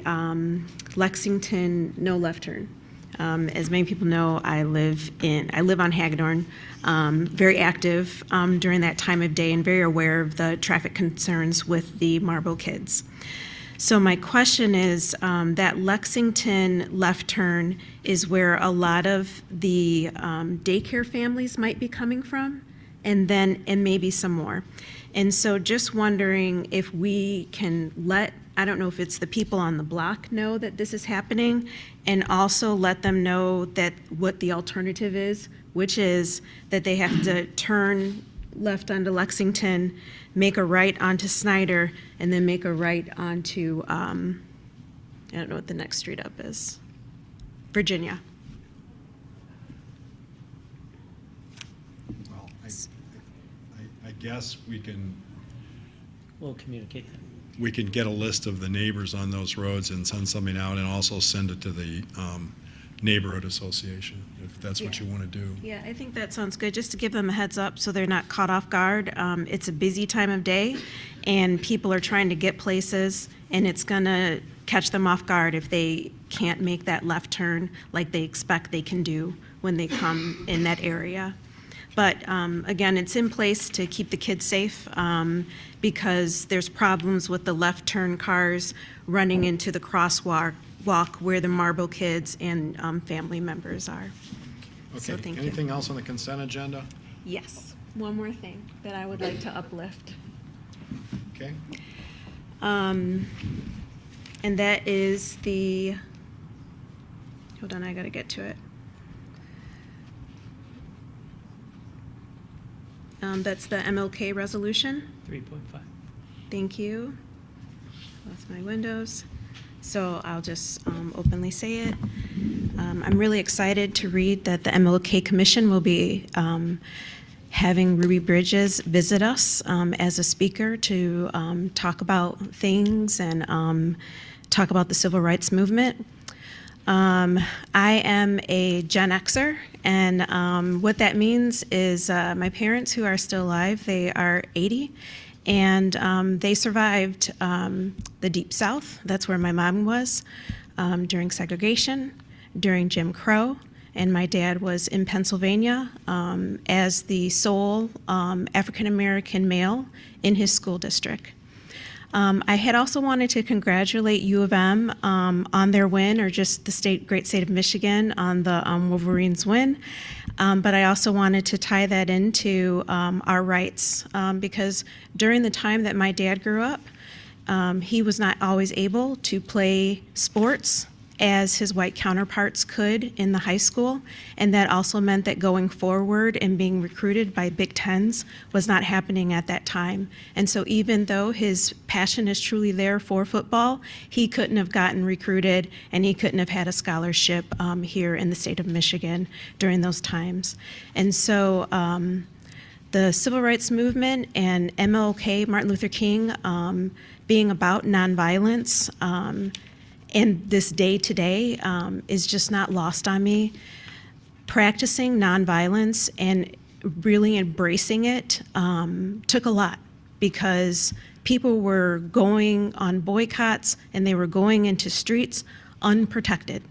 Lexington no left turn. As many people know, I live on Hagedorn, very active during that time of day and very aware of the traffic concerns with the Marble kids. So my question is, that Lexington left turn is where a lot of the daycare families might be coming from, and maybe some more. And so just wondering if we can let I don't know if it's the people on the block know that this is happening, and also let them know that what the alternative is, which is that they have to turn left onto Lexington, make a right onto Snyder, and then make a right onto, I don't know what the next street up is, Virginia. Well, I guess We'll communicate. we can get a list of the neighbors on those roads and send something out and also send it to the neighborhood association, if that's what you want to do. Yeah, I think that sounds good, just to give them a heads up so they're not caught off guard. It's a busy time of day, and people are trying to get places, and it's gonna catch them off guard if they can't make that left turn like they expect they can do when they come in that area. But again, it's in place to keep the kids safe because there's problems with the left turn cars running into the crosswalk where the Marble kids and family members are. So Okay, thank you. anything else on the consent agenda? Yes, one more thing that I would like to uplift. Okay. And that is the, hold on, I gotta get to it. That's the MLK resolution. 3.5. Thank you. Lost my windows. So I'll just openly say it. I'm really excited to read that the MLK Commission will be having Ruby Bridges visit us as a speaker to talk about things and talk about the civil rights movement. I am a Gen Xer, and what that means is my parents, who are still alive, they are 80, and they survived the Deep South. That's where my mom was during segregation, during Jim Crow, and my dad was in Pennsylvania as the sole African-American male in his school district. I had also wanted to congratulate U of M on their win, or just the great state of Michigan on the Wolverines win. But I also wanted to tie that into our rights because during the time that my dad grew up, he was not always able to play sports as his white counterparts could in the high school, and that also meant that going forward and being recruited by Big Tens was not happening at that time. And so even though his passion is truly there for football, he couldn't have gotten recruited and he couldn't have had a scholarship here in the state of Michigan during those times. And so the civil rights movement and MLK, Martin Luther King, being about nonviolence, and this day today is just not lost on me. Practicing nonviolence and really embracing it took a lot because people were going on boycotts and they were going into streets unprotected.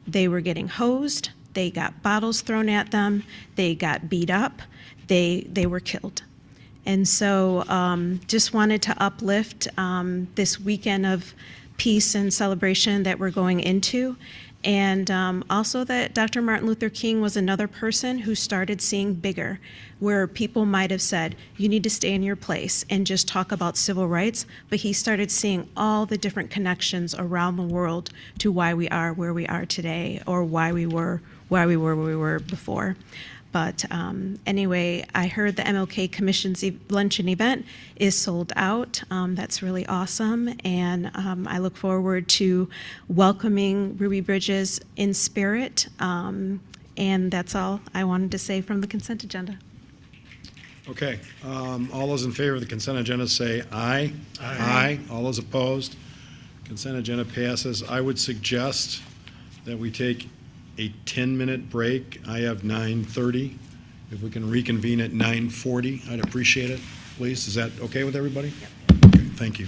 They were getting hosed, they got bottles thrown at them, they got beat up, they were killed. And so just wanted to uplift this weekend of peace and celebration that we're going into. And also that Dr. Martin Luther King was another person who started seeing bigger, where people might have said, you need to stay in your place and just talk about civil rights, but he started seeing all the different connections around the world to why we are where we are today, or why we were where we were before. But anyway, I heard the MLK Commission's luncheon event is sold out. That's really awesome. And I look forward to welcoming Ruby Bridges in spirit. And that's all I wanted to say from the consent agenda. Okay, all those in favor of the consent agenda say aye. Aye. All those opposed? Consent agenda passes. I would suggest that we take a 10-minute break. I have 9:30. If we can reconvene at 9:40, I'd appreciate it, please. Is that okay with everybody? Yep. Okay, thank you.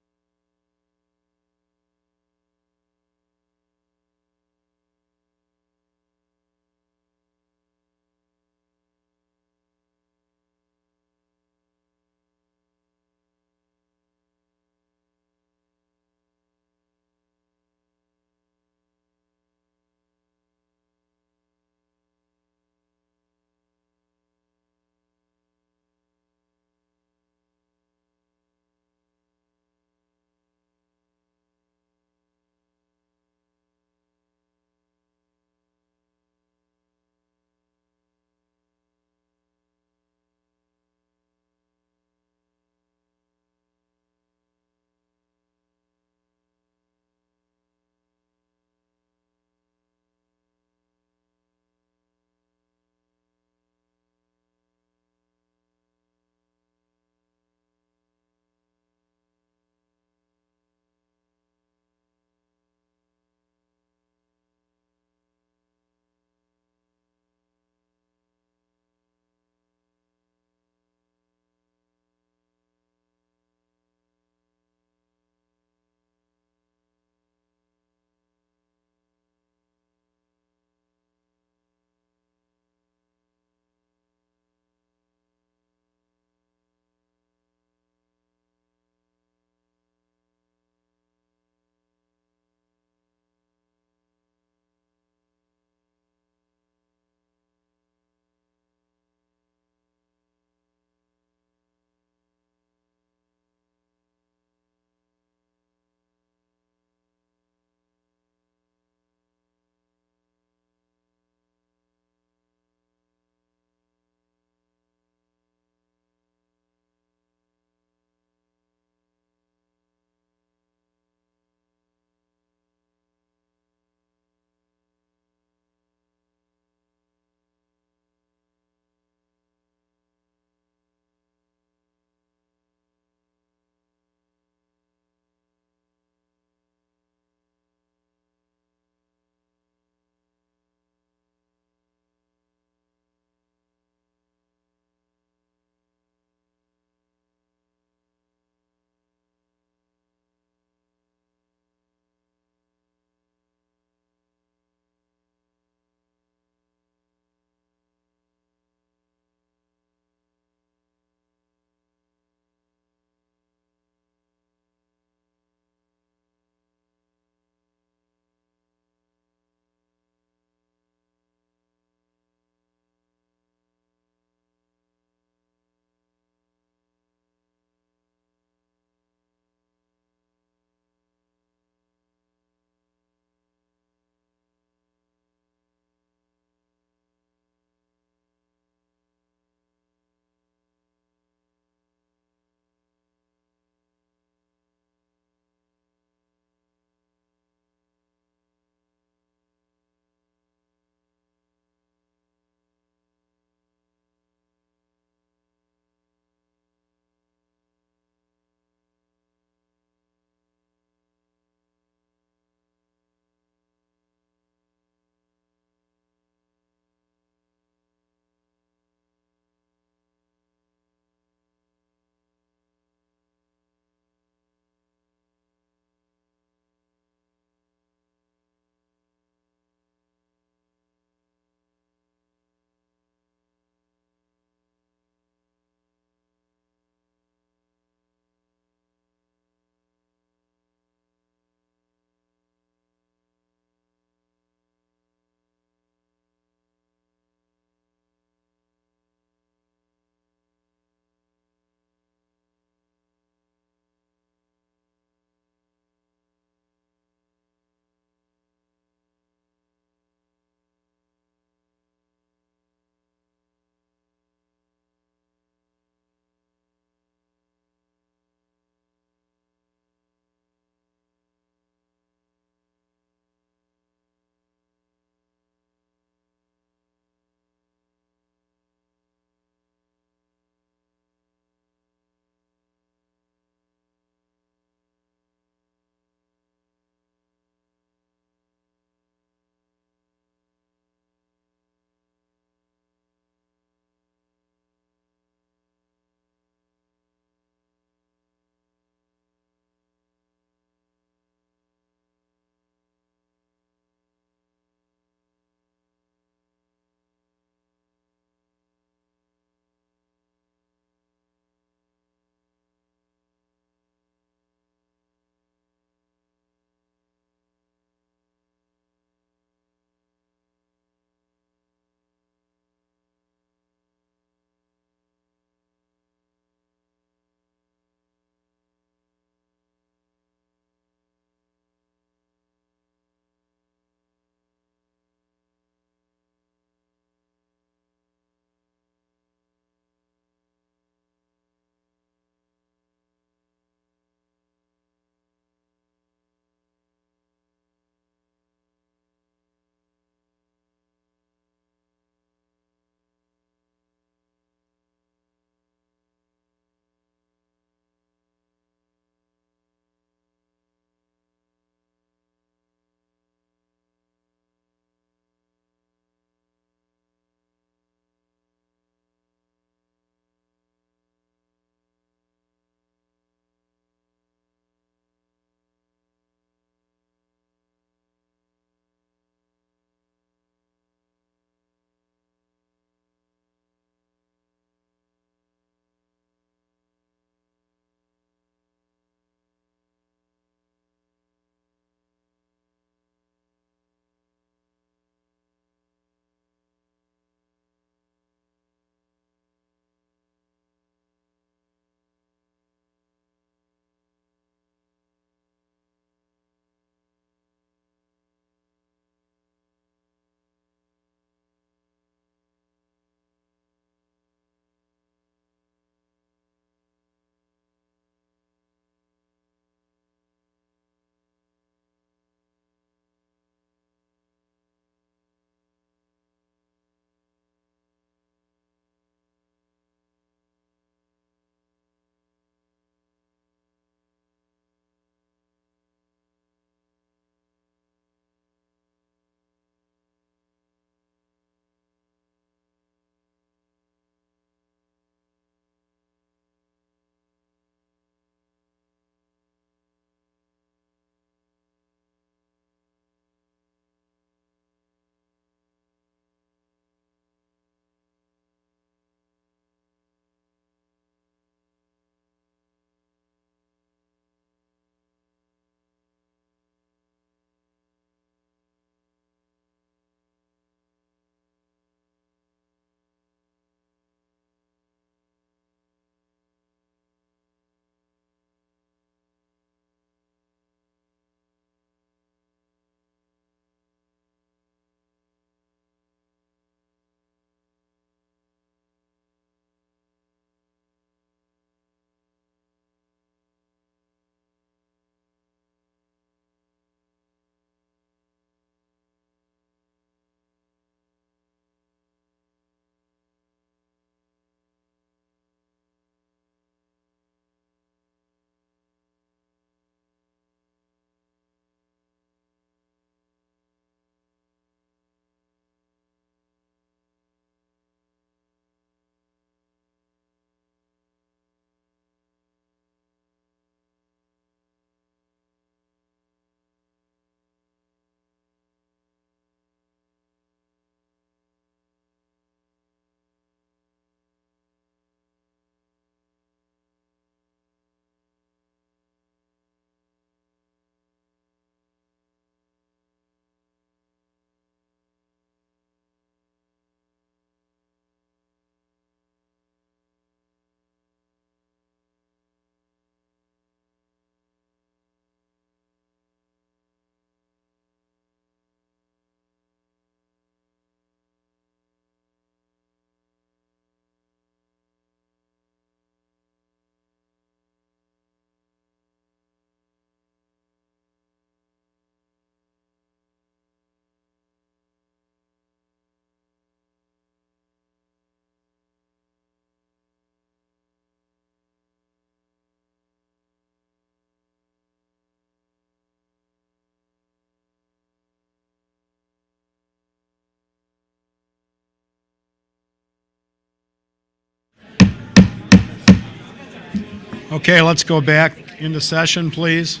Okay, let's go back into session, please.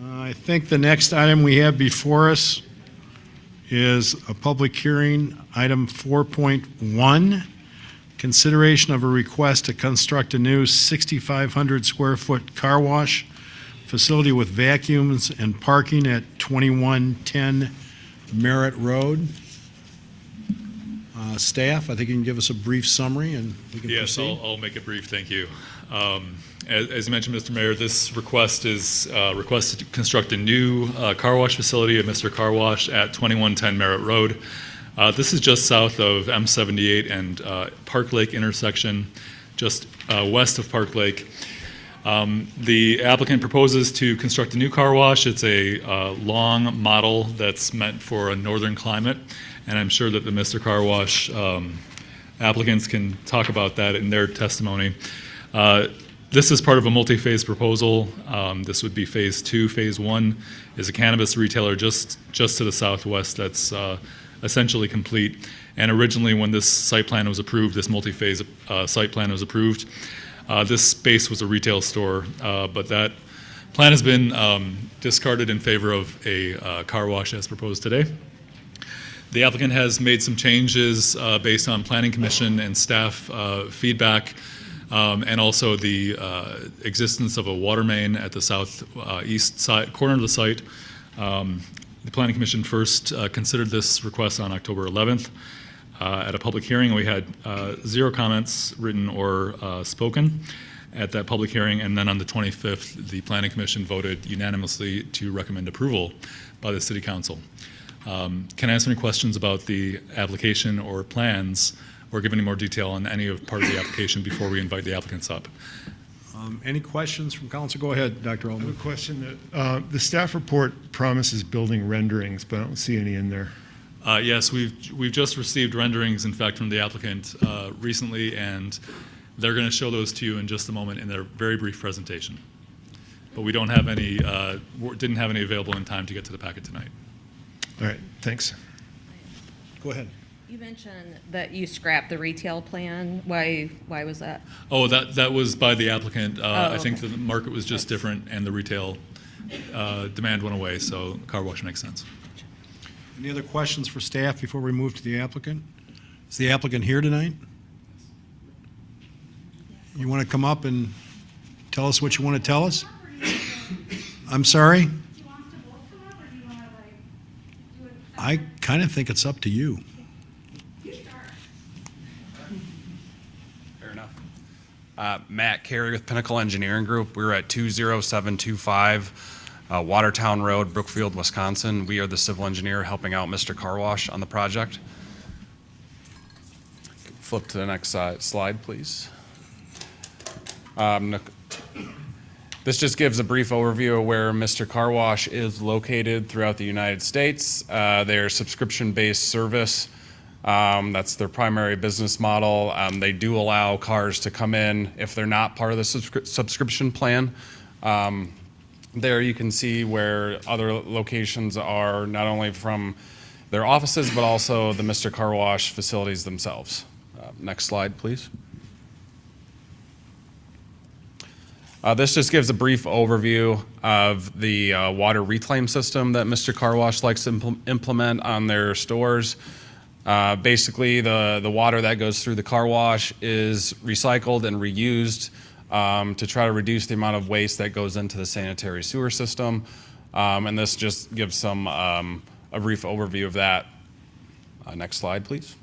I think the next item we have before us is a public hearing, item 4.1, consideration of a request to construct a new 6,500 square foot car wash facility with vacuums and parking at 2110 Merritt Road. Staff, I think you can give us a brief summary and we can Yes, proceed. I'll make it brief, thank you. As you mentioned, Mr. Mayor, this request is requested to construct a new car wash facility at Mr. Car Wash at 2110 Merritt Road. This is just south of M78 and Park Lake intersection, just west of Park Lake. The applicant proposes to construct a new car wash. It's a long model that's meant for a northern climate, and I'm sure that the Mr. Car Wash applicants can talk about that in their testimony. This is part of a multi-phase proposal. This would be phase 2. Phase 1 is a cannabis retailer just to the southwest that's essentially complete. And originally, when this site plan was approved, this multi-phase site plan was approved, this space was a retail store, but that plan has been discarded in favor of a car wash as proposed today. The applicant has made some changes based on Planning Commission and staff feedback, and also the existence of a water main at the southeast side corner of the site. The Planning Commission first considered this request on October 11th at a public hearing. We had 0 comments, written or spoken, at that public hearing, and then on the 25th, the Planning Commission voted unanimously to recommend approval by the City Council. Can I answer any questions about the application or plans, or give any more detail on any of part of the application before we invite the applicants up? Any questions from council? Go ahead, Dr. I have Altman. a question that the staff report promises building renderings, but I don't see any in there. Yes, we've just received renderings, in fact, from the applicant recently, and they're going to show those to you in just a moment in their very brief presentation. But we don't have any, didn't have any available in time to get to the packet tonight. All right, thanks. Go ahead. You mentioned that you scrapped the retail plan. Why was that? Oh, that was by the applicant. I think okay. the market was just different, and the retail demand went away, so car wash makes sense. Any other questions for staff before we move to the applicant? Is the applicant here tonight? You want to come up and tell us what you want to tell us? I'm sorry? I kind of think it's up to you. Fair enough. Matt Carey with Pinnacle Engineering Group. We're at 20725 Watertown Road, Brookfield, Wisconsin. We are the civil engineer helping out Mr. Car Wash on the project. Flip to the next slide, please. This just gives a brief overview of where Mr. Car Wash is located throughout the United States. They're subscription-based service. That's their primary business model. They do allow cars to come in if they're not part of the subscription plan. There you can see where other locations are, not only from their offices, but also the Mr. Car Wash facilities themselves. Next slide, please. This just gives a brief overview of the water reclaim system that Mr. Car Wash likes to implement on their stores. Basically, the water that goes through the car wash is recycled and reused to try to reduce the amount of waste that goes into the sanitary sewer system. And this just gives some a brief overview of that. Next slide, please.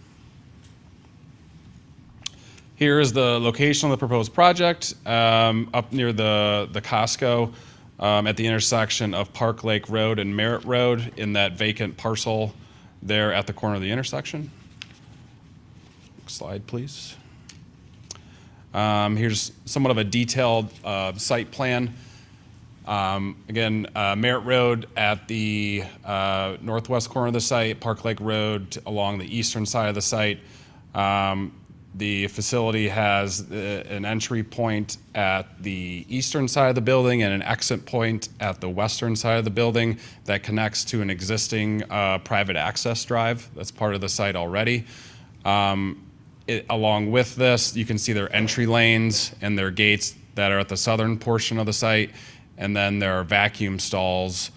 Here is the location of the proposed project, up near the Costco, at the intersection of Park Lake Road and Merritt Road, in that vacant parcel there at the corner of the intersection. Next slide, please. Here's somewhat of a detailed site plan. Again, Merritt Road at the northwest corner of the site, Park Lake Road along the eastern side of the site. The facility has an entry point at the eastern side of the building and an exit point at the western side of the building that connects to an existing private access drive that's part of the site already. Along with this, you can see their entry lanes and their gates that are at the southern portion of the site, and then there are vacuum stalls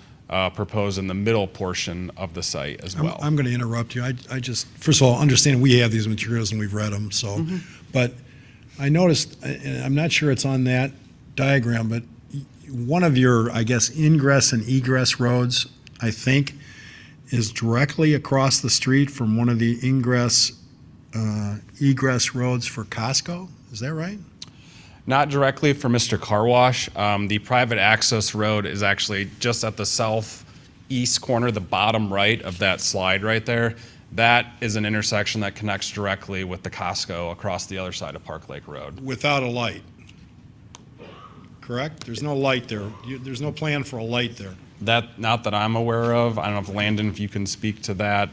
proposed in the middle portion of the site as well. I'm going to interrupt you. I just, first of all, understand we have these materials and we've read them, so. But I noticed, and I'm not sure it's on that diagram, but one of your, I guess, ingress and egress roads, I think, is directly across the street from one of the egress roads for Costco. Is that right? Not directly for Mr. Car Wash. The private access road is actually just at the southeast corner, the bottom right of that slide right there. That is an intersection that connects directly with the Costco across the other side of Park Lake Road. Without a light, correct? There's no light there. There's no plan for a light there. Not that I'm aware of. I don't know if Landon, if you can speak to that.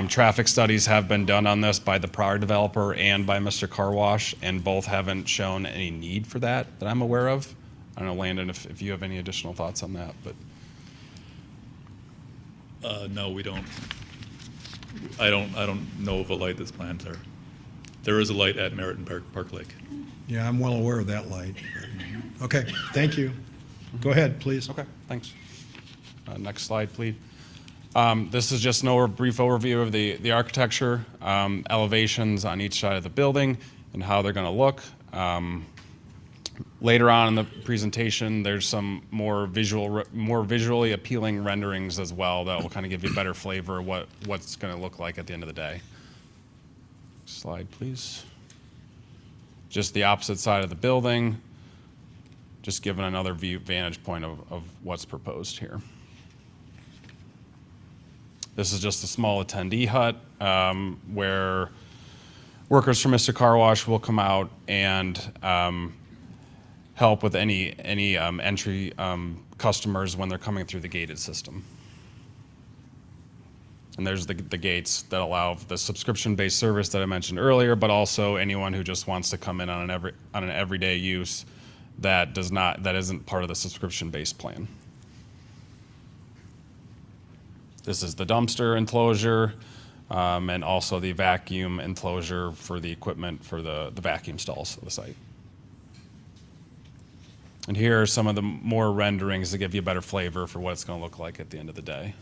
Traffic studies have been done on this by the prior developer and by Mr. Car Wash, and both haven't shown any need for that I'm aware of. I don't know, Landon, if you have any additional thoughts on that, but. No, we don't. I don't know of a light that's planned there. There is a light at Merritt and Park Lake. Yeah, I'm well aware of that light. Okay, thank you. Go ahead, please. Okay, thanks. Next slide, please. This is just a brief overview of the architecture, elevations on each side of the building, and how they're going to look. Later on in the presentation, there's some more visually appealing renderings as well that will kind of give you a better flavor of what's going to look like at the end of the day. Slide, please. Just the opposite side of the building, just giving another vantage point of what's proposed here. This is just a small attendee hut where workers from Mr. Car Wash will come out and help with any entry customers when they're coming through the gated system. And there's the gates that allow the subscription-based service that I mentioned earlier, but also anyone who just wants to come in on an everyday use that isn't part of the subscription-based plan. This is the dumpster enclosure and also the vacuum enclosure for the equipment for the vacuum stalls of the site. And here are some of the more renderings to give you a better flavor for what it's going to look like at the end of the day.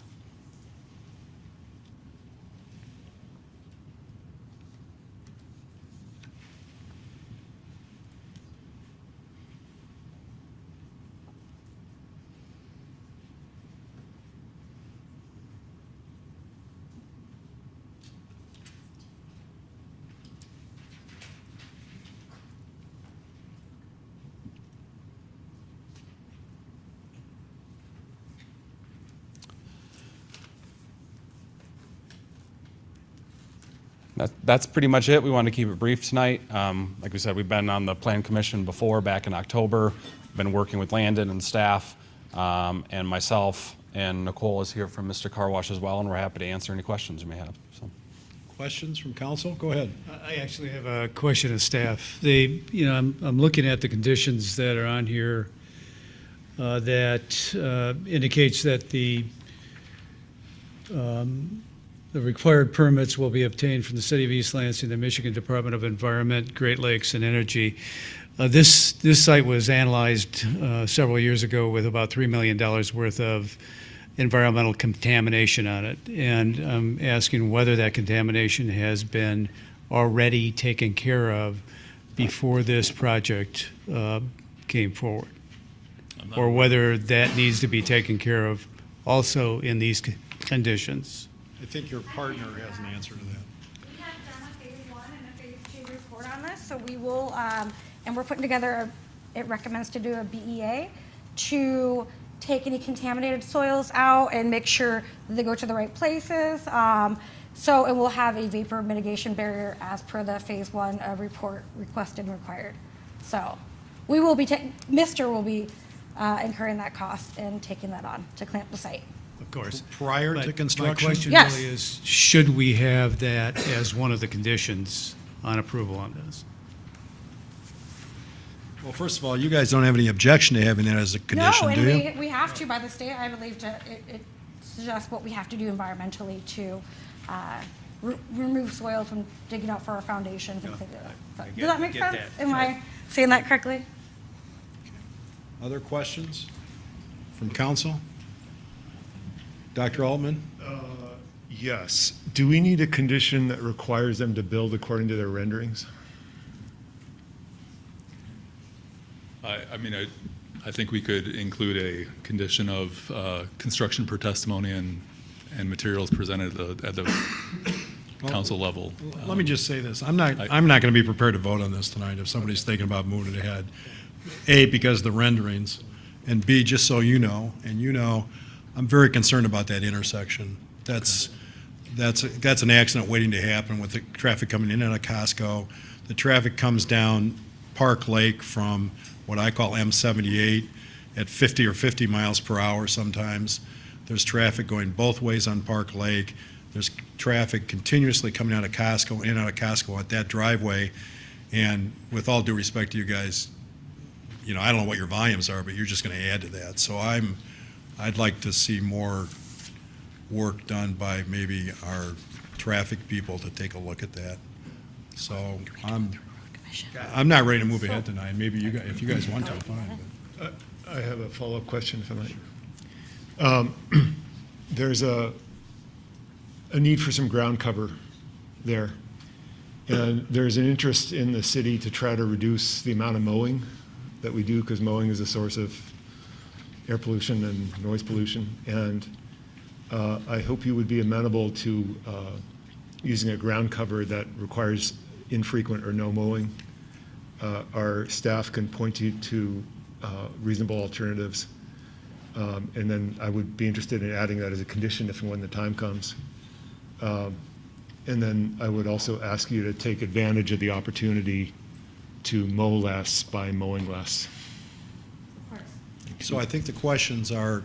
That's pretty much it. We wanted to keep it brief tonight. Like we said, we've been on the Plan Commission before, back in October. Been working with Landon and staff, and myself, and Nicole is here from Mr. Car Wash as well, and we're happy to answer any questions you may have. So. Questions from council? Go ahead. I actually have a question of staff. I'm looking at the conditions that are on here that indicates that the required permits will be obtained from the City of East Lansing, the Michigan Department of Environment, Great Lakes, and Energy. This site was analyzed several years ago with about $3 million worth of environmental contamination on it. And I'm asking whether that contamination has been already taken care of before this project came forward, or whether that needs to be taken care of also in these conditions. I think your partner has an answer to that. We have done a phase 1 and a phase 2 report on this, so we will, and we're putting together, it recommends to do a BEA to take any contaminated soils out and make sure that they go to the right places. So it will have a vapor mitigation barrier as per the phase 1 report requested and required. So we will be, Mr. will be incurring that cost and taking that on to clean up the site. Of course. Prior to construction? My question Yes. really is, should we have that as one of the conditions on approval on this? Well, first of all, you guys don't have any objection to having that as a condition, no, do you? and we have to by the state, I believe, it suggests what we have to do environmentally to remove soil from digging out for our foundations and things like that. get- Does that make get sense? that. Am I saying that correctly? Other questions from council? Dr. Altman? Yes. Do we need a condition that requires them to build according to their renderings? I mean, I think we could include a condition of construction per testimony and materials presented at the council level. Let me just say this. I'm not going to be prepared to vote on this tonight if somebody's thinking about moving it ahead. A, because of the renderings, and B, just so you know, and you know, I'm very concerned about that intersection. That's an accident waiting to happen with the traffic coming in and out of Costco. The traffic comes down Park Lake from what I call M78 at 50 or 50 miles per hour sometimes. There's traffic going both ways on Park Lake. There's traffic continuously coming out of Costco, in and out of Costco at that driveway. And with all due respect to you guys, you know, I don't know what your volumes are, but you're just going to add to that. So I'd like to see more work done by maybe our traffic people to take a look at that. So I'm not ready to move ahead tonight. Maybe you guys, if you guys want to, fine. I have a follow-up question if I might. There's a need for some ground cover there. And there's an interest in the city to try to reduce the amount of mowing that we do, because mowing is a source of air pollution and noise pollution. And I hope you would be amenable to using a ground cover that requires infrequent or no mowing. Our staff can point you to reasonable alternatives. And then I would be interested in adding that as a condition if and when the time comes. And then I would also ask you to take advantage of the opportunity to mow less by mowing less. So I think the questions are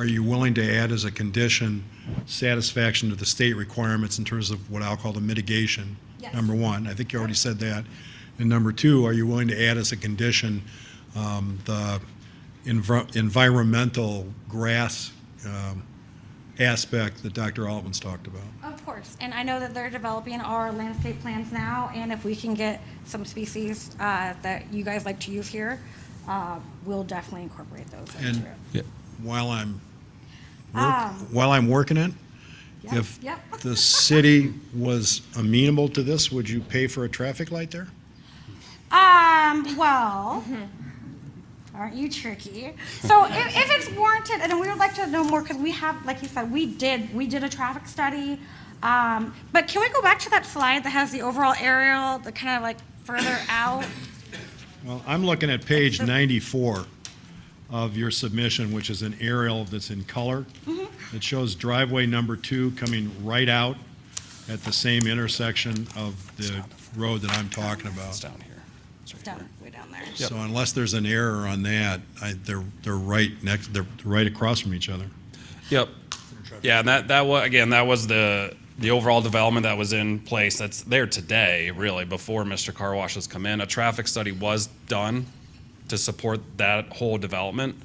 you willing to add as a condition satisfaction to the state requirements in terms of what I'll call the mitigation? Yes. Number one, I think you already said that. And number two, are you willing to add as a condition the environmental grass aspect that Dr. Altman's talked about? Of course, and I know that they're developing our landscape plans now, and if we can get some species that you guys like to use here, we'll definitely incorporate those into And it. while I'm Um, working it, if yep. the city was amenable to this, would you pay for a traffic light there? Well, aren't you tricky? So if it's warranted, and we would like to know more, because we have, like you said, we did a traffic study. But can we go back to that slide that has the overall aerial, the kind of like further out? Well, I'm looking at page 94 of your submission, which is an aerial that's in color. It shows driveway number 2 coming right out at the same intersection of the road that I'm talking about. It's down here. Down, way down there. So unless there's an error on that, they're right next, they're right across from each other. Yep. Yeah, and that was, again, that was the overall development that was in place. That's there today, really, before Mr. Car Wash has come in. A traffic study was done to support that whole development.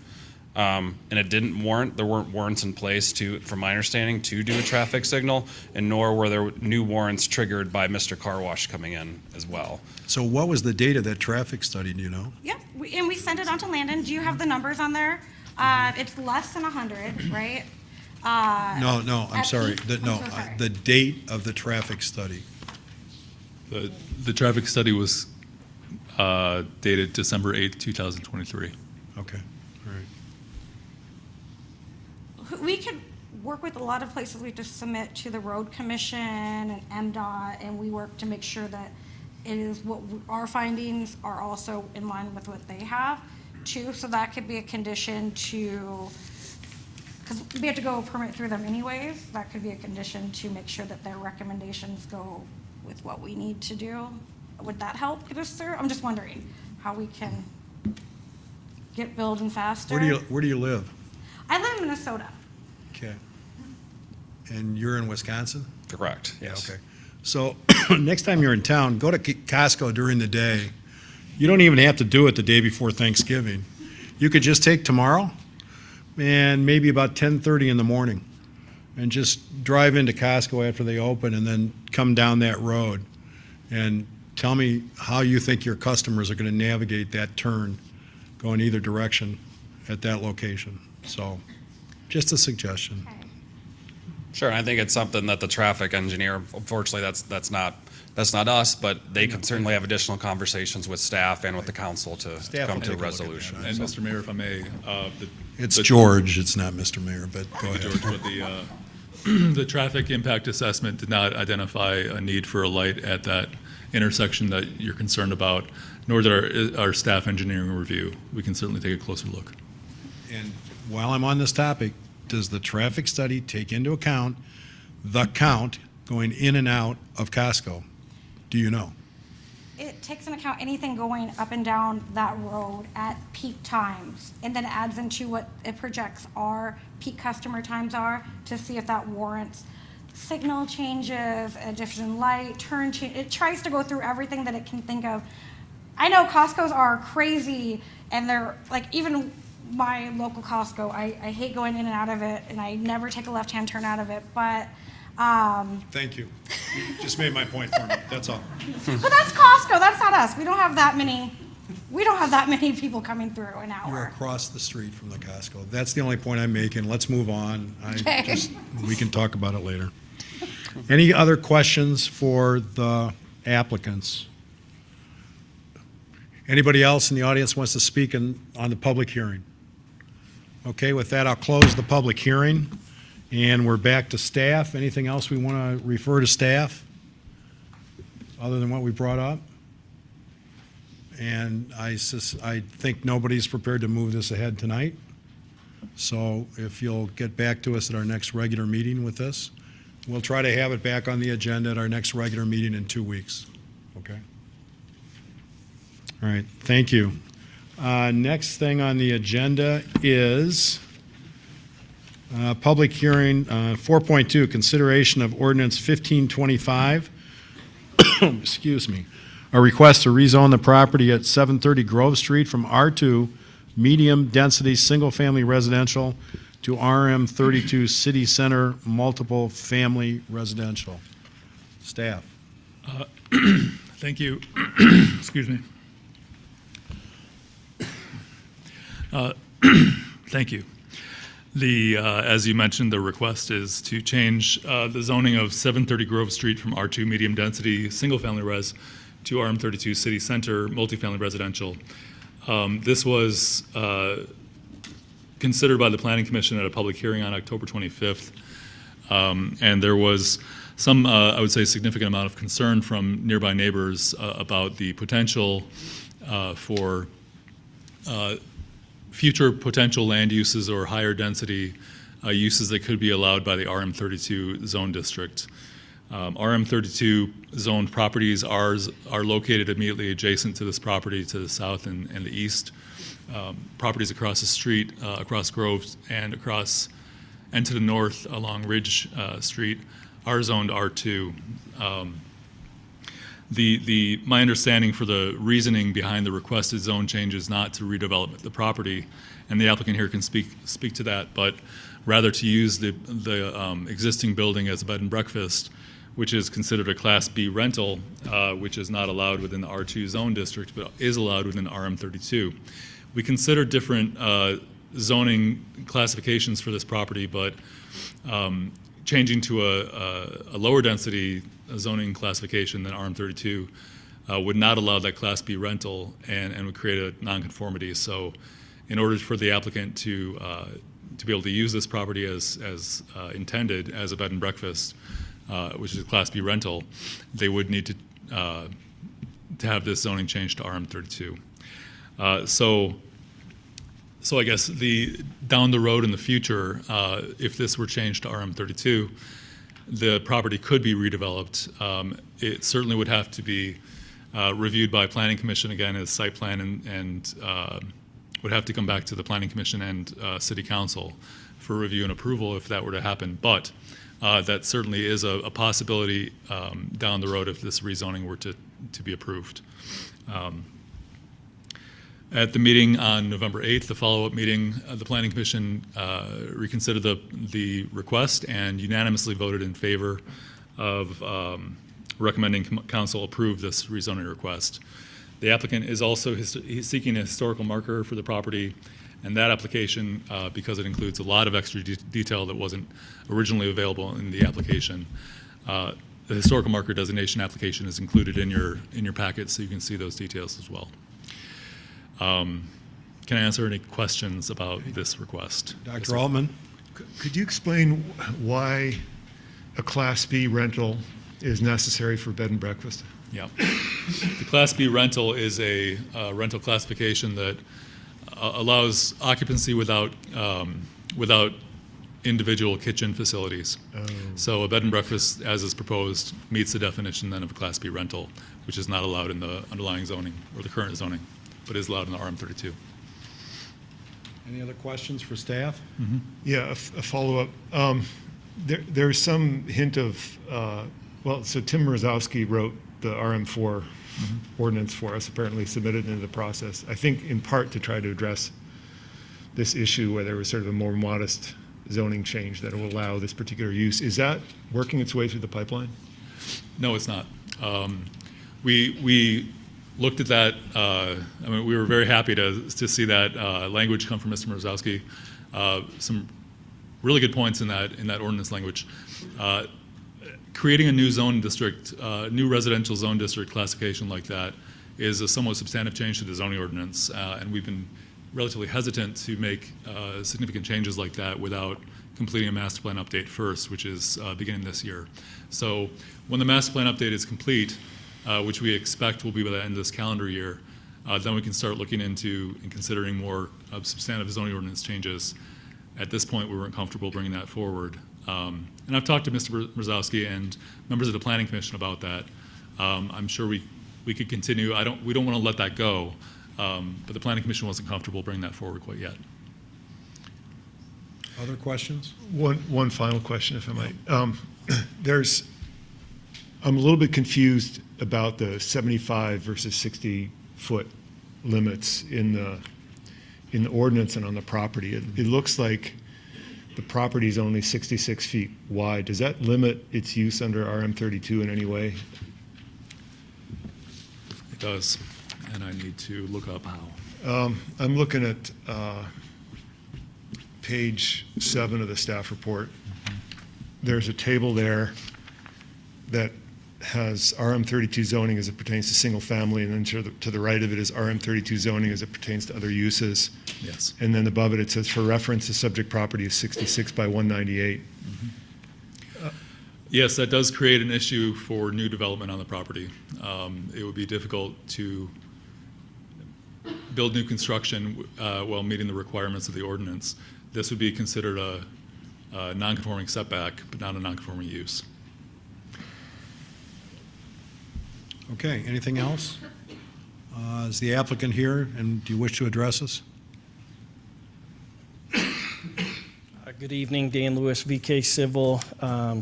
And it didn't warrant, there weren't warrants in place to, from my understanding, to do a traffic signal, and nor were there new warrants triggered by Mr. Car Wash coming in as well. So what was the date of that traffic study, do you know? Yep, and we sent it on to Landon. Do you have the numbers on there? It's less than 100, right? No, I'm at sorry. peak- I'm so sorry. The date of the traffic study. The traffic study was dated December 8th, 2023. Okay, all right. We could work with a lot of places. We just submit to the road commission and MDOT, and we work to make sure that it is what our findings are also in line with what they have too. So that could be a condition to, because we have to go permit through them anyways. That could be a condition to make sure that their recommendations go with what we need to do. Would that help, good sir? I'm just wondering how we can get building faster. Where do you live? I live in Minnesota. Okay. And you're in Wisconsin? Correct, yes. Okay. So next time you're in town, go to Costco during the day. You don't even have to do it the day before Thanksgiving. You could just take tomorrow and maybe about 10:30 in the morning and just drive into Costco after they open and then come down that road and tell me how you think your customers are going to navigate that turn going either direction at that location. So just a suggestion. Sure, and I think it's something that the traffic engineer, unfortunately, that's not us, but they can certainly have additional conversations with staff and with the council to Staff come will to a take a look at that. resolution. And So- Mr. Mayor, if I may, It's George, it's not Mr. Mayor, but go ahead. George, but the traffic impact assessment did not identify a need for a light at that intersection that you're concerned about, nor did our staff engineering review. We can certainly take a closer look. And while I'm on this topic, does the traffic study take into account the count going in and out of Costco? Do you know? It takes into account anything going up and down that road at peak times, and then adds into what it projects our peak customer times are to see if that warrants signal changes, additional light, turn change. It tries to go through everything that it can think of. I know Costco's are crazy, and they're like, even my local Costco, I hate going in and out of it, and I never take a left-hand turn out of it, but Thank you. You just made my point for me, that's all. but that's Costco, that's not us. We don't have that many people coming through an You're hour. across the street from the Costco. That's the only point I'm making. Let's move on. Okay. We can talk about it later. Any other questions for the applicants? Anybody else in the audience wants to speak on the public hearing? Okay, with that, I'll close the public hearing, and we're back to staff. Anything else we want to refer to staff, other than what we brought up? And I think nobody's prepared to move this ahead tonight. So if you'll get back to us at our next regular meeting with this, we'll try to have it back on the agenda at our next regular meeting in 2 weeks. Okay? All right, thank you. Next thing on the agenda is public hearing 4.2, consideration of ordinance 1525. Excuse me. A request to rezone the property at 730 Grove Street from R2 medium-density single-family residential to RM32 City Center multiple family residential. Staff. Thank you. Excuse me. Thank you. As you mentioned, the request is to change the zoning of 730 Grove Street from R2 medium density single-family res to RM32 City Center multifamily residential. This was considered by the Planning Commission at a public hearing on October 25th, and there was some, I would say, significant amount of concern from nearby neighbors about the potential for future potential land uses or higher density uses that could be allowed by the RM32 zone district. RM32 zoned properties are located immediately adjacent to this property to the south and the east. Properties across the street, across Grove and to the north along Ridge Street are zoned R2. My understanding for the reasoning behind the requested zone change is not to redevelop the property, and the applicant here can speak to that, but rather to use the existing building as a bed and breakfast, which is considered a Class B rental, which is not allowed within the R2 zone district, but is allowed within RM32. We consider different zoning classifications for this property, but changing to a lower density zoning classification than RM32 would not allow that Class B rental and would create a nonconformity. So in order for the applicant to be able to use this property as intended as a bed and breakfast, which is a Class B rental, they would need to have this zoning changed to RM32. So I guess down the road in the future, if this were changed to RM32, the property could be redeveloped. It certainly would have to be reviewed by Planning Commission again as site plan and would have to come back to the Planning Commission and City Council for review and approval if that were to happen. But that certainly is a possibility down the road if this rezoning were to be approved. At the meeting on November 8th, the follow-up meeting, the Planning Commission reconsidered the request and unanimously voted in favor of recommending council approve this rezoning request. The applicant is also he's seeking a historical marker for the property, and that application, because it includes a lot of extra detail that wasn't originally available in the application, the historical marker designation application is included in your packet, so you can see those details as well. Can I answer any questions about this request? Dr. Altman? Could you explain why a Class B rental is necessary for bed and breakfast? Yeah. The Class B rental is a rental classification that allows occupancy without individual kitchen facilities. Oh. So a bed and breakfast, as is proposed, meets the definition then of a Class B rental, which is not allowed in the underlying zoning or the current zoning, but is allowed in the RM32. Any other questions for staff? Yeah, a follow-up. There's some hint of, so Tim Mrozowski wrote the RM4 ordinance for us, apparently submitted into the process, I think in part to try to address this issue where there was sort of a more modest zoning change that will allow this particular use. Is that working its way through the pipeline? No, it's not. We looked at that. We were very happy to see that language come from Mr. Mrozowski. Some really good points in that ordinance language. Creating a new zone district, new residential zone district classification like that is a somewhat substantive change to the zoning ordinance, and we've been relatively hesitant to make significant changes like that without completing a master plan update first, which is beginning this year. So when the master plan update is complete, which we expect will be by the end of this calendar year, then we can start looking into and considering more substantive zoning ordinance changes. At this point, we weren't comfortable bringing that forward. And I've talked to Mr. Mrozowski and members of the Planning Commission about that. I'm sure we could continue. We don't want to let that go, but the Planning Commission wasn't comfortable bringing that forward quite yet. Other questions? One final question, if I might. I'm a little bit confused about the 75 versus 60-foot limits in the ordinance and on the property. It looks like the property is only 66 feet wide. Does that limit its use under RM32 in any way? It does, and I need to look up how. I'm looking at page 7 of the staff report. There's a table there that has RM32 zoning as it pertains to single family, and then to the right of it is RM32 zoning as it pertains to other uses. Yes. And then above it, it says, for reference, the subject property is 66 by 198. Yes, that does create an issue for new development on the property. It would be difficult to build new construction while meeting the requirements of the ordinance. This would be considered a non-conforming setback, but not a non-conforming use. Okay, anything else? Is the applicant here, and do you wish to address us? Good evening, Dan Lewis, VK Civil,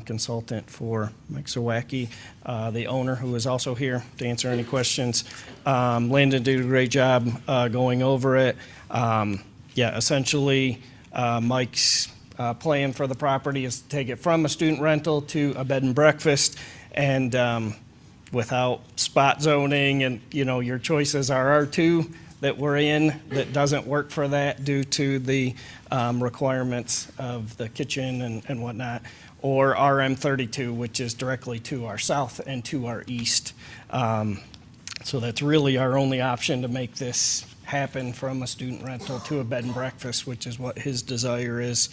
consultant for Mike Zawacki, the owner, who is also here to answer any questions. Landon did a great job going over it. Essentially, Mike's plan for the property is to take it from a student rental to a bed and breakfast, and without spot zoning, and your choices are R2 that we're in that doesn't work for that due to the requirements of the kitchen and whatnot, or RM32, which is directly to our south and to our east. So that's really our only option to make this happen, from a student rental to a bed and breakfast, which is what his desire is.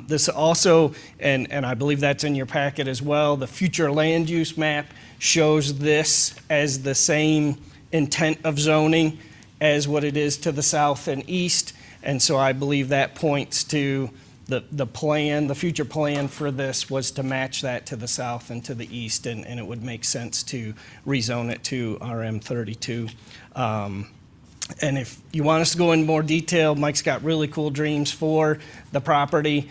This also, and I believe that's in your packet as well, the future land use map shows this as the same intent of zoning as what it is to the south and east. And so I believe that points to the plan, the future plan for this was to match that to the south and to the east, and it would make sense to rezone it to RM32. And if you want us to go in more detail, Mike's got really cool dreams for the property.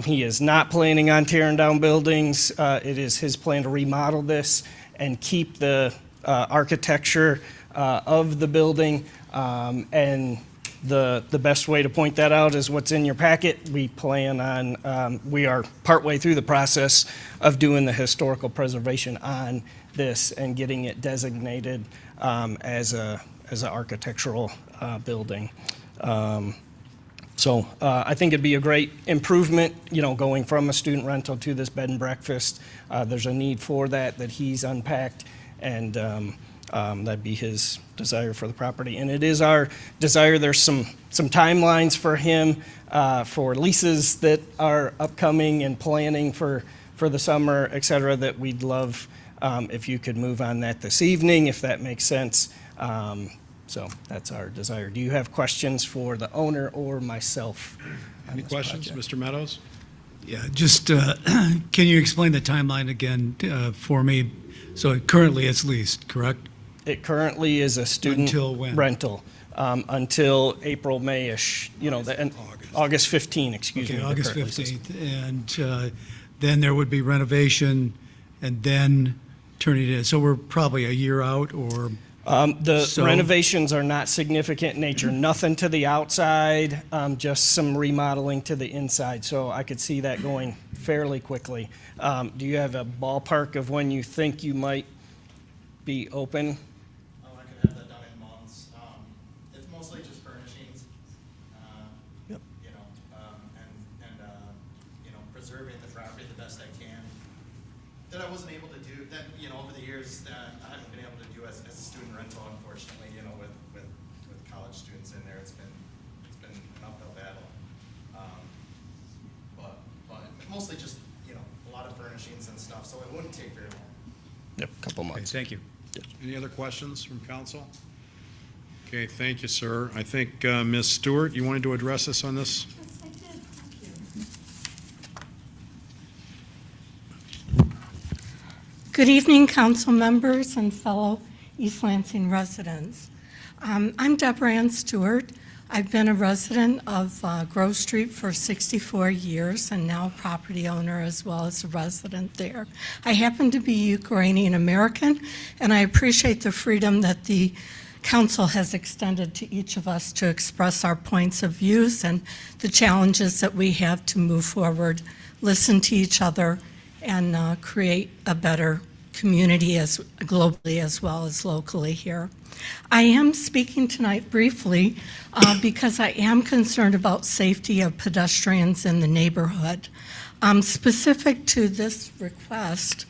He is not planning on tearing down buildings. It is his plan to remodel this and keep the architecture of the building. And the best way to point that out is what's in your packet. We plan on, we are partway through the process of doing the historical preservation on this and getting it designated as an architectural building. So I think it'd be a great improvement, you know, going from a student rental to this bed and breakfast. There's a need for that he's unpacked, and that'd be his desire for the property. And it is our desire, there's some timelines for him for leases that are upcoming and planning for the summer, et cetera, that we'd love if you could move on that this evening, if that makes sense. So that's our desire. Do you have questions for the owner or myself? Any questions, Mr. Meadows? Yeah, just, can you explain the timeline again for me? So currently it's leased, correct? It currently is a student Until when? rental, until April, May-ish, you know, August 15, excuse me. Okay, the August current lease is. 15th. And then there would be renovation and then turning it in. So we're probably a year out or? The So- renovations are not significant in nature, nothing to the outside, just some remodeling to the inside. So I could see that going fairly quickly. Do you have a ballpark of when you think you might be open? I could have that done in months. It's mostly just furnishings, Yep. you know, and you know, preserving the property the best I can. That I wasn't able to do, that, you know, over the years, that I haven't been able to do as a student rental, unfortunately, you know, with college students in there, it's been an uphill battle. But mostly just, you know, a lot of furnishings and stuff, so it wouldn't take very long. Yep, couple Okay, months. thank you. Any other questions from council? Okay, thank you, sir. I think Ms. Stewart, you wanted to address us on this? Yes, I did. Thank you. Good evening, council members and fellow East Lansing residents. I'm Deborah Ann Stewart. I've been a resident of Grove Street for 64 years and now property owner as well as a resident there. I happen to be Ukrainian American, and I appreciate the freedom that the council has extended to each of us to express our points of views and the challenges that we have to move forward, listen to each other, and create a better community as globally as well as locally here. I am speaking tonight briefly because I am concerned about safety of pedestrians in the neighborhood. Specific to this request,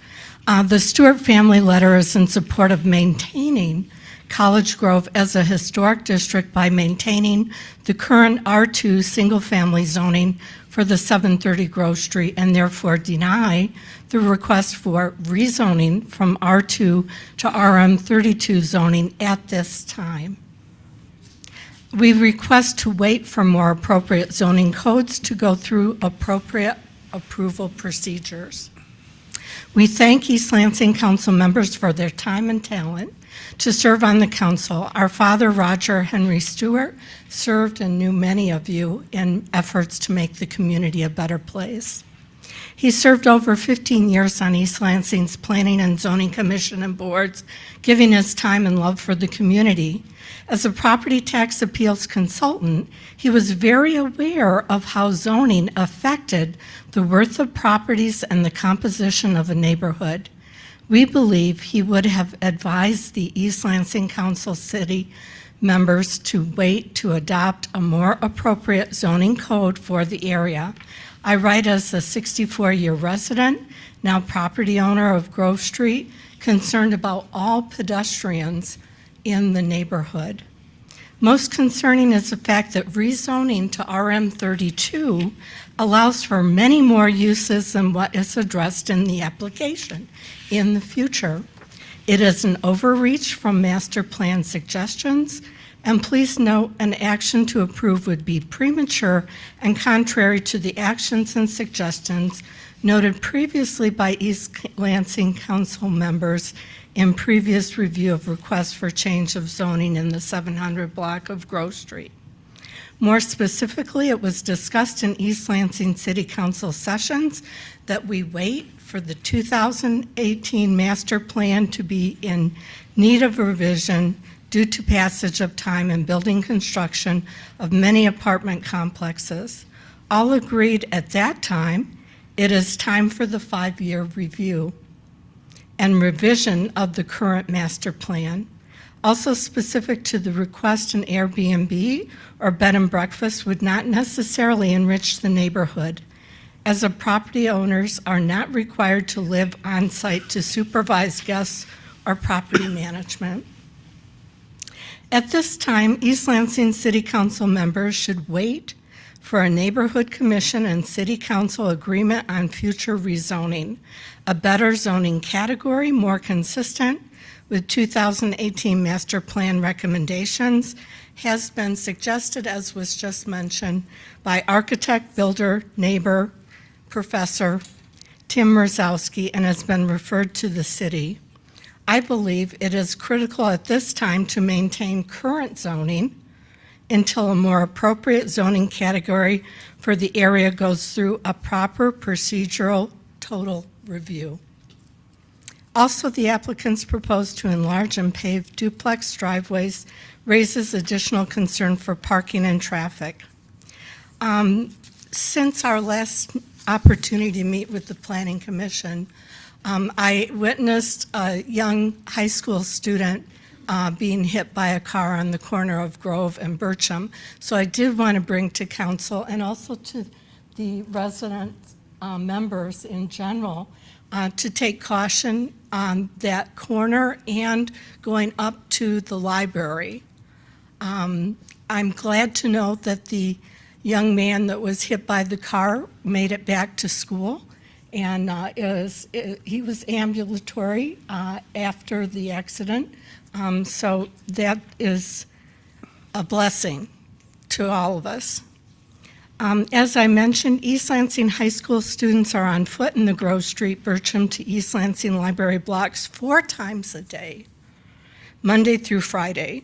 the Stewart family letter is in support of maintaining College Grove as a historic district by maintaining the current R2 single-family zoning for the 730 Grove Street and therefore deny the request for rezoning from R2 to RM32 zoning at this time. We request to wait for more appropriate zoning codes to go through appropriate approval procedures. We thank East Lansing council members for their time and talent to serve on the council. Our father, Roger Henry Stewart, served and knew many of you in efforts to make the community a better place. He served over 15 years on East Lansing's Planning and Zoning Commission and boards, giving his time and love for the community. As a property tax appeals consultant, he was very aware of how zoning affected the worth of properties and the composition of a neighborhood. We believe he would have advised the East Lansing Council city members to wait to adopt a more appropriate zoning code for the area. I write as a 64-year resident, now property owner of Grove Street, concerned about all pedestrians in the neighborhood. Most concerning is the fact that rezoning to RM32 allows for many more uses than what is addressed in the application in the future. It is an overreach from master plan suggestions, and please note an action to approve would be premature and contrary to the actions and suggestions noted previously by East Lansing council members in previous review of requests for change of zoning in the 700 block of Grove Street. More specifically, it was discussed in East Lansing City Council sessions that we wait for the 2018 master plan to be in need of revision due to passage of time and building construction of many apartment complexes. All agreed at that time it is time for the 5-year review and revision of the current master plan. Also specific to the request, an Airbnb or bed and breakfast would not necessarily enrich the neighborhood, as the property owners are not required to live on site to supervise guests or property management. At this time, East Lansing City Council members should wait for a neighborhood commission and city council agreement on future rezoning, a better zoning category more consistent with 2018 master plan recommendations has been suggested, as was just mentioned, by architect, builder, neighbor, Professor Tim Mrzowski, and has been referred to the city. I believe it is critical at this time to maintain current zoning until a more appropriate zoning category for the area goes through a proper procedural total review. Also, the applicants propose to enlarge and pave duplex driveways raises additional concern for parking and traffic. Since our last opportunity to meet with the Planning Commission, I witnessed a young high school student being hit by a car on the corner of Grove and Burcham. So I did want to bring to council and also to the resident members in general to take caution on that corner and going up to the library. I'm glad to know that the young man that was hit by the car made it back to school, and he was ambulatory after the accident. So that is a blessing to all of us. As I mentioned, East Lansing High School students are on foot in the Grove Street, Burcham to East Lansing Library blocks 4 times a day, Monday through Friday.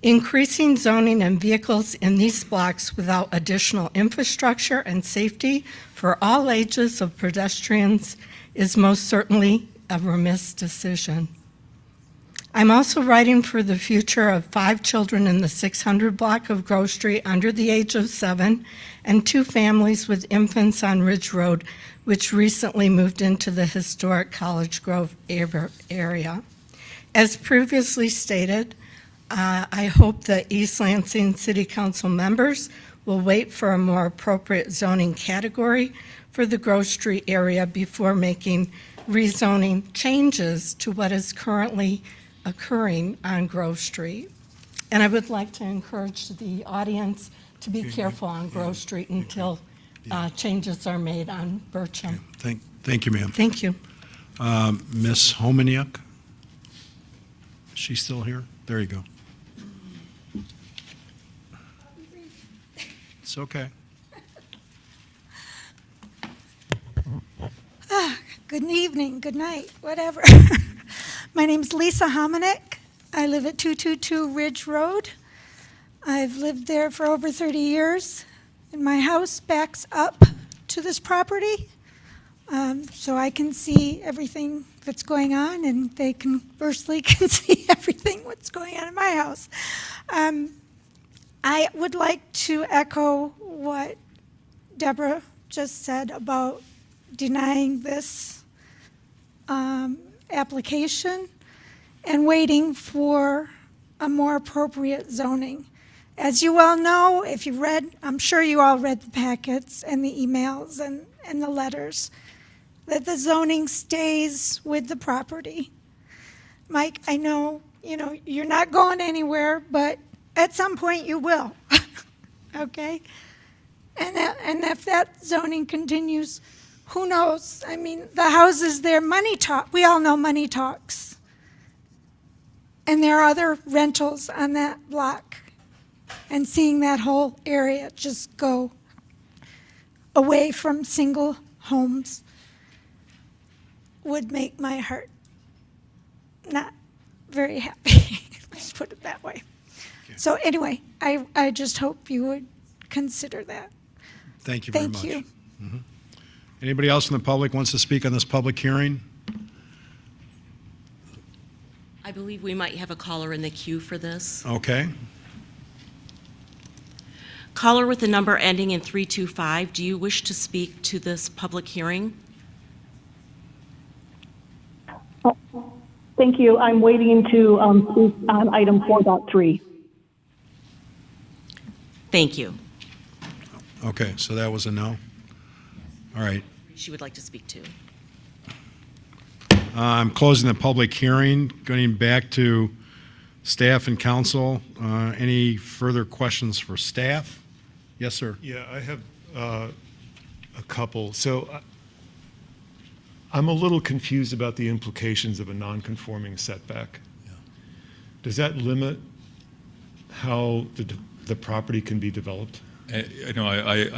Increasing zoning and vehicles in these blocks without additional infrastructure and safety for all ages of pedestrians is most certainly a remiss decision. I'm also writing for the future of 5 children in the 600 block of Grove Street under the age of 7 and 2 families with infants on Ridge Road, which recently moved into the historic College Grove area. As previously stated, I hope that East Lansing City Council members will wait for a more appropriate zoning category for the Grove Street area before making rezoning changes to what is currently occurring on Grove Street. And I would like to encourage the audience to be careful on Grove Street until changes are made on Burcham. Thank you, ma'am. Thank you. Ms. Homeniuk? Is she still here? There you go. It's okay. Good evening, good night, whatever. My name's Lisa Homeniuk. I live at 222 Ridge Road. I've lived there for over 30 years, and my house backs up to this property, so I can see everything that's going on, and they conversely can see everything that's going on in my house. I would like to echo what Deborah just said about denying this application and waiting for a more appropriate zoning. As you all know, if you read, I'm sure you all read the packets and the emails and the letters, that the zoning stays with the property. Mike, I know, you're not going anywhere, but at some point you will, okay? And if that zoning continues, who knows? I mean, the houses there, money talk. We all know money talks. And there are other rentals on that block. And seeing that whole area just go away from single homes would make my heart not very happy. Let's put it that way. Okay. So anyway, I just hope you would consider that. Thank you very much. Thank you. Mm-hmm. Anybody else in the public wants to speak on this public hearing? I believe we might have a caller in the queue for this. Okay. Caller with the number ending in 325, do you wish to speak to this public hearing? Thank you. I'm waiting to speak on item 4.3. Thank you. Okay, so that was a no. All right. She would like to speak to. I'm closing the public hearing. Going back to staff and council. Any further questions for staff? Yes, sir. Yeah, I have a couple. So I'm a little confused about the implications of a non-conforming setback. Does that limit how the property can be developed? I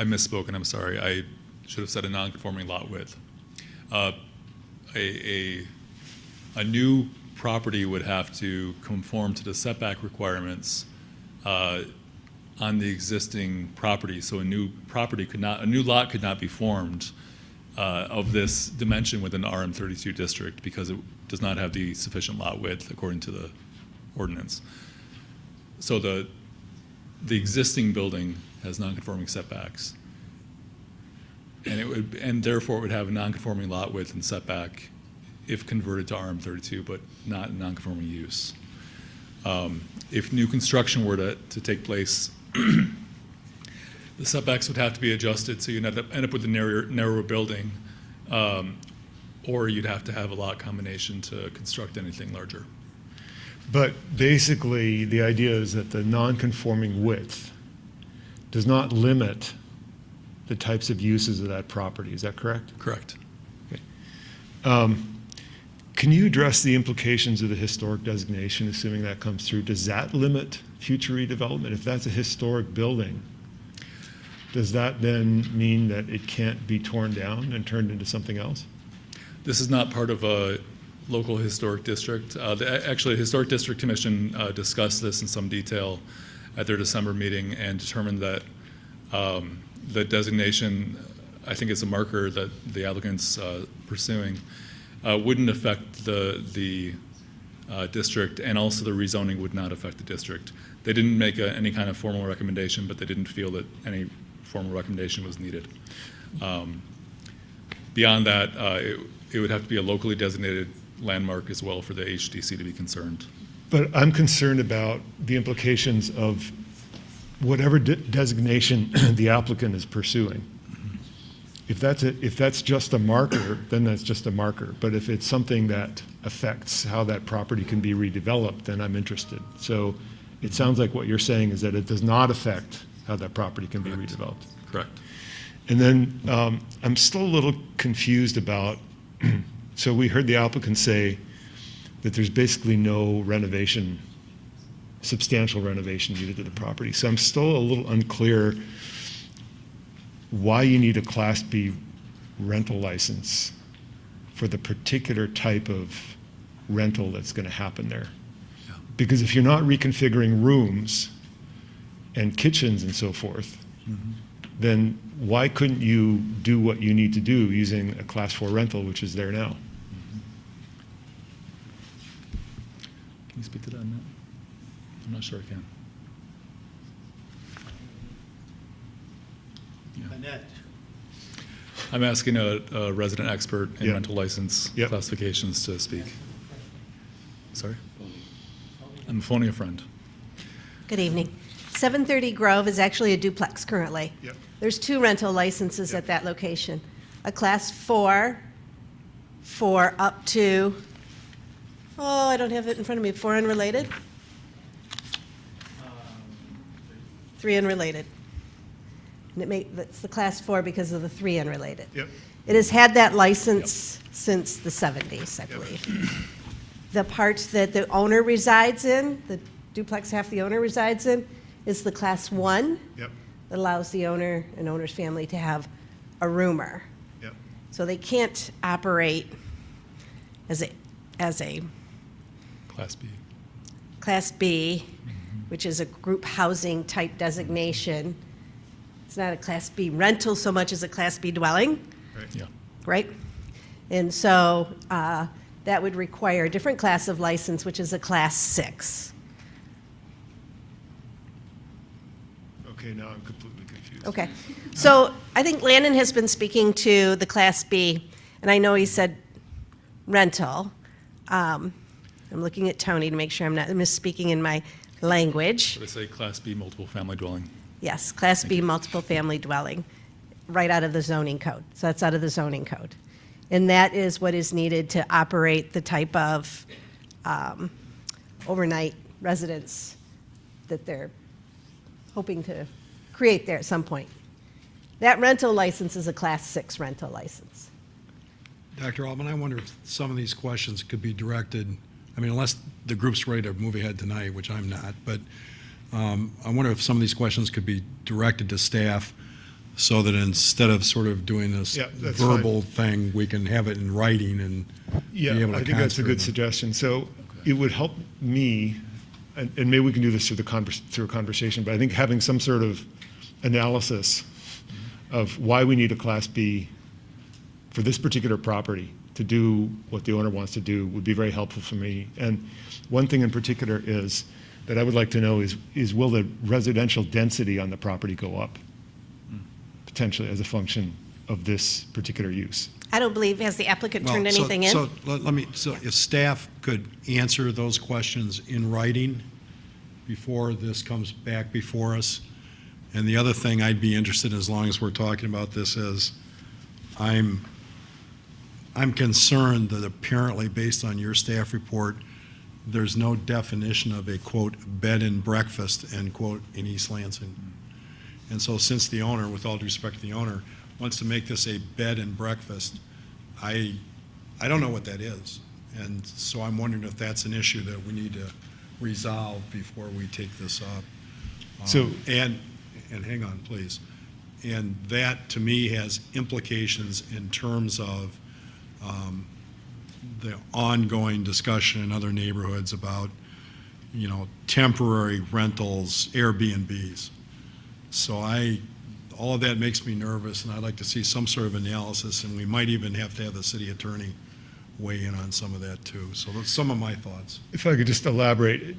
misspoke, and I'm sorry. I should have said a non-conforming lot width. A new property would have to conform to the setback requirements on the existing property. So a new lot could not be formed of this dimension within the RM32 district because it does not have the sufficient lot width according to the ordinance. So the existing building has non-conforming setbacks, and therefore it would have a non-conforming lot width and setback if converted to RM32, but not non-conforming use. If new construction were to take place, the setbacks would have to be adjusted, so you'd end up with a narrower building, or you'd have to have a lot combination to construct anything larger. But basically, the idea is that the non-conforming width does not limit the types of uses of that property. Is that correct? Correct. Okay. Can you address the implications of the historic designation, assuming that comes through? Does that limit future redevelopment? If that's a historic building, does that then mean that it can't be torn down and turned into something else? This is not part of a local historic district. Actually, the Historic District Commission discussed this in some detail at their December meeting and determined that the designation, I think it's a marker that the applicant's pursuing, wouldn't affect the district, and also the rezoning would not affect the district. They didn't make any kind of formal recommendation, but they didn't feel that any formal recommendation was needed. Beyond that, it would have to be a locally designated landmark as well for the HDC to be concerned. But I'm concerned about the implications of whatever designation the applicant is pursuing. If that's just a marker, then that's just a marker. But if it's something that affects how that property can be redeveloped, then I'm interested. So it sounds like what you're saying is that it does not affect how that property can be redeveloped. Correct. And then I'm still a little confused about, so we heard the applicant say that there's basically no renovation, substantial renovation needed to the property. So I'm still a little unclear why you need a Class B rental license for the particular type of rental that's going to happen there. Yeah. Because if you're not reconfiguring rooms and kitchens and so forth, then why couldn't you do what you need to do using a Class 4 rental, which is there now? Can you speak to that, Matt? I'm not sure I can. Annette. I'm asking a resident expert in Yeah. rental license Yep. classifications to speak. Sorry? I'm phoning a friend. Good evening. 730 Grove is actually a duplex currently. Yep. There's 2 rental licenses at that location. A Class 4 for up to, I don't have it in front of me, 4 unrelated? 3 unrelated. And that's the Class 4 because of the 3 unrelated. Yep. It has had that license since the 70s, I believe. The part that the owner resides in, the duplex half the owner resides in, is the Class 1. Yep. That allows the owner and owner's family to have a roomer. Yep. So they can't operate as a Class B. Class B, which is a group housing type designation. It's not a Class B rental so much as a Class B dwelling, Yeah. right? And so that would require a different class of license, which is a Class 6. Okay, now I'm completely confused. Okay. So I think Landon has been speaking to the Class B, and I know he said rental. I'm looking at Tony to make sure I'm not misspeaking in my language. Would I say Class B multiple family dwelling? Yes, Class B multiple family dwelling, right out of the zoning code. So that's out of the zoning code. And that is what is needed to operate the type of overnight residence that they're hoping to create there at some point. That rental license is a Class 6 rental license. Dr. Altman, I wonder if some of these questions could be directed, I mean, unless the group's ready to move ahead tonight, which I'm not, but I wonder if some of these questions could be directed to staff so that instead of sort of doing this Yeah, that's verbal thing, we can have it in writing and be able to I think that's a consider good them. suggestion. So it would help me, and maybe we can do this through a conversation, but I think having some sort of analysis of why we need a Class B for this particular property to do what the owner wants to do would be very helpful for me. And one thing in particular is that I would like to know is will the residential density on the property go up? Potentially as a function of this particular use. I don't believe, has the applicant turned Well, anything in? So if staff could answer those questions in writing before this comes back before us. And the other thing I'd be interested in, as long as we're talking about this, is I'm concerned that apparently, based on your staff report, there's no definition of a, quote, bed and breakfast, end quote, in East Lansing. And so since the owner, with all due respect to the owner, wants to make this a bed and breakfast, I don't know what that is. And so I'm wondering if that's an issue that we need to resolve before we take this up. So- And hang on, please. And that, to me, has implications in terms of the ongoing discussion in other neighborhoods about, temporary rentals, Airbnbs. So all of that makes me nervous, and I'd like to see some sort of analysis, and we might even have to have the city attorney weigh in on some of that too. So that's some of my thoughts. If I could just elaborate,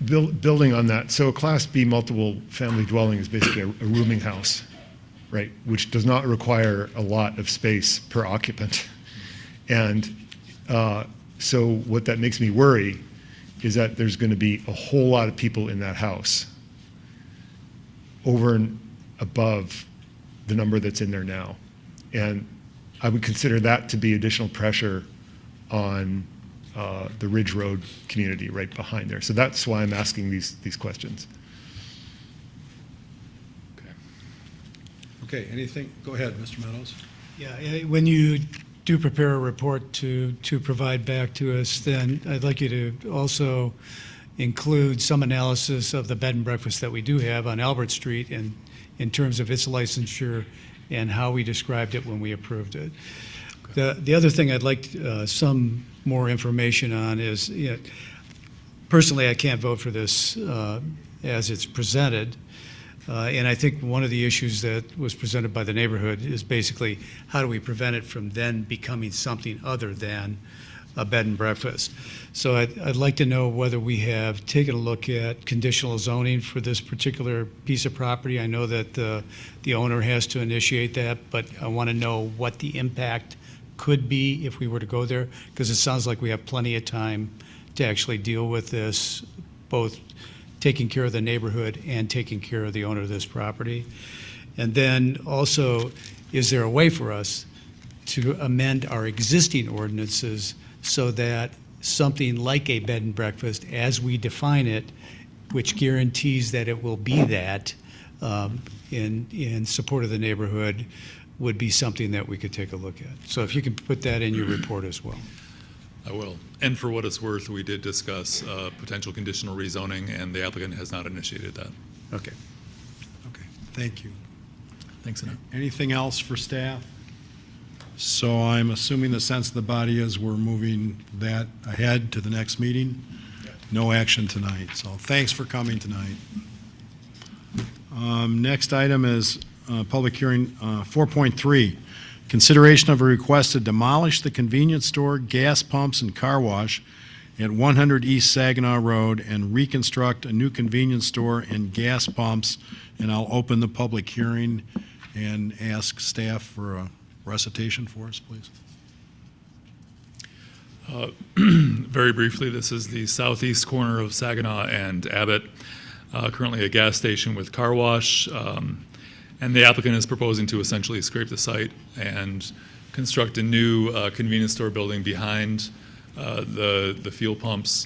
building on that. So a Class B multiple family dwelling is basically a rooming house, right? Which does not require a lot of space per occupant. And so what that makes me worry is that there's going to be a whole lot of people in that house over and above the number that's in there now. And I would consider that to be additional pressure on the Ridge Road community right behind there. So that's why I'm asking these questions. Okay, anything? Go ahead, Mr. Meadows. Yeah, when you do prepare a report to provide back to us, then I'd like you to also include some analysis of the bed and breakfast that we do have on Albert Street and in terms of its licensure and how we described it when we approved it. The other thing I'd like some more information on is, personally, I can't vote for this as it's presented. And I think one of the issues that was presented by the neighborhood is basically how do we prevent it from then becoming something other than a bed and breakfast. So I'd like to know whether we have taken a look at conditional zoning for this particular piece of property. I know that the owner has to initiate that, but I want to know what the impact could be if we were to go there, because it sounds like we have plenty of time to actually deal with this, both taking care of the neighborhood and taking care of the owner of this property. And then also, is there a way for us to amend our existing ordinances so that something like a bed and breakfast, as we define it, which guarantees that it will be that in support of the neighborhood, would be something that we could take a look at. So if you can put that in your report as well. I will. And for what it's worth, we did discuss potential conditional rezoning, and the applicant has not initiated that. Okay. Okay, thank you. Thanks, Annette. Anything else for staff? So I'm assuming the sense of the body is we're moving that ahead to the next meeting. No action tonight, so thanks for coming tonight. Next item is public hearing 4.3. Consideration of a request to demolish the convenience store, gas pumps, and car wash at 100 East Saginaw Road and reconstruct a new convenience store and gas pumps. And I'll open the public hearing and ask staff for a recitation for us, please. Very briefly, this is the southeast corner of Saginaw and Abbott, currently a gas station with car wash, and the applicant is proposing to essentially scrape the site and construct a new convenience store building behind the fuel pumps,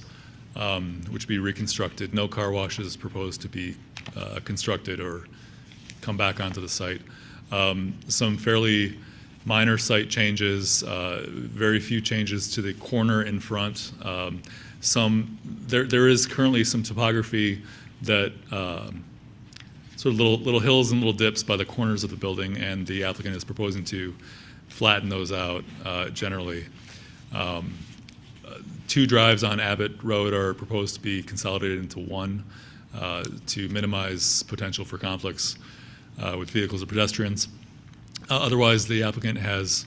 which be reconstructed. No car washes proposed to be constructed or come back onto the site. Some fairly minor site changes, very few changes to the corner in front. There is currently some topography that sort of little hills and little dips by the corners of the building, and the applicant is proposing to flatten those out generally. 2 drives on Abbott Road are proposed to be consolidated into one to minimize potential for conflicts with vehicles or pedestrians. Otherwise, the applicant has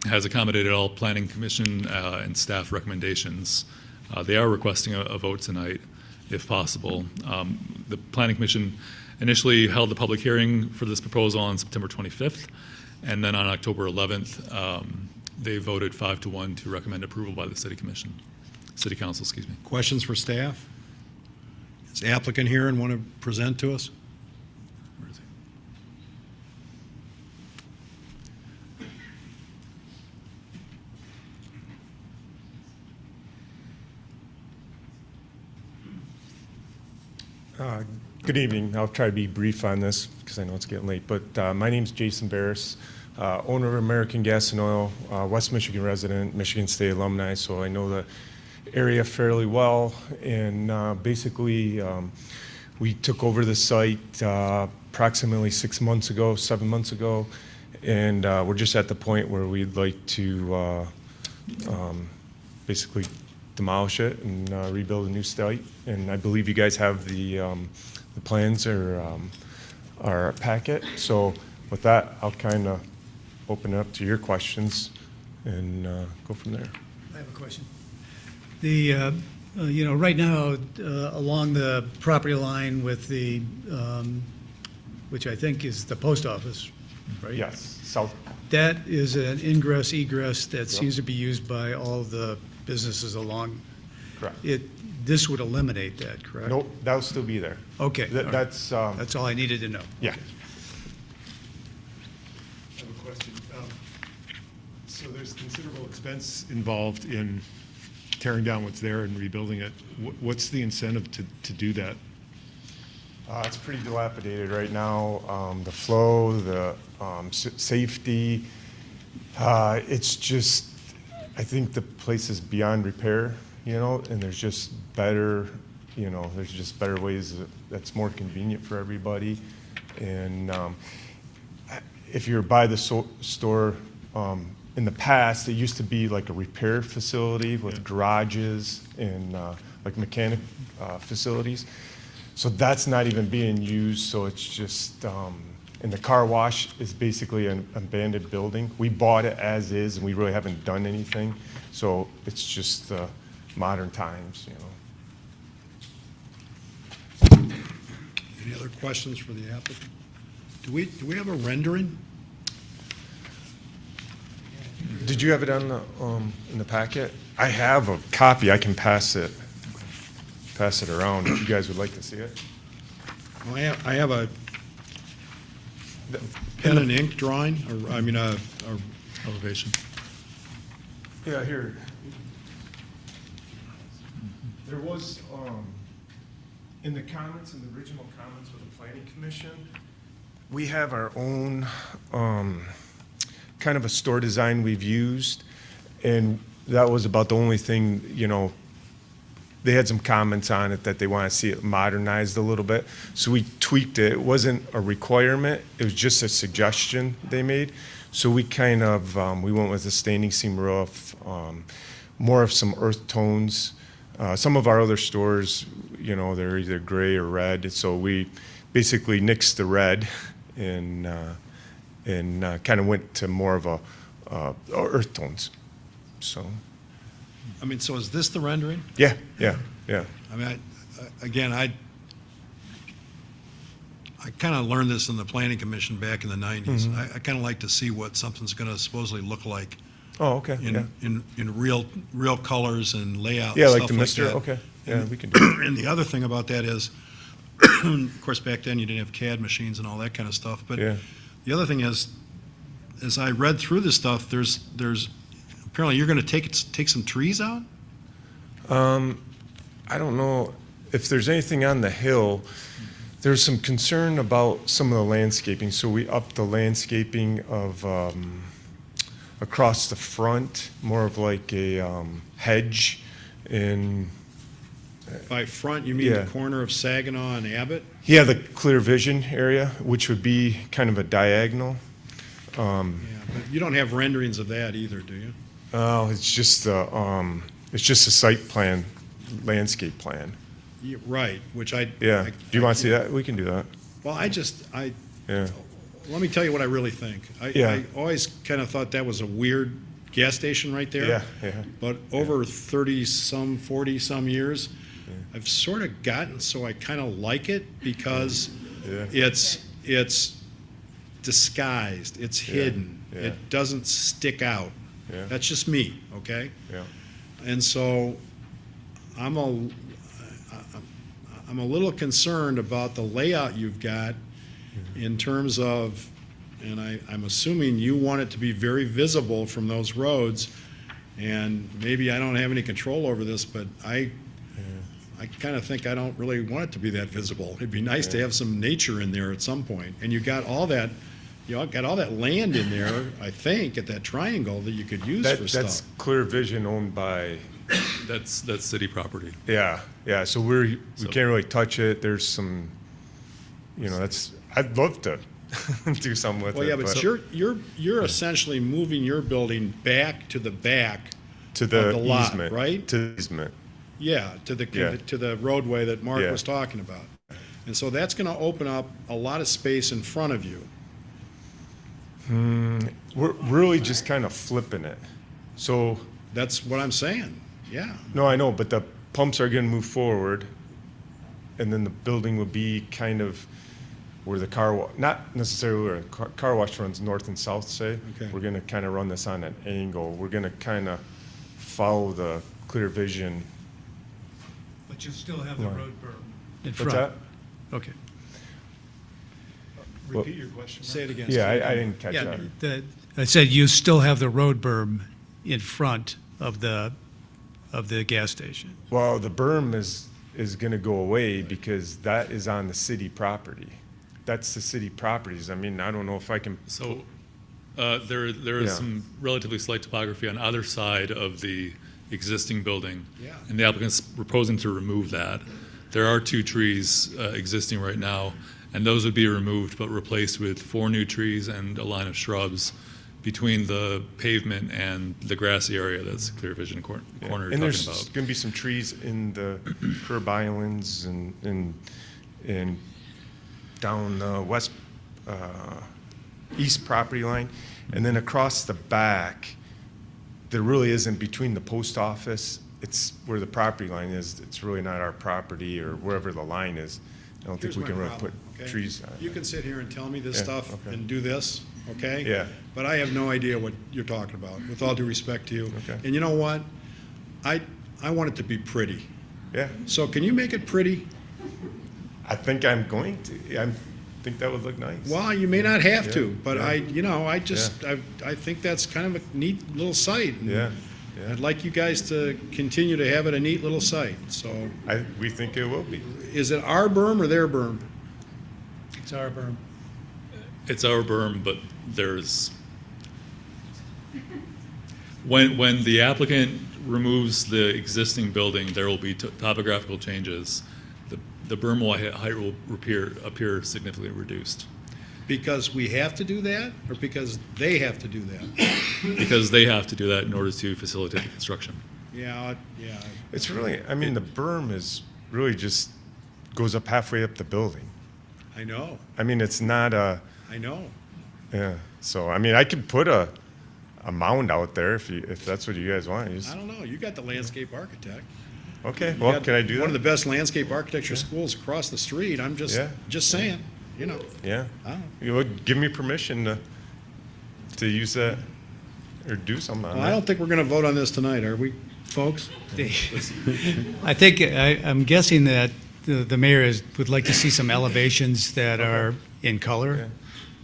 accommodated all Planning Commission and staff recommendations. They are requesting a vote tonight, if possible. The Planning Commission initially held the public hearing for this proposal on September 25th, and then on October 11th, they voted 5-1 to recommend approval by the City Council. Questions for staff? Is the applicant here and want to present to us? Where is he? Good evening. I'll try to be brief on this because I know it's getting late, but my name's Jason Barris, owner of American Gas and Oil, West Michigan resident, Michigan State alumni, so I know the area fairly well. And basically, we took over the site approximately 7 months ago, and we're just at the point where we'd like to basically demolish it and rebuild a new site. And I believe you guys have the plans or our packet. So with that, I'll kind of open it up to your questions and go from there. I have a question. The, right now, along the property line with the, which I think is the post office, right? Yes, south. That is an ingress egress that seems to be used by all the businesses along. Correct. This would eliminate that, correct? Nope, that'll still be there. Okay. all right. That's all I needed to know. Yeah. Okay. I have a question. So there's considerable expense involved in tearing down what's there and rebuilding it. What's the incentive to do that? It's pretty dilapidated right now. The flow, the safety, it's just, I think the place is beyond repair, and there's just better, ways that's more convenient for everybody. And if you're by the store, in the past, it used to be like a repair facility with garages and like mechanic facilities. So that's not even being used, so it's just, and the car wash is basically an abandoned building. We bought it as is, and we really haven't done anything, so it's just modern times, Any other questions for the applicant? Do we have a rendering? Did you have it on the, in the packet? I have a copy. I can pass it around if you guys would like to see it. Well, I have a pen and ink drawing, or I mean, a elevation. Yeah, here. There was, in the comments, in the original comments with the Planning Commission, we have our own kind of a store design we've used, and that was about the only thing, they had some comments on it that they want to see it modernized a little bit. So we tweaked it. It wasn't a requirement. It was just a suggestion they made. So we kind of, we went with a standing seam roof, more of some earth tones. Some of our other stores, they're either gray or red. So we basically nixed the red and and kind of went to more of a earth tones. So, I mean, so is this the rendering? yeah. I mean, I kind of learned this in the planning commission back in the 90s. Mhm. I kind of like to see what something's going to supposedly look like. Oh, okay, yeah. In real colors and layout. Yeah, and like stuff the Mister. that. Okay, yeah, And- we can do it. And the other thing about that is, of course, back then you didn't have CAD machines and all that kind of stuff. But Yeah. the other thing is, as I read through this stuff, there's apparently you're going to take some trees out. I don't know if there's anything on the hill. There's some concern about some of the landscaping, so we upped the landscaping of across the front, more of like a hedge in. By front, you mean Yeah. the corner of Saginaw and Abbott? Yeah, the clear vision area, which would be kind of a diagonal. Yeah, but you don't have renderings of that either, do you? Oh, it's just a site plan, landscape plan. Right, which I. Yeah. Do you want to see that? We can do that. Well, Yeah. let me tell you what I really think. Yeah. I always kind of thought that was a weird gas station right there. Yeah. But over 30-some, 40-some years, I've sort of gotten so I kind of like it because it's disguised, it's hidden, Yeah. it doesn't stick out. Yeah. That's just me, okay? Yeah. And so I'm a little concerned about the layout you've got in terms of, and I'm assuming you want it to be very visible from those roads, and maybe I don't have any control over this, but I kind of think I don't really want it to be that visible. It'd be nice to have some nature in there at some point, and you got all that land in there, I think, at that triangle that you could use for That's stuff. clear vision owned by. That's city property. Yeah. So we can't really touch it. There's some, I'd love to do something with it. Well, yeah, but you're essentially moving your building back to the back to of the the lot, easement, right? To the easement. Yeah, to the roadway that Mark Yeah. was talking about. And so that's going to open up a lot of space in front of you. We're really just kind of flipping it. So. That's what I'm saying, yeah. No, I know, but the pumps are going to move forward, and then the building would be kind of where the not necessarily where the car wash runs north and south, say. Okay. We're going to kind of run this on an angle. We're going to kind of follow the clear vision. But you still have the Right. road berm in What's front. that? Okay. Repeat your question. Say it again. Yeah, I didn't catch Yeah, that. I said you still have the road berm in front of the gas station. Well, the berm is going to go away because that is on the city property. That's the city properties. I mean, I don't know if I can. So there is Yeah. some relatively slight topography on either side of the existing building. Yeah. And the applicant's proposing to remove that. There are 2 trees existing right now, and those would be removed but replaced with 4 new trees and a line of shrubs between the pavement and the grassy area that's clear vision corner you're And talking there's about. going to be some trees in the curb islands and down the west, east property line. And then across the back, there really isn't between the post office. It's where the property line is. It's really not our property or wherever the line is. I don't Here's think we my can really problem, put okay? trees on it. You can sit here and tell me this Yeah, stuff okay. and do this, okay? Yeah. But I have no idea what you're talking about, with all due respect to you. Okay. And you know what? I want it to be pretty. Yeah. So can you make it pretty? I think I'm going to. I think that would look nice. Well, you may not have to, Yeah, but yeah. I think that's kind of a neat little site. and Yeah. I'd like you guys to continue to have it a neat little site, so. We think it will be. Is it our berm or their berm? It's our berm. It's our berm, but there's, when the applicant removes the existing building, there will be topographical changes. The berm height will appear significantly reduced. Because we have to do that, or because they have to do that? Because they have to do that in order to facilitate the construction. Yeah. It's really, I mean, the berm is really just goes up halfway up the building. I know, I mean, it's not a, I know. Yeah, so, I mean, I could put a mound out there if that's what you guys want. I don't know, you got the landscape architect. Okay, You well, got can I do that? One of the best landscape architecture schools across the street, I'm Yeah. just saying, you know. Yeah. I don't know. You would give me permission to use that or do something on Well, that. I don't think we're gonna vote on this tonight, are we, folks? I think, I'm guessing that the mayor would like to see some elevations that are in color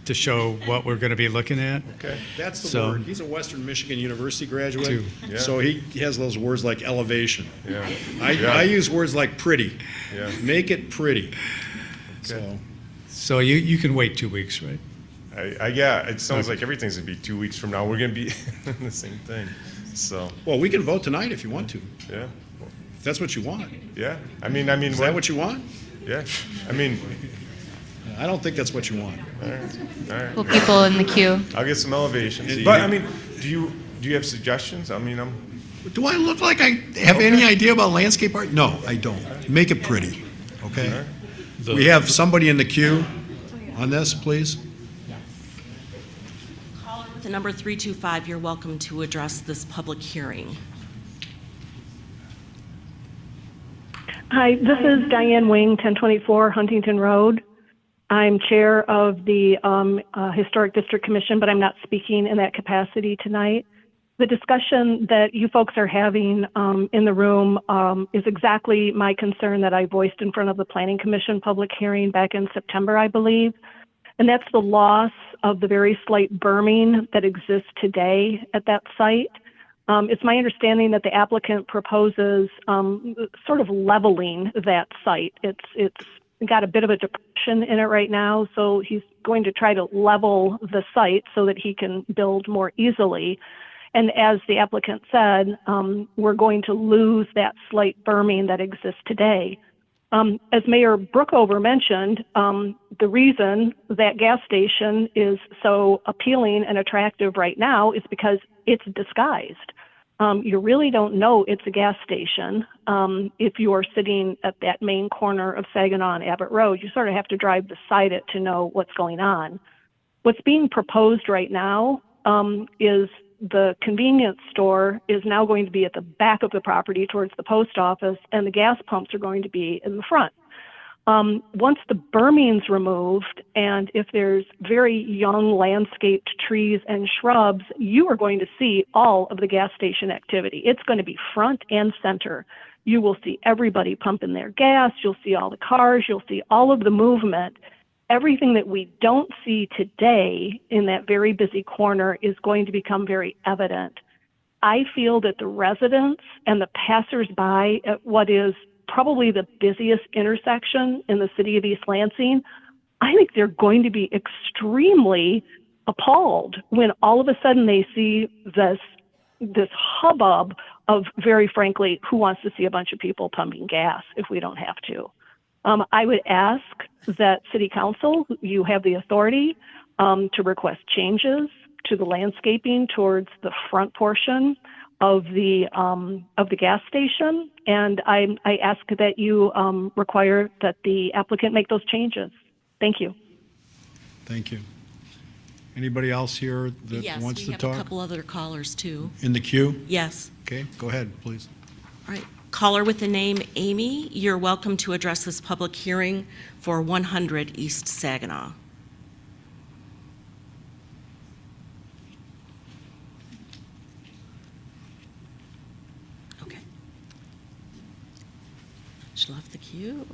to show what we're going to be looking at. Okay. That's the So- word. He's a Western Michigan University graduate, Too. Yeah. so he has those words like elevation. Yeah. I Yeah. use words like pretty. Yeah. Make it pretty. So, So you can wait 2 weeks, right? Yeah, it sounds like everything's gonna be 2 weeks from now. We're gonna be the same thing, so, well, we can vote tonight if you want to, yeah. if that's what you want. Yeah, I mean. Is that what you want? Yeah, I mean, I don't think that's what you want. all right. Well, people in the queue. I'll get some elevations. And But, you- I mean, do you have suggestions? I mean, Do I look like I have any idea about landscape art? No, I don't. Make it pretty, okay? We have somebody in the queue on this, please. Caller with the number 325, you're welcome to address this public hearing. Hi, this is Diane Wing, 1024 Huntington Road. I'm chair of the Historic District Commission, but I'm not speaking in that capacity tonight. The discussion that you folks are having in the room is exactly my concern that I voiced in front of the Planning Commission public hearing back in September, I believe. And that's the loss of the very slight berming that exists today at that site. It's my understanding that the applicant proposes sort of leveling that site. It's got a bit of a depression in it right now, so he's going to try to level the site so that he can build more easily. And as the applicant said, we're going to lose that slight berming that exists today. As Mayor Brookover mentioned, the reason that gas station is so appealing and attractive right now is because it's disguised. You really don't know it's a gas station if you are sitting at that main corner of Saginaw and Abbott Road. You sort of have to drive beside it to know what's going on. What's being proposed right now is the convenience store is now going to be at the back of the property towards the post office, and the gas pumps are going to be in the front. Once the berming's removed, and if there's very young landscaped trees and shrubs, you are going to see all of the gas station activity. It's going to be front and center. You will see everybody pumping their gas. You'll see all the cars. You'll see all of the movement. Everything that we don't see today in that very busy corner is going to become very evident. I feel that the residents and the passersby at what is probably the busiest intersection in the city of East Lansing, I think they're going to be extremely appalled when all of a sudden they see this hubbub of, very frankly, who wants to see a bunch of people pumping gas if we don't have to. I would ask that City Council, you have the authority to request changes to the landscaping towards the front portion of the gas station, and I ask that you require that the applicant make those changes. Thank you. Thank you. Anybody else here that Yes, wants we to have talk? a couple other callers too. In the queue? Yes. Okay, go ahead, please. All right. Caller with the name Amy, you're welcome to address this public hearing for 100 East Saginaw. Okay. She left the queue.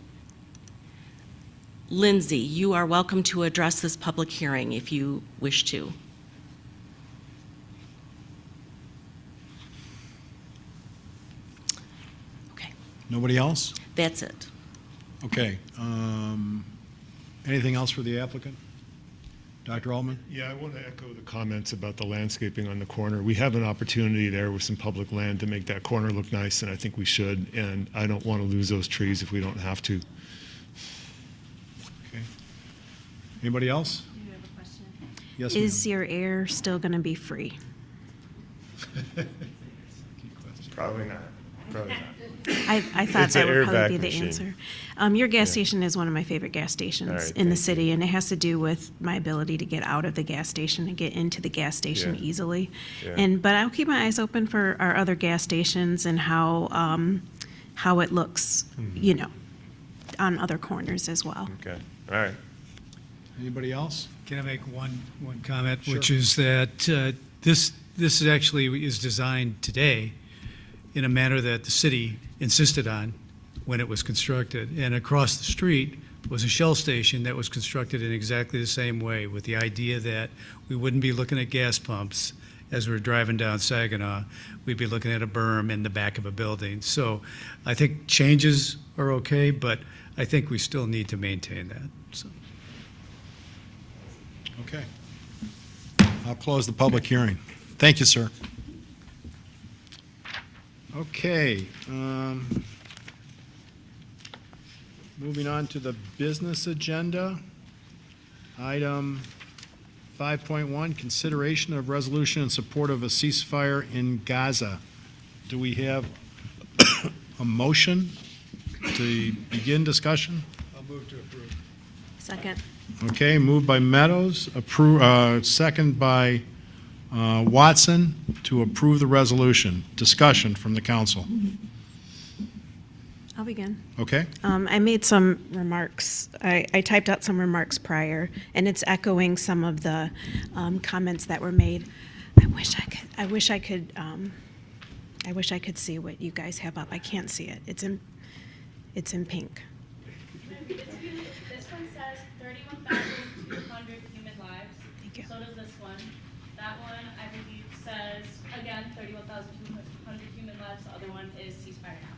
Lindsay, you are welcome to address this public hearing if you wish to. Nobody else? That's it. Okay. Anything else for the applicant? Dr. Altman? Yeah, I want to echo the comments about the landscaping on the corner. We have an opportunity there with some public land to make that corner look nice, and I think we should, and I don't want to lose those trees if we don't have to. Okay. Anybody else? You have a question? Yes, Is your air still going to be free? probably not. Probably not. I thought It's that an would air probably vac be the machine. answer. Your gas station is one of my favorite gas stations All right, in the thank city, and it has to do with my ability to get out of the gas station and get into the gas station Yeah. easily. Yeah. But I'll keep my eyes open for our other gas stations and how it looks, on other corners as well. Okay, all right. Anybody else? Can I make one comment, which is that this is actually is designed today in a manner that the city insisted on when it was constructed. And across the street was a Shell station that was constructed in exactly the same way, with the idea that we wouldn't be looking at gas pumps as we're driving down Saginaw. We'd be looking at a berm in the back of a building. So I think changes are okay, but I think we still need to maintain that. So. Okay. I'll close the public hearing. Thank you, sir. Okay. Moving on to the business agenda. Item 5.1, consideration of resolution in support of a ceasefire in Gaza. Do we have a motion to begin discussion? I'll move to approve. Second. Okay, moved by Meadows, second by Watson to approve the resolution. Discussion from the council. I'll begin. Okay? I made some remarks. I typed out some remarks prior, and it's echoing some of the comments that were made. I wish I could see what you guys have up. I can't see it. It's in pink. This one says 31,200 human lives. Thank you. So does this one. That one, I believe, says, again, 31,200 human lives. The other one is ceasefire now.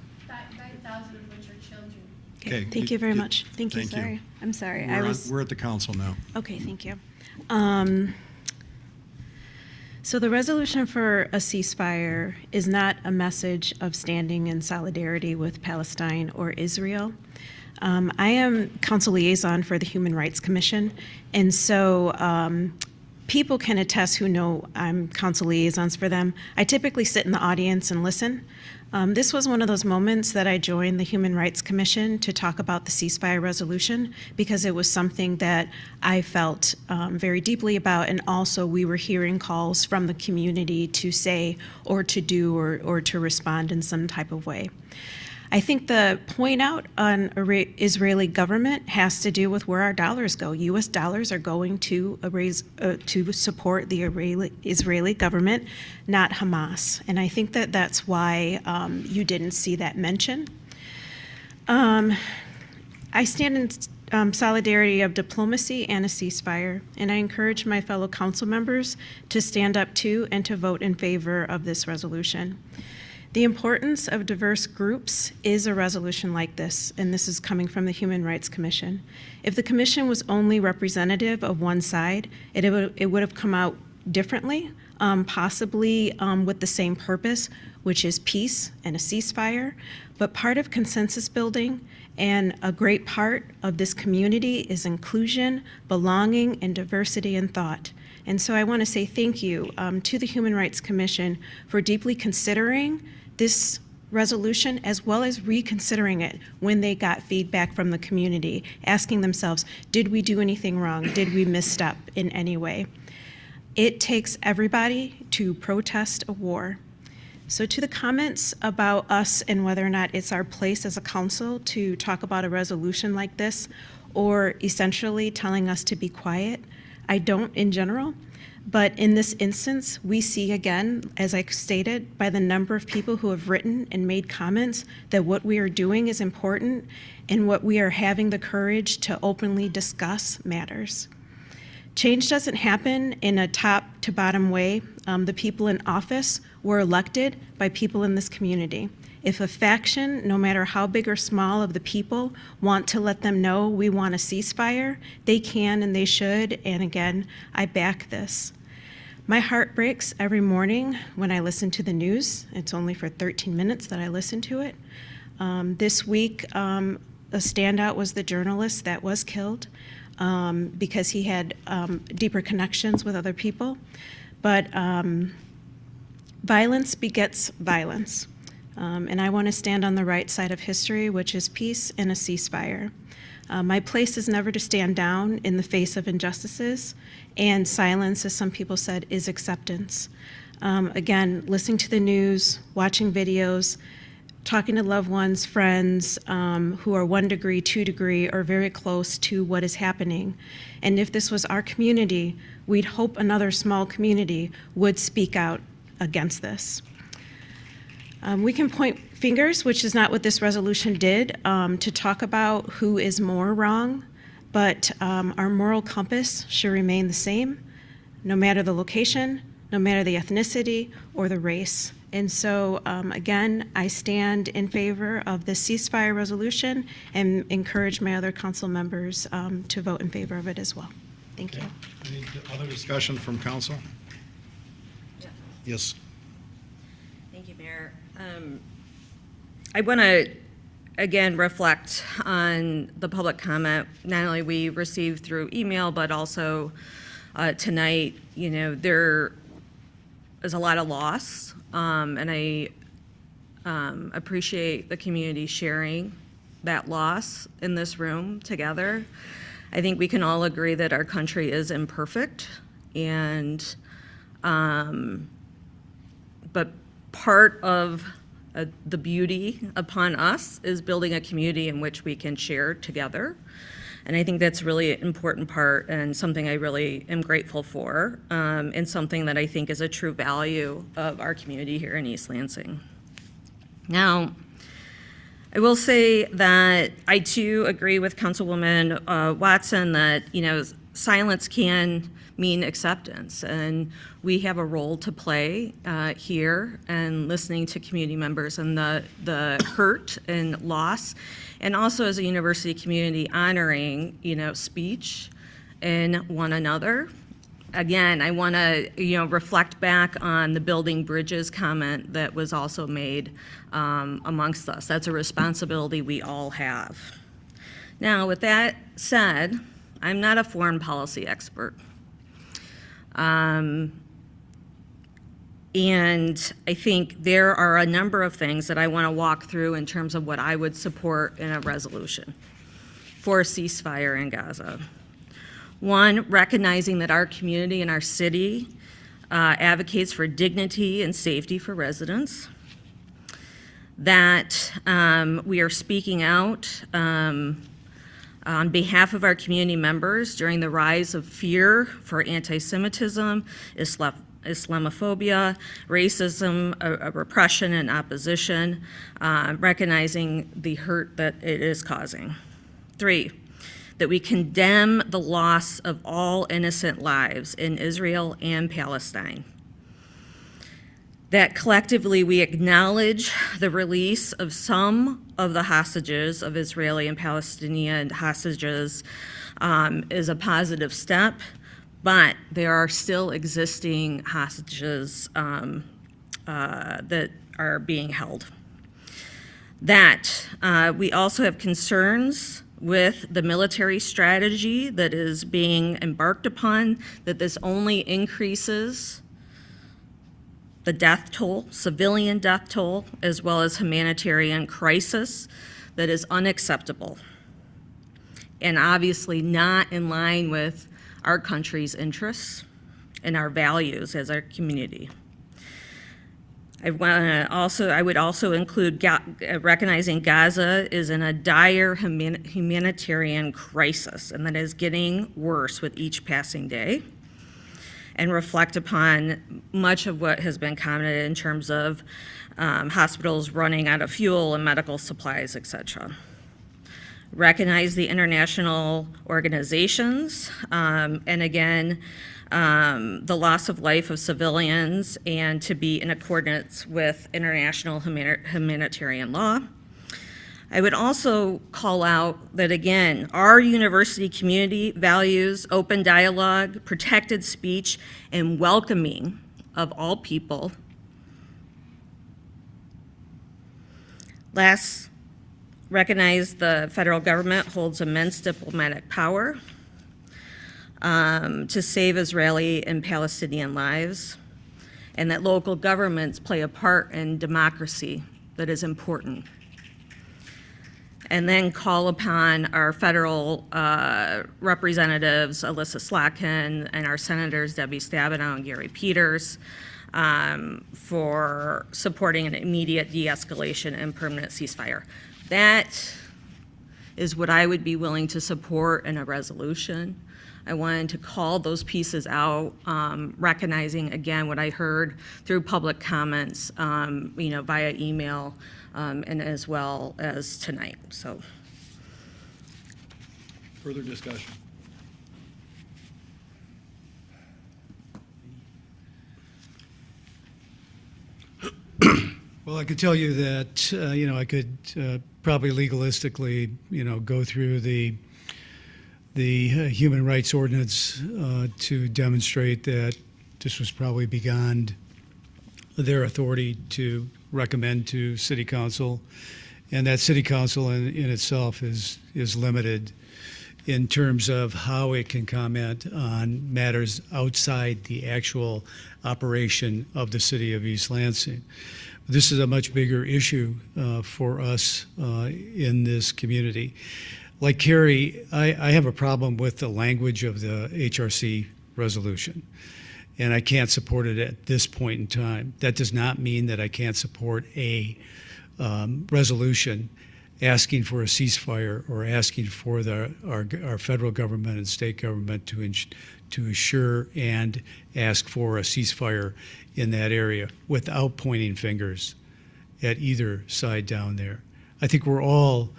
9,000 of which are children. Okay. Thank you very much. Thank you. Thank you. Sorry. I'm sorry. We're at the council now. Okay, thank you. So the resolution for a ceasefire is not a message of standing in solidarity with Palestine or Israel. I am council liaison for the Human Rights Commission, and so people can attest who know I'm council liaisons for them. I typically sit in the audience and listen. This was one of those moments that I joined the Human Rights Commission to talk about the ceasefire resolution because it was something that I felt very deeply about, and also we were hearing calls from the community to say or to do or to respond in some type of way. I think the point out on Israeli government has to do with where our dollars go. U.S. dollars are going to support the Israeli government, not Hamas. And I think that that's why you didn't see that mention. I stand in solidarity of diplomacy and a ceasefire, and I encourage my fellow council members to stand up to and to vote in favor of this resolution. The importance of diverse groups is a resolution like this, and this is coming from the Human Rights Commission. If the commission was only representative of one side, it would have come out differently, possibly with the same purpose, which is peace and a ceasefire. But part of consensus building and a great part of this community is inclusion, belonging, and diversity in thought. And so I want to say thank you to the Human Rights Commission for deeply considering this resolution, as well as reconsidering it when they got feedback from the community, asking themselves, did we do anything wrong? Did we misstep in any way? It takes everybody to protest a war. So to the comments about us and whether or not it's our place as a council to talk about a resolution like this, or essentially telling us to be quiet, I don't in general. But in this instance, we see again, as I stated, by the number of people who have written and made comments, that what we are doing is important and what we are having the courage to openly discuss matters. Change doesn't happen in a top to bottom way. The people in office were elected by people in this community. If a faction, no matter how big or small of the people, want to let them know we want a ceasefire, they can and they should, and again, I back this. My heart breaks every morning when I listen to the news. It's only for 13 minutes that I listen to it. This week, a standout was the journalist that was killed because he had deeper connections with other people. But violence begets violence. And I want to stand on the right side of history, which is peace and a ceasefire. My place is never to stand down in the face of injustices, and silence, as some people said, is acceptance. Again, listening to the news, watching videos, talking to loved ones, friends who are 1 degree, 2 degree, or very close to what is happening. And if this was our community, we'd hope another small community would speak out against this. We can point fingers, which is not what this resolution did, to talk about who is more wrong, but our moral compass should remain the same, no matter the location, no matter the ethnicity or the race. And so, again, I stand in favor of the ceasefire resolution and encourage my other council members to vote in favor of it as well. Thank you. Any other discussion from council? Yes. Thank you, Mayor. I want to, again, reflect on the public comment, not only we received through email, but also tonight. You know, there is a lot of loss, and I appreciate the community sharing that loss in this room together. I think we can all agree that our country is imperfect, and but part of the beauty upon us is building a community in which we can share together. And I think that's really an important part and something I really am grateful for, and something that I think is a true value of our community here in East Lansing. Now, I will say that I too agree with Councilwoman Watson that, you know, silence can mean acceptance, and we have a role to play here and listening to community members and the hurt and loss, and also as a university community honoring, you know, speech and one another. Again, I want to, you know, reflect back on the building bridges comment that was also made amongst us. That's a responsibility we all have. Now, with that said, I'm not a foreign policy expert. And I think there are a number of things that I want to walk through in terms of what I would support in a resolution for a ceasefire in Gaza. One, recognizing that our community and our city advocates for dignity and safety for residents, that we are speaking out on behalf of our community members during the rise of fear for anti-Semitism, Islamophobia, racism, repression, and opposition, recognizing the hurt that it is causing. 3, that we condemn the loss of all innocent lives in Israel and Palestine. That collectively we acknowledge the release of some of the hostages, of Israeli and Palestinian hostages, is a positive step, but there are still existing hostages that are being held. That we also have concerns with the military strategy that is being embarked upon, that this only increases the death toll, civilian death toll, as well as humanitarian crisis that is unacceptable and obviously not in line with our country's interests and our values as our community. I would also include recognizing Gaza is in a dire humanitarian crisis, and that is getting worse with each passing day, and reflect upon much of what has been commented in terms of hospitals running out of fuel and medical supplies, et cetera. Recognize the international organizations, and again, the loss of life of civilians, and to be in accordance with international humanitarian law. I would also call out that, again, our university community values open dialogue, protected speech, and welcoming of all people. Last, recognize the federal government holds immense diplomatic power to save Israeli and Palestinian lives, and that local governments play a part in democracy that is important. And then call upon our federal representatives, Alyssa Slotkin, and our senators, Debbie Stabenow and Gary Peters, for supporting an immediate de-escalation and permanent ceasefire. That is what I would be willing to support in a resolution. I wanted to call those pieces out, recognizing, again, what I heard through public comments, via email, and as well as tonight, so. Further discussion? Well, I could tell you that, I could probably legalistically, go through the human rights ordinance to demonstrate that this was probably beyond their authority to recommend to city council, and that city council in itself is limited in terms of how it can comment on matters outside the actual operation of the city of East Lansing. This is a much bigger issue for us in this community. Like Carrie, I have a problem with the language of the HRC resolution, and I can't support it at this point in time. That does not mean that I can't support a resolution asking for a ceasefire or asking for our federal government and state government to assure and ask for a ceasefire in that area without pointing fingers at either side down there. I think we're all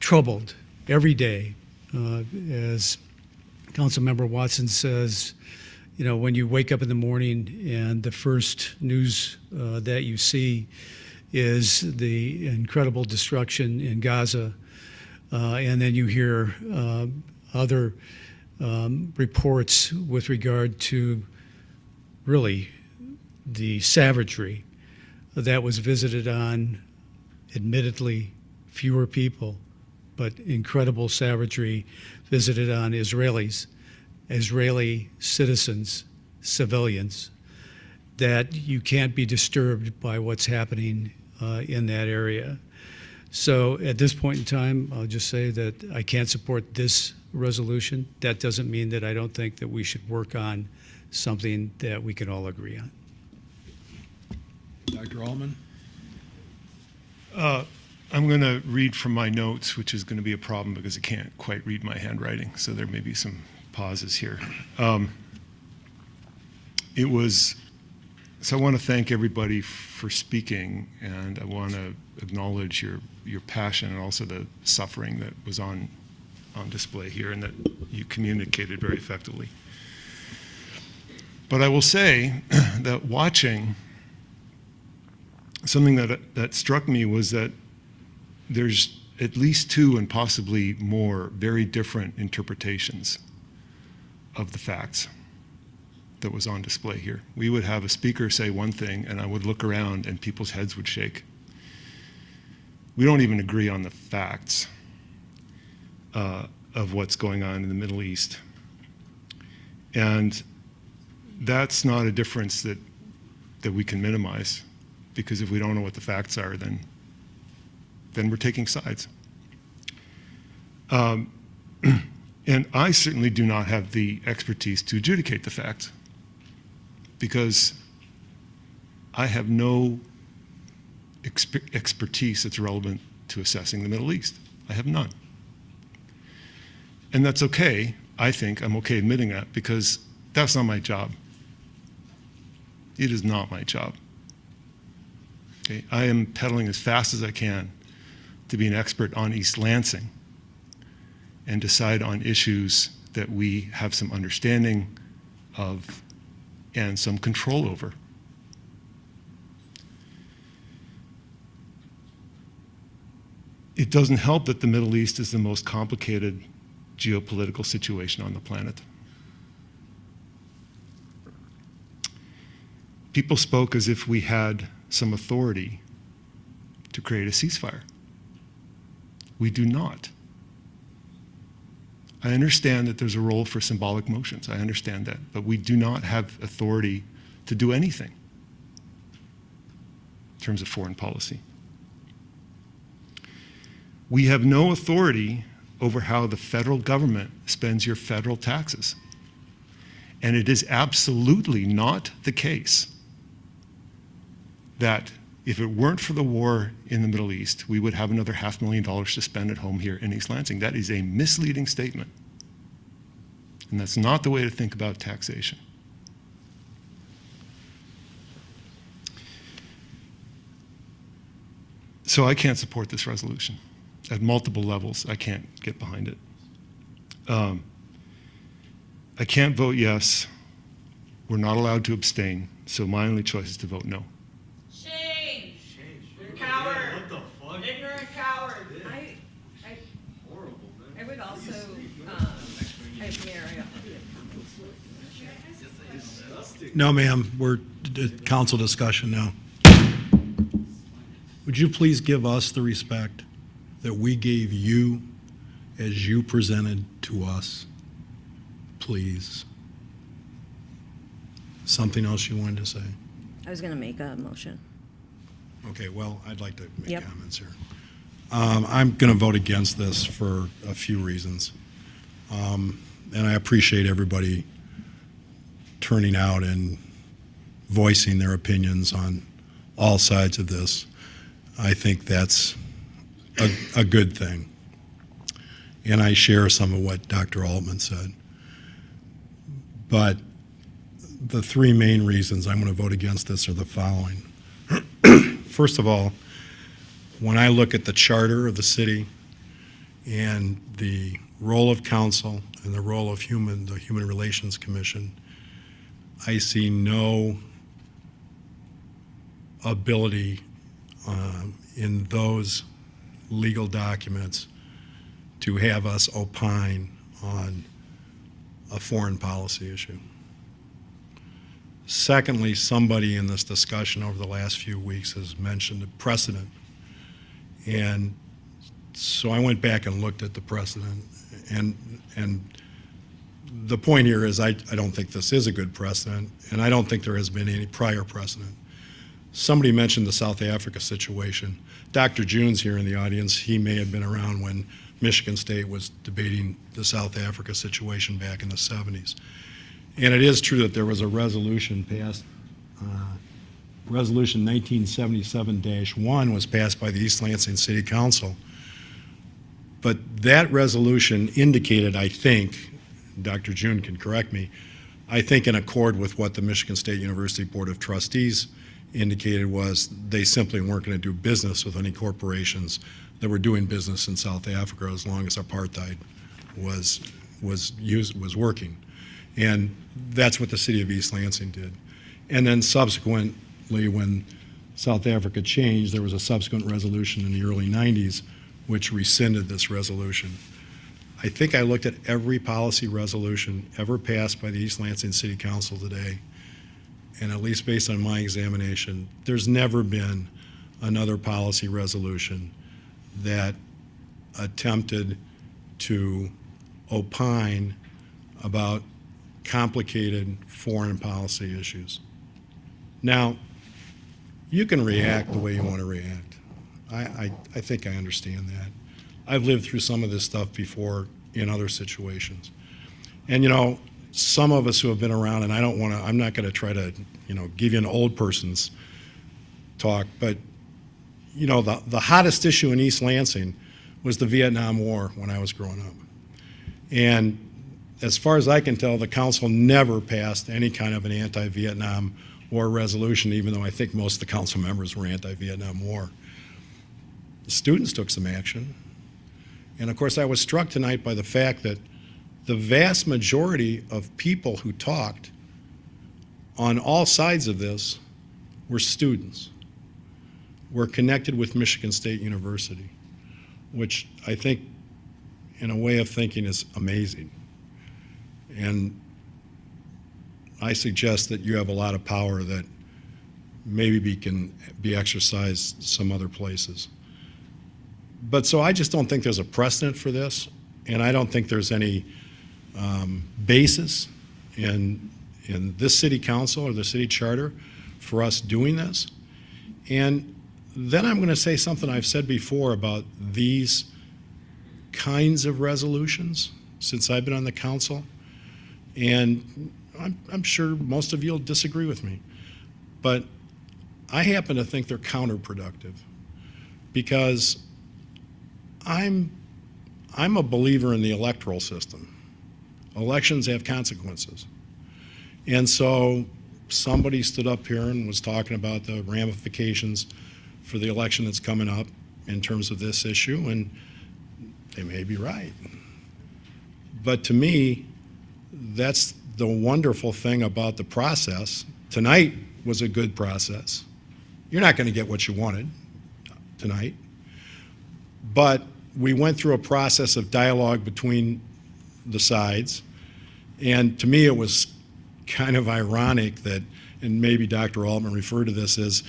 troubled every day, as Councilmember Watson says, when you wake up in the morning and the first news that you see is the incredible destruction in Gaza, and then you hear other reports with regard to really the savagery that was visited on, admittedly, fewer people, but incredible savagery visited on Israelis, Israeli citizens, civilians, that you can't be disturbed by what's happening in that area. So at this point in time, I'll just say that I can't support this resolution. That doesn't mean that I don't think that we should work on something that we can all agree on. Dr. Allman? I'm going to read from my notes, which is going to be a problem because I can't quite read my handwriting, so there may be some pauses here. So I want to thank everybody for speaking, and I want to acknowledge your passion and also the suffering that was on display here and that you communicated very effectively. But I will say that watching, something that struck me was that there's at least two and possibly more very different interpretations of the facts that was on display here. We would have a speaker say one thing, and I would look around and people's heads would shake. We don't even agree on the facts of what's going on in the Middle East. And that's not a difference that we can minimize, because if we don't know what the facts are, then we're taking sides. And I certainly do not have the expertise to adjudicate the facts, because I have no expertise that's relevant to assessing the Middle East. I have none. And that's okay. I think I'm okay admitting that, because that's not my job. It is not my job. Okay? I am pedaling as fast as I can to be an expert on East Lansing and decide on issues that we have some understanding of and some control over. It doesn't help that the Middle East is the most complicated geopolitical situation on the planet. People spoke as if we had some authority to create a ceasefire. We do not. I understand that there's a role for symbolic motions. I understand that. But we do not have authority to do anything. terms of foreign policy. We have no authority over how the federal government spends your federal taxes. And it is absolutely not the case that if it weren't for the war in the Middle East, we would have another $500,000 to spend at home here in East Lansing. That is a misleading statement. And that's not the way to think about taxation. So I can't support this resolution. At multiple levels, I can't get behind it. I can't vote yes. We're not allowed to abstain, so my only choice is to vote no. Shame! You're a coward! What the fuck? Ignorant coward! I would also, No, ma'am, we're council discussion now. Would you please give us the respect that we gave you as you presented to us? Please. Something else you wanted to say? I was going to make a motion. Okay, well, I'd like to make Yep. comments here. I'm going to vote against this for a few reasons. And I appreciate everybody turning out and voicing their opinions on all sides of this. I think that's a good thing. And I share some of what Dr. Altman said. But the three main reasons I'm going to vote against this are the following. First of all, when I look at the charter of the city and the role of council and the role of the Human Relations Commission, I see no ability in those legal documents to have us opine on a foreign policy issue. Secondly, somebody in this discussion over the last few weeks has mentioned a precedent. And so I went back and looked at the precedent. And the point here is I don't think this is a good precedent, and I don't think there has been any prior precedent. Somebody mentioned the South Africa situation. Dr. June's here in the audience. He may have been around when Michigan State was debating the South Africa situation back in the 70s. And it is true that there was a resolution passed, Resolution 1977-1 was passed by the East Lansing City Council. But that resolution indicated, I think, Dr. June can correct me, I think in accord with what the Michigan State University Board of Trustees indicated was they simply weren't going to do business with any corporations that were doing business in South Africa as long as apartheid was working. And that's what the city of East Lansing did. And then subsequently, when South Africa changed, there was a subsequent resolution in the early 90s which rescinded this resolution. I think I looked at every policy resolution ever passed by the East Lansing City Council today, and at least based on my examination, there's never been another policy resolution that attempted to opine about complicated foreign policy issues. Now, you can react the way you want to react. I think I understand that. I've lived through some of this stuff before in other situations. And you know, some of us who have been around, and I'm not going to try to, give you an old person's talk, but you know, the hottest issue in East Lansing was the Vietnam War when I was growing up. And as far as I can tell, the council never passed any kind of an anti-Vietnam War resolution, even though I think most of the council members were anti-Vietnam War. The students took some action. And of course, I was struck tonight by the fact that the vast majority of people who talked on all sides of this were students, were connected with Michigan State University, which I think, in a way of thinking, is amazing. And I suggest that you have a lot of power that maybe can be exercised some other places. But so I just don't think there's a precedent for this, and I don't think there's any basis in this city council or the city charter for us doing this. And then I'm going to say something I've said before about these kinds of resolutions since I've been on the council. And I'm sure most of you will disagree with me. But I happen to think they're counterproductive because I'm a believer in the electoral system. Elections have consequences. And so somebody stood up here and was talking about the ramifications for the election that's coming up in terms of this issue, and they may be right. But to me, that's the wonderful thing about the process. Tonight was a good process. You're not going to get what you wanted tonight, but we went through a process of dialogue between the sides, and to me it was kind of ironic that, and maybe Dr. Altman referred to this as,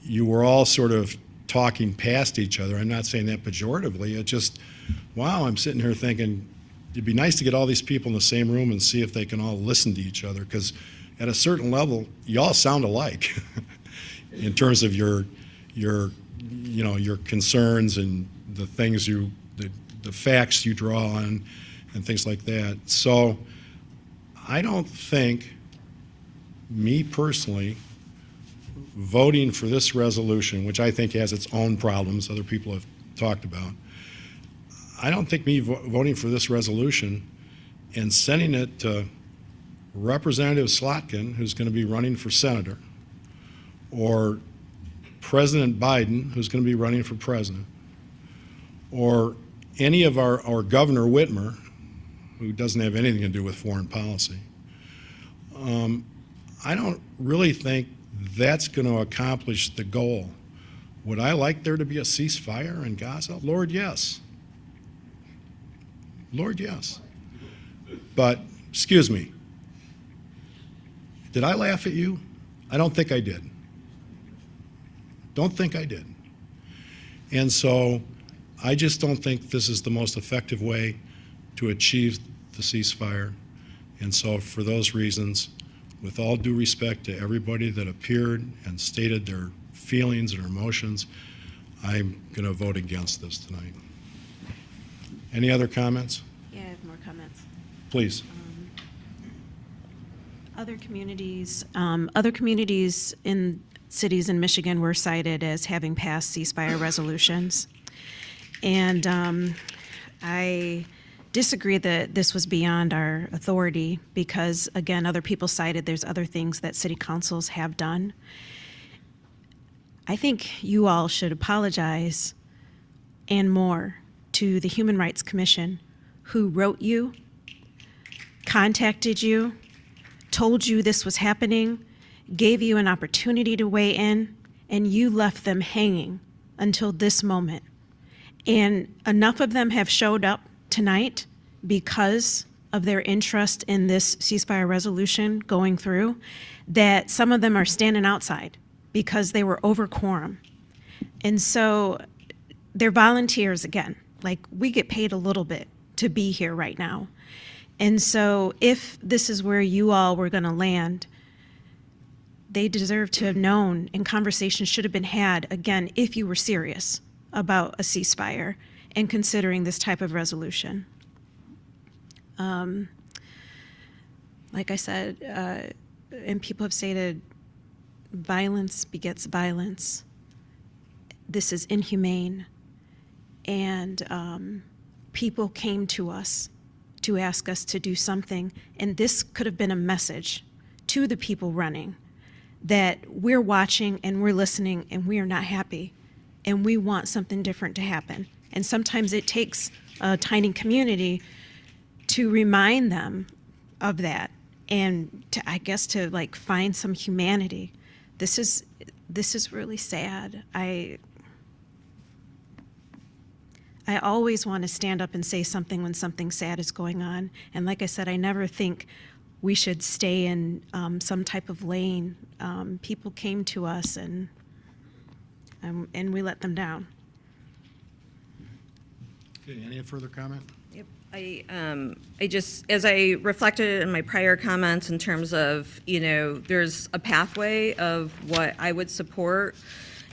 you were all sort of talking past each other. I'm not saying that pejoratively. It just, wow, I'm sitting here thinking it'd be nice to get all these people in the same room and see if they can all listen to each other, because at a certain level, you all sound alike in terms of your concerns and the things the facts you draw on and things like that. So I don't think, me personally, voting for this resolution, which I think has its own problems other people have talked about, I don't think me voting for this resolution and sending it to Representative Slotkin, who's going to be running for senator, or President Biden, who's going to be running for president, or any of our Governor Whitmer, who doesn't have anything to do with foreign policy, I don't really think that's going to accomplish the goal. Would I like there to be a ceasefire in Gaza? Lord, yes. Lord, yes. But, excuse me, did I laugh at you? I don't think I did. Don't think I did. And so I just don't think this is the most effective way to achieve the ceasefire. And so for those reasons, with all due respect to everybody that appeared and stated their feelings and emotions, I'm going to vote against this tonight. Any other comments? Yeah, I have more comments. Please. Other communities in cities in Michigan were cited as having passed ceasefire resolutions. And I disagree that this was beyond our authority because, again, other people cited there's other things that city councils have done. I think you all should apologize and more to the Human Rights Commission, who wrote you, contacted you, told you this was happening, gave you an opportunity to weigh in, and you left them hanging until this moment. And enough of them have showed up tonight because of their interest in this ceasefire resolution going through, that some of them are standing outside because they were over quorum. And so they're volunteers again. Like, we get paid a little bit to be here right now. And so if this is where you all were going to land, they deserve to have known, and conversations should have been had, again, if you were serious about a ceasefire and considering this type of resolution. Like I said, and people have stated, violence begets violence. This is inhumane. And people came to us to ask us to do something, and this could have been a message to the people running that we're watching and we're listening and we are not happy and we want something different to happen. And sometimes it takes a tiny community to remind them of that and to, I guess, to like find some humanity. This is really sad. I always want to stand up and say something when something sad is going on. And like I said, I never think we should stay in some type of lane. People came to us and we let them down. Okay, any further comment? Yep. I just, as I reflected in my prior comments in terms of, there's a pathway of what I would support,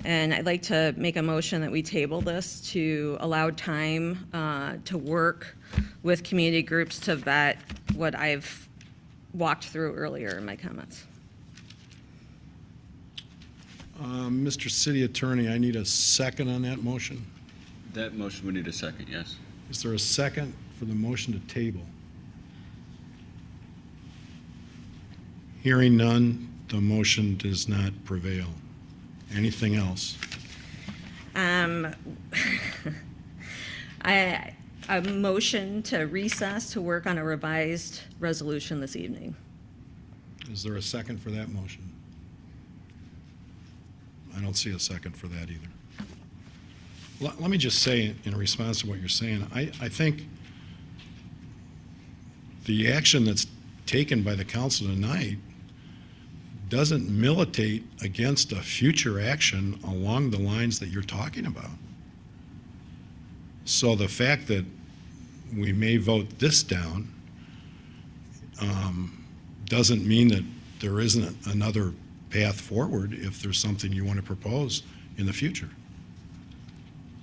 and I'd like to make a motion that we table this to allow time to work with community groups to vet what I've walked through earlier in my comments. Mr. City Attorney, I need a second on that motion. That motion would need a second, yes. Is there a second for the motion to table? Hearing none, the motion does not prevail. Anything else? A motion to recess to work on a revised resolution this evening. Is there a second for that motion? I don't see a second for that either. Let me just say, in response to what you're saying, I think the action that's taken by the council tonight doesn't militate against a future action along the lines that you're talking about. So the fact that we may vote this down doesn't mean that there isn't another path forward if there's something you want to propose in the future.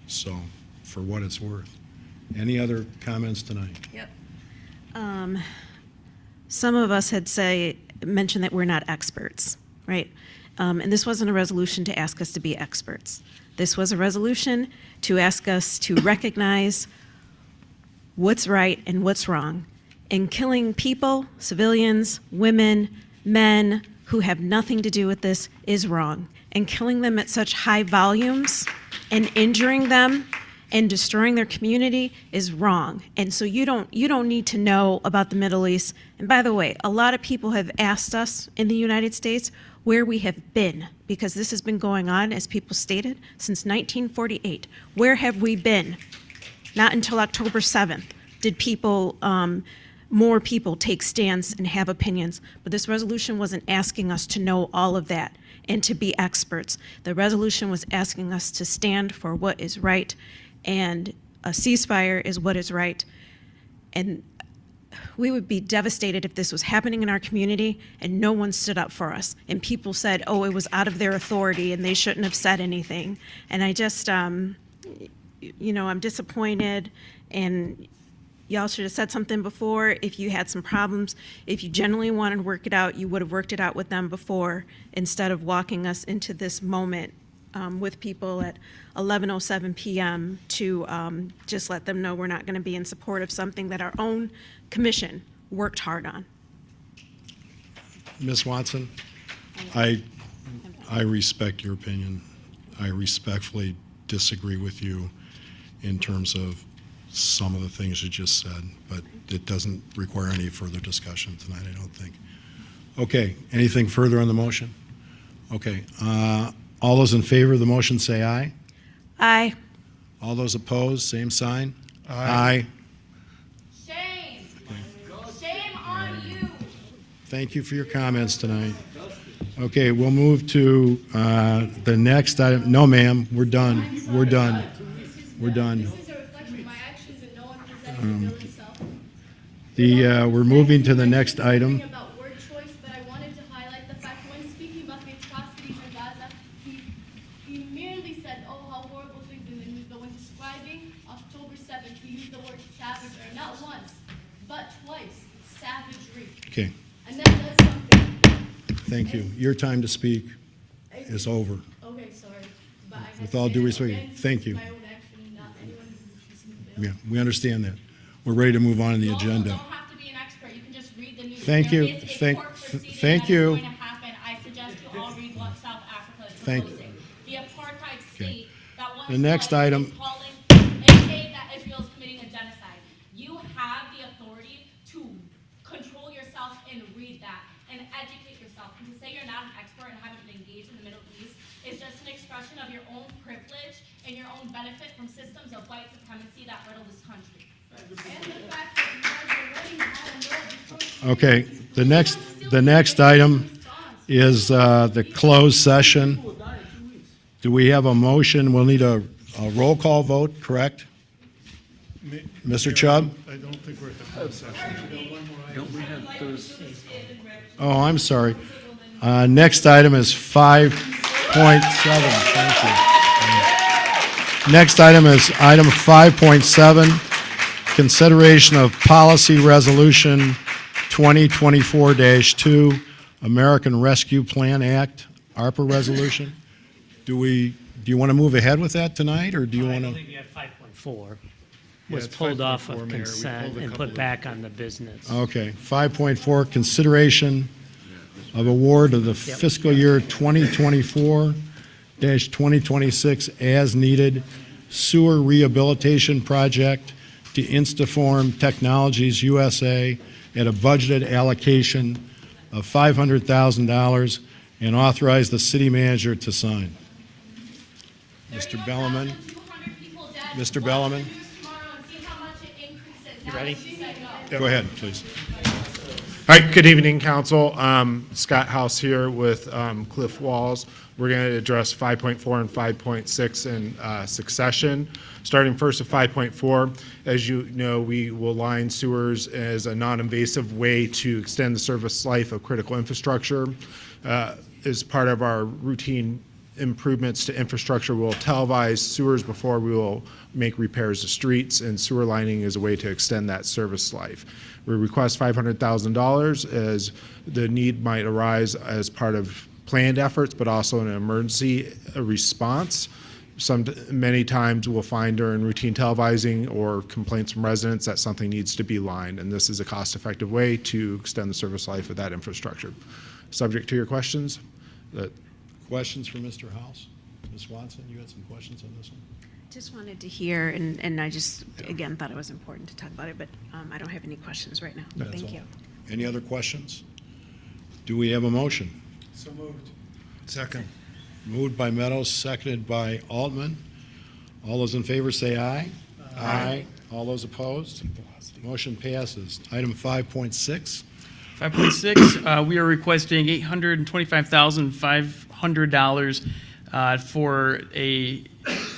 So, for what it's worth. Any other comments tonight? Yep. Some of us had mentioned that we're not experts, right? And this wasn't a resolution to ask us to be experts. This was a resolution to ask us to recognize what's right and what's wrong. And killing people, civilians, women, men who have nothing to do with this is wrong. And killing them at such high volumes and injuring them and destroying their community is wrong. And so you don't need to know about the Middle East. And by the way, a lot of people have asked us in the United States where we have been, because this has been going on, as people stated, since 1948. Where have we been? Not until October 7th did more people take stands and have opinions. But this resolution wasn't asking us to know all of that and to be experts. The resolution was asking us to stand for what is right, and a ceasefire is what is right. And we would be devastated if this was happening in our community and no one stood up for us. And people said, oh, it was out of their authority and they shouldn't have said anything. And I just, I'm disappointed, and y'all should have said something before. If you had some problems, if you genuinely wanted to work it out, you would have worked it out with them before, instead of walking us into this moment with people at 11:07 p.m. to just let them know we're not going to be in support of something that our own commission worked hard on. Ms. Watson, I respect your opinion. I respectfully disagree with you in terms of some of the things you just said, but it doesn't require any further discussion tonight, I don't think. Okay, anything further on the motion? Okay, all those in favor of the motion say aye. Aye. All those opposed, same sign? Aye. Shame. Shame on you. Thank you for your comments tonight. Okay, we'll move to the next item. No, ma'am, we're done. We're done. We're done. We're moving to the next item. About word choice, but I wanted to highlight the fact when speaking about the atrocities in Gaza, he merely said, oh, how horrible things in the news, but when describing October 7th, he used the word savagery, not once, but twice, savagery. Okay, And that does something. thank you. Your time to speak is over. Okay, sorry. But I had With to all say due that respect, again. thank you. My own action, not anyone who's Yeah, we understand that. We're ready to move on to the agenda. don't have to be an expert. You can just read the news. Thank There you. is a Thank- court proceeding thank that is you. going to happen. I suggest you all read what South Africa is Thank- proposing. The apartheid state that wants The next to item- is calling and say that Israel is committing a genocide. You have the authority to control yourself and read that and educate yourself. And to say you're not an expert and haven't been engaged in the Middle East is just an expression of your own privilege and your own benefit from systems of white supremacy that riddle this country. And the fact that you guys are learning how to know before Okay, the next item is the closed session. Do we have a motion? We'll need a roll call vote, correct? Mr. Chubb? I don't think we're at the closed session. Don't we have those? Oh, I'm sorry. Next item is 5.7. Thank you. Next item is item 5.7, consideration of policy resolution 2024-2, American Rescue Plan Act, ARPA resolution. Do you want to move ahead with that tonight, or do you want I to? believe you have 5.4. Yeah, Was it's pulled off 5.4, of Mayor. We consent pulled a and couple put of- back on the business. Okay, 5.4, consideration of award of the fiscal year 2024-2026 as needed sewer rehabilitation project to Instaform Technologies USA at a budgeted allocation of $500,000 and authorize the city manager to sign. Mr. Bellarmine? Mr. Bellarmine? You ready? Go ahead, please. All right, good evening, council. Scott House here with Cliff Walls. We're going to address 5.4 and 5.6 in succession. Starting first with 5.4, as you know, we will line sewers as a non-invasive way to extend the service life of critical infrastructure. As part of our routine improvements to infrastructure, we'll televise sewers before we will make repairs to streets, and sewer lining is a way to extend that service life. We request $500,000 as the need might arise as part of planned efforts, but also an emergency response. Many times we'll find during routine televising or complaints from residents that something needs to be lined, and this is a cost-effective way to extend the service life of that infrastructure. Subject to your questions. Questions for Mr. House? Ms. Swanson, you had some questions on this one? Just wanted to hear, and I just, again, thought it was important to talk about it, but I don't have any questions right now. That's Thank all. you. Any other questions? Do we have a motion? So moved. Second. Moved by Meadows, seconded by Altman. All those in favor say aye. Aye. All those opposed? Motion passes. Item 5.6. 5.6, we are requesting $825,500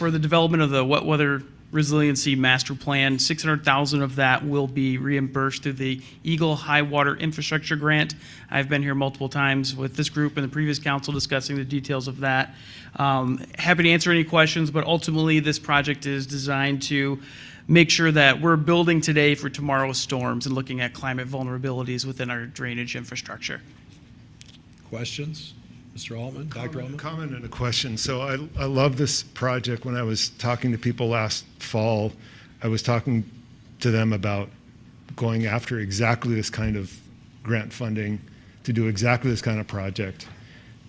for the development of the wet weather resiliency master plan. $600,000 of that will be reimbursed through the Eagle High Water Infrastructure Grant. I've been here multiple times with this group and the previous council discussing the details of that. Happy to answer any questions, but ultimately this project is designed to make sure that we're building today for tomorrow's storms and looking at climate vulnerabilities within our drainage infrastructure. Questions? Mr. Altman, Dr. Altman? Comment and a question. So I love this project. When I was talking to people last fall, I was talking to them about going after exactly this kind of grant funding to do exactly this kind of project.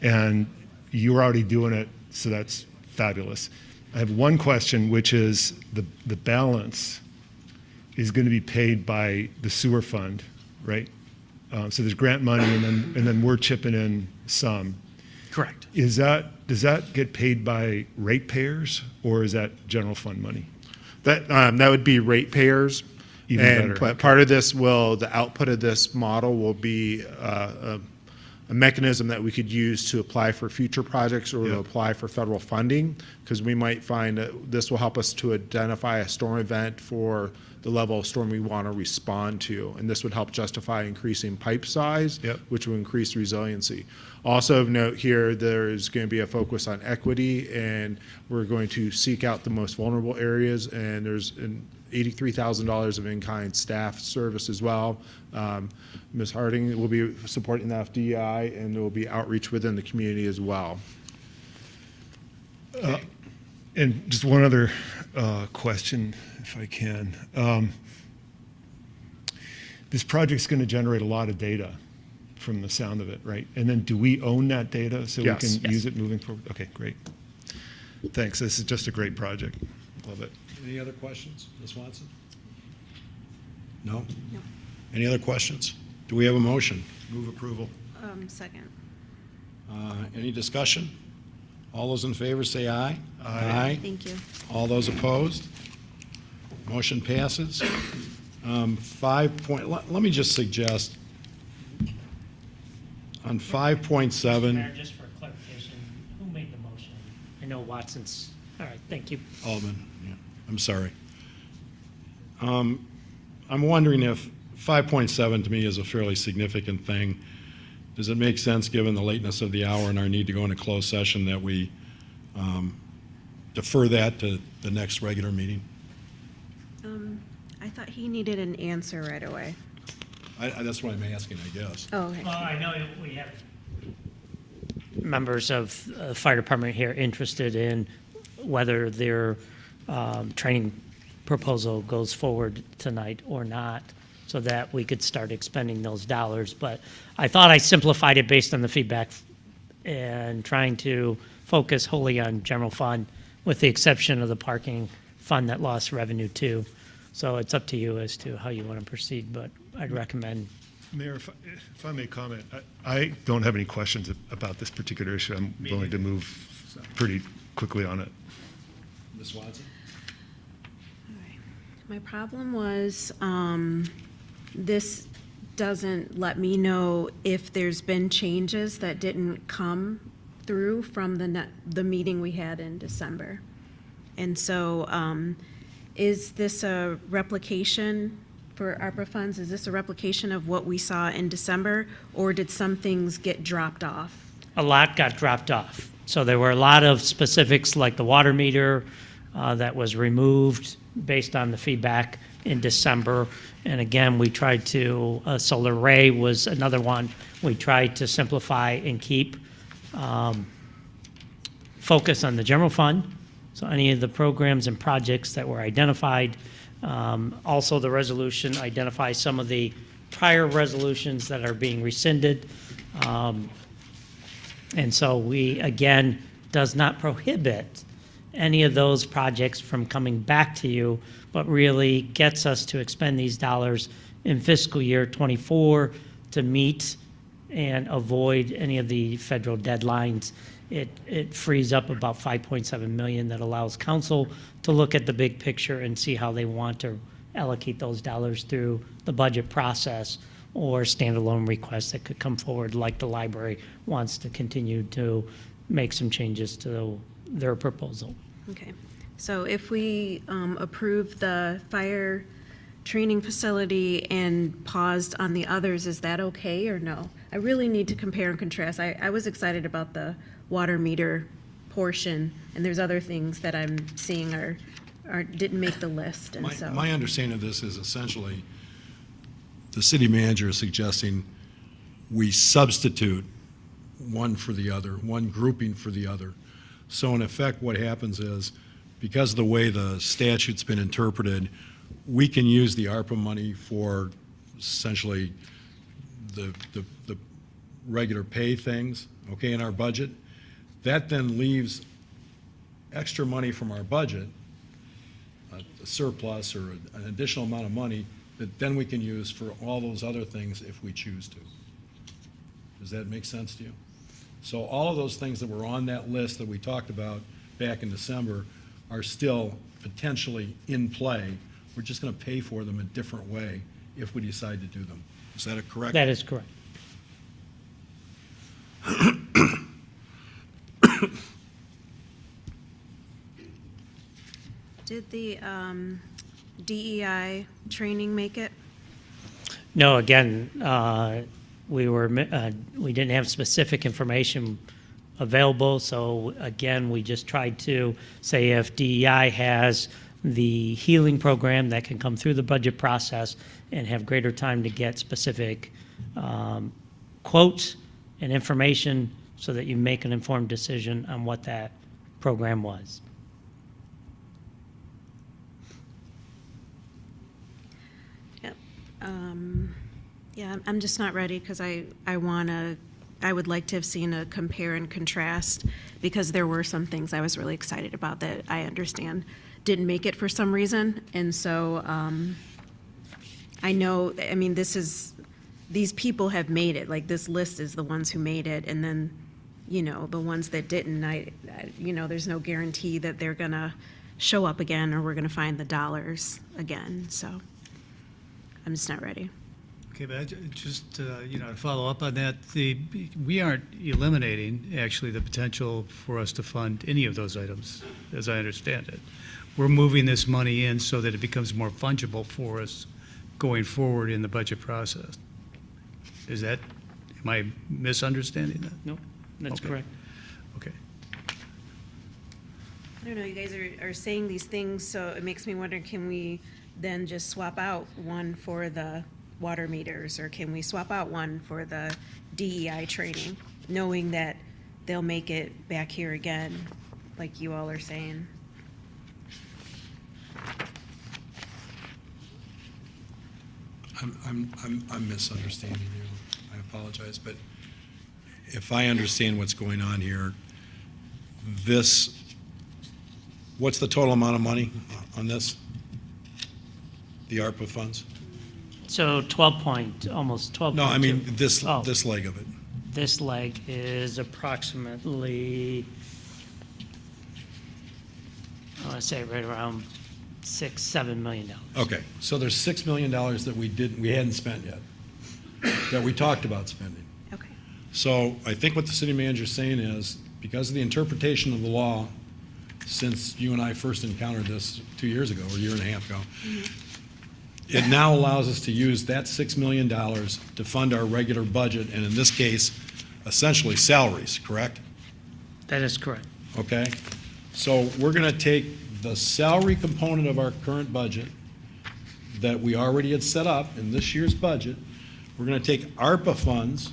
And you're already doing it, so that's fabulous. I have one question, which is the balance is going to be paid by the sewer fund, right? So there's grant money, and then we're chipping in some. Correct. Does that get paid by ratepayers, or is that general fund money? That would be ratepayers. Even And better. but part of this the output of this model will be a mechanism that we could use to apply for future projects or to apply for federal funding, because we might find that this will help us to identify a storm event for the level of storm we want to respond to. And this would help justify increasing pipe size, which will increase resiliency. Also of note here, there is going to be a focus on equity, and we're going to seek out the most vulnerable areas, and there's $83,000 of in-kind staff service as well. Ms. Harding will be supporting the FDI, and there will be outreach within the community as well. And just one other question, if I can. This project's going to generate a lot of data from the sound of it, right? And then do we own that data so Yes. we can use it moving forward? Okay, great. Thanks. This is just a great project. Love it. Any other questions? Ms. Swanson? No? No. Any other questions? Do we have a motion? Move approval. Second. Any discussion? All those in favor say aye. Aye. Thank you. All those opposed? Motion passes. Let me just suggest, on 5.7. Mayor, just for clarification, who made the motion? I know Watson's, all right, thank you. Altman, yeah, I'm sorry. I'm wondering if 5.7 to me is a fairly significant thing. Does it make sense, given the lateness of the hour and our need to go into closed session, that we defer that to the next regular meeting? I thought he needed an answer right away. That's what I'm asking, I guess. Oh, okay. Well, I know we have members of the fire department here interested in whether their training proposal goes forward tonight or not, so that we could start expending those dollars. But I thought I simplified it based on the feedback and trying to focus wholly on general fund, with the exception of the parking fund that lost revenue too. So it's up to you as to how you want to proceed, but I'd recommend. Mayor, if I may comment, I don't have any questions about this particular issue. I'm willing to move pretty quickly on it. Ms. Swanson? My problem was this doesn't let me know if there's been changes that didn't come through from the meeting we had in December. And so is this a replication for ARPA funds? Is this a replication of what we saw in December, or did some things get dropped off? A lot got dropped off. So there were a lot of specifics, like the water meter that was removed based on the feedback in December. And again, we tried to, solar array was another one. We tried to simplify and keep focus on the general fund. So any of the programs and projects that were identified. Also, the resolution identifies some of the prior resolutions that are being rescinded. And so we, again, does not prohibit any of those projects from coming back to you, but really gets us to expend these dollars in fiscal year '24 to meet and avoid any of the federal deadlines. It frees up about $5.7 million that allows council to look at the big picture and see how they want to allocate those dollars through the budget process, or standalone requests that could come forward, like the library wants to continue to make some changes to their proposal. Okay, so if we approve the fire training facility and paused on the others, is that okay or no? I really need to compare and contrast. I was excited about the water meter portion, and there's other things that I'm seeing are didn't make the list, and so. My understanding of this is essentially the city manager is suggesting we substitute one for the other, one grouping for the other. So in effect, what happens is, because of the way the statute's been interpreted, we can use the ARPA money for essentially the regular pay things, okay, in our budget. That then leaves extra money from our budget, a surplus or an additional amount of money that then we can use for all those other things if we choose to. Does that make sense to you? So all of those things that were on that list that we talked about back in December are still potentially in play. We're just going to pay for them a different way if we decide to do them. Is that correct? That is correct. Did the DEI training make it? No, again, we didn't have specific information available, so again, we just tried to say if DEI has the healing program that can come through the budget process and have greater time to get specific quotes and information so that you make an informed decision on what that program was. Yep. Yeah, I'm just not ready because I would like to have seen a compare and contrast, because there were some things I was really excited about that I understand didn't make it for some reason. And so I know, I mean, these people have made it. Like, this list is the ones who made it, and then, you know, the ones that didn't, you know, there's no guarantee that they're gonna show up again or we're gonna find the dollars again. So I'm just not ready. Okay, but just, to follow up on that, we aren't eliminating, actually, the potential for us to fund any of those items, as I understand it. We're moving this money in so that it becomes more fungible for us going forward in the budget process. Am I misunderstanding that? No, that's Okay. correct. Okay. I don't know, you guys are saying these things, so it makes me wonder, can we then just swap out one for the water meters, or can we swap out one for the DEI training, knowing that they'll make it back here again, like you all are saying? I'm misunderstanding you. I apologize, but if I understand what's going on here, what's the total amount of money on this? The ARPA funds? So almost 12. No, I mean, this leg of it. This leg is approximately, I want to say right around $6-7 million. Okay, so there's $6 million that we hadn't spent yet, that we talked about spending. Okay. So I think what the city manager is saying is, because of the interpretation of the law, since you and I first encountered this 2 years ago, or a year and a half ago, it now allows us to use that $6 million to fund our regular budget, and in this case, essentially salaries, correct? That is correct. Okay? So we're going to take the salary component of our current budget that we already had set up in this year's budget. We're going to take ARPA funds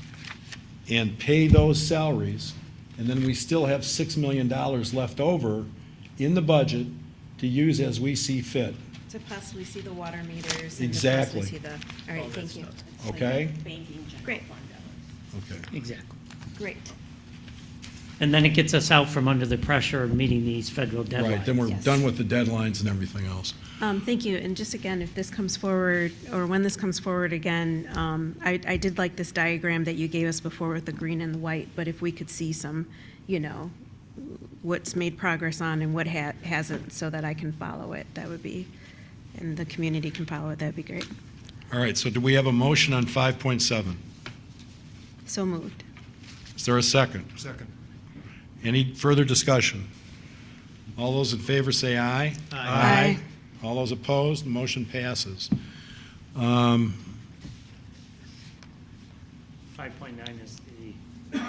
and pay those salaries, and then we still have $6 million left over in the budget to use as we see fit. To possibly see the water meters. Exactly. And to possibly see all right, thank you. Okay? Great, Okay. Exactly. great. And then it gets us out from under the pressure of meeting these federal deadlines. Right, then we're Yes. done with the deadlines and everything else. Thank you, and just again, if this comes forward, or when this comes forward again, I did like this diagram that you gave us before with the green and the white, but if we could see some, what's made progress on and what hasn't, so that I can follow it, that would be, and the community can follow it, that'd be great. All right, so do we have a motion on 5.7? So moved. Is there a second? Second. Any further discussion? All those in favor say aye. Aye. All those opposed, the motion passes. 5.9 is the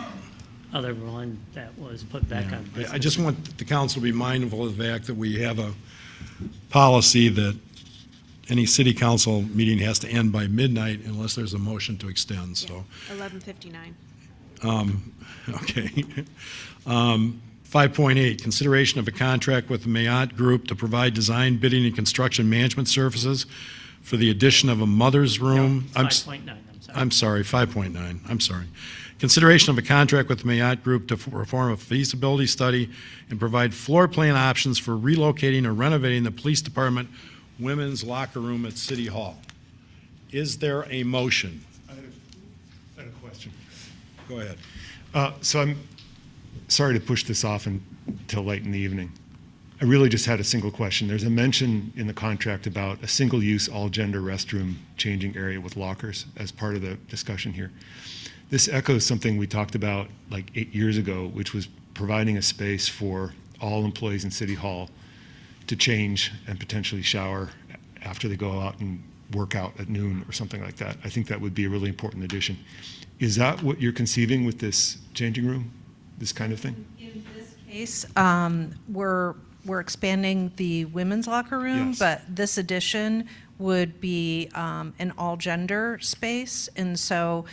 other one that was put back on. I just want the council to be mindful of the fact that we have a policy that any city council meeting has to end by midnight unless there's a motion to extend, so. 11:59. Okay. 5.8, consideration of a contract with the Mayotte Group to provide design, bidding, and construction management services for the addition of a mother's room. No, 5.9, I'm sorry, 5.9, I'm sorry. Consideration of a contract with the Mayotte Group to perform a feasibility study and provide floor plan options for relocating or renovating the police department women's locker room at City Hall. Is there a motion? I had a question. Go ahead. So I'm sorry to push this off until late in the evening. I really just had a single question. There's a mention in the contract about a single-use, all-gender restroom changing area with lockers as part of the discussion here. This echoes something we talked about like 8 years ago, which was providing a space for all employees in City Hall to change and potentially shower after they go out and work out at noon or something like that. I think that would be a really important addition. Is that what you're conceiving with this changing room, this kind of thing? In this case, we're expanding the women's locker room, Yes. but this addition would be an all-gender space. And so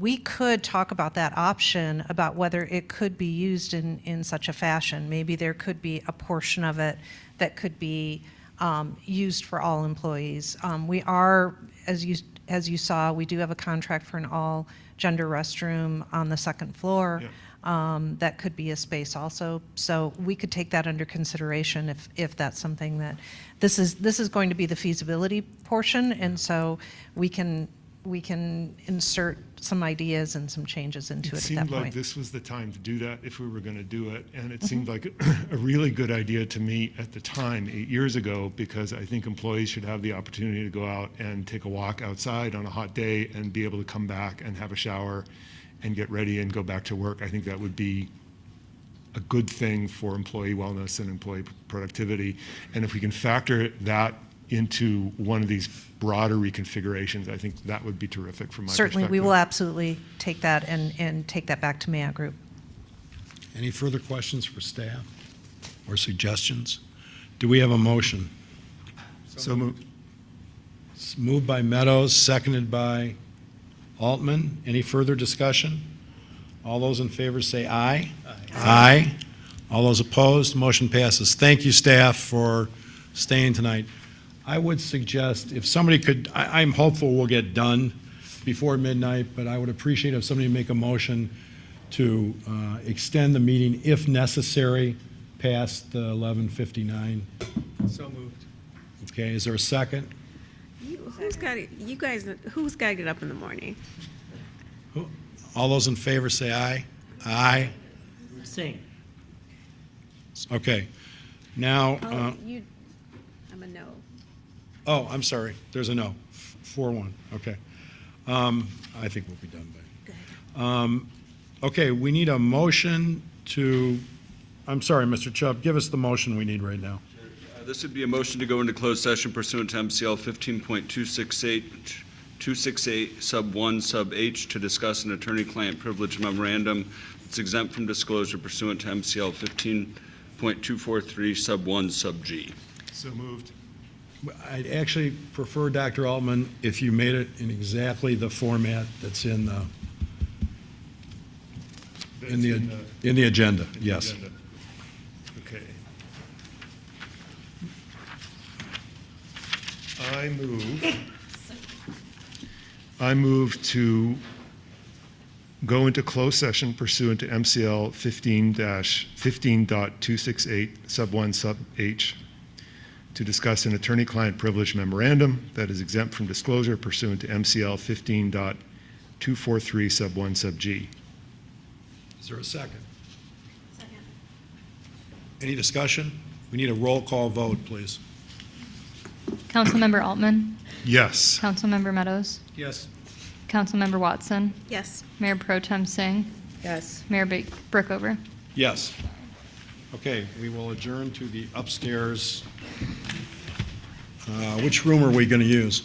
we could talk about that option, about whether it could be used in such a fashion. Maybe there could be a portion of it that could be used for all employees. We are, as you saw, we do have a contract for an all-gender restroom on the second floor. That could be a space also. So we could take that under consideration if that's something that, this is going to be the feasibility portion, and so we can we can insert some ideas and some changes into it It at that seemed like point. this was the time to do that if we were going to do it. And it seemed like a really good idea to me at the time, 8 years ago, because I think employees should have the opportunity to go out and take a walk outside on a hot day and be able to come back and have a shower and get ready and go back to work. I think that would be a good thing for employee wellness and employee productivity. And if we can factor that into one of these broader reconfigurations, I think that would be terrific from my Certainly, perspective. we will absolutely take that and take that back to Mayor Group. Any further questions for staff or suggestions? Do we have a motion? So moved. It's moved by Meadows, seconded by Altman. Any further discussion? All those in favor say aye. Aye. All those opposed, motion passes. Thank you, staff, for staying tonight. I would suggest if somebody could, I'm hopeful we'll get done before midnight, but I would appreciate if somebody make a motion to extend the meeting if necessary past 11:59. So moved. Okay, is there a second? Who's got it? You guys, who's got to get up in the morning? All those in favor say aye. Aye. Sing. Okay. Now, I'm a no. oh, I'm sorry. There's a no. 4-1. Okay. I think we'll be done by. Okay, we need a motion to, I'm sorry, Mr. Chubb, give us the motion we need right now. This would be a motion to go into closed session pursuant to MCL 15.268 sub 1 sub H to discuss an attorney-client privilege memorandum that's exempt from disclosure pursuant to MCL 15.243 sub 1 sub G. So moved. I'd actually prefer, Dr. Altman, if you made it in exactly the format that's in the agenda. Yes. Okay. I move to go into closed session pursuant to MCL 15-15.268 sub 1 sub H to discuss an attorney-client privilege memorandum that is exempt from disclosure pursuant to MCL 15.243 sub 1 sub G. Is there a second? Second. Any discussion? We need a roll call vote, please. Councilmember Altman, Yes. Councilmember Meadows, Yes. Councilmember Watson, Yes. Mayor Pro Tem Singh, Yes. Mayor Brookover. Yes. Okay, we will adjourn to the upstairs. Which room are we going to use?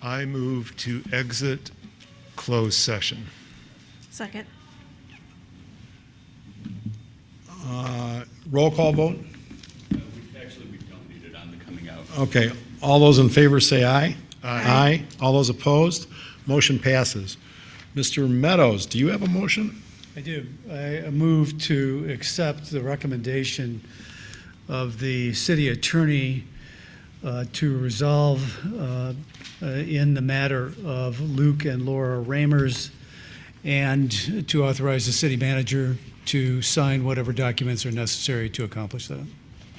I move to exit closed session. Second. Roll call vote? Actually, we don't need it on the coming out. Okay, all those in favor say aye. Aye. All those opposed? Motion passes. Mr. Meadows, do you have a motion? I do. I move to accept the recommendation of the city attorney to resolve in the matter of Luke and Laura Ramers, and to authorize the city manager to sign whatever documents are necessary to accomplish that.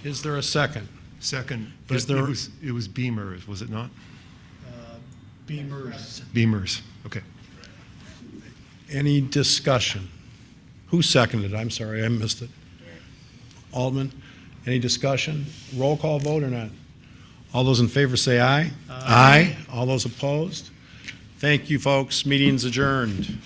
Is there a second? Second, Is but there- it was Beamers, was it not? Beamers. Beamers, okay. Any discussion? Who seconded? I'm sorry, I missed it. Alderman, any discussion? Roll call vote or not? All those in favor say aye. Aye. All those opposed? Thank you, folks. Meeting's adjourned.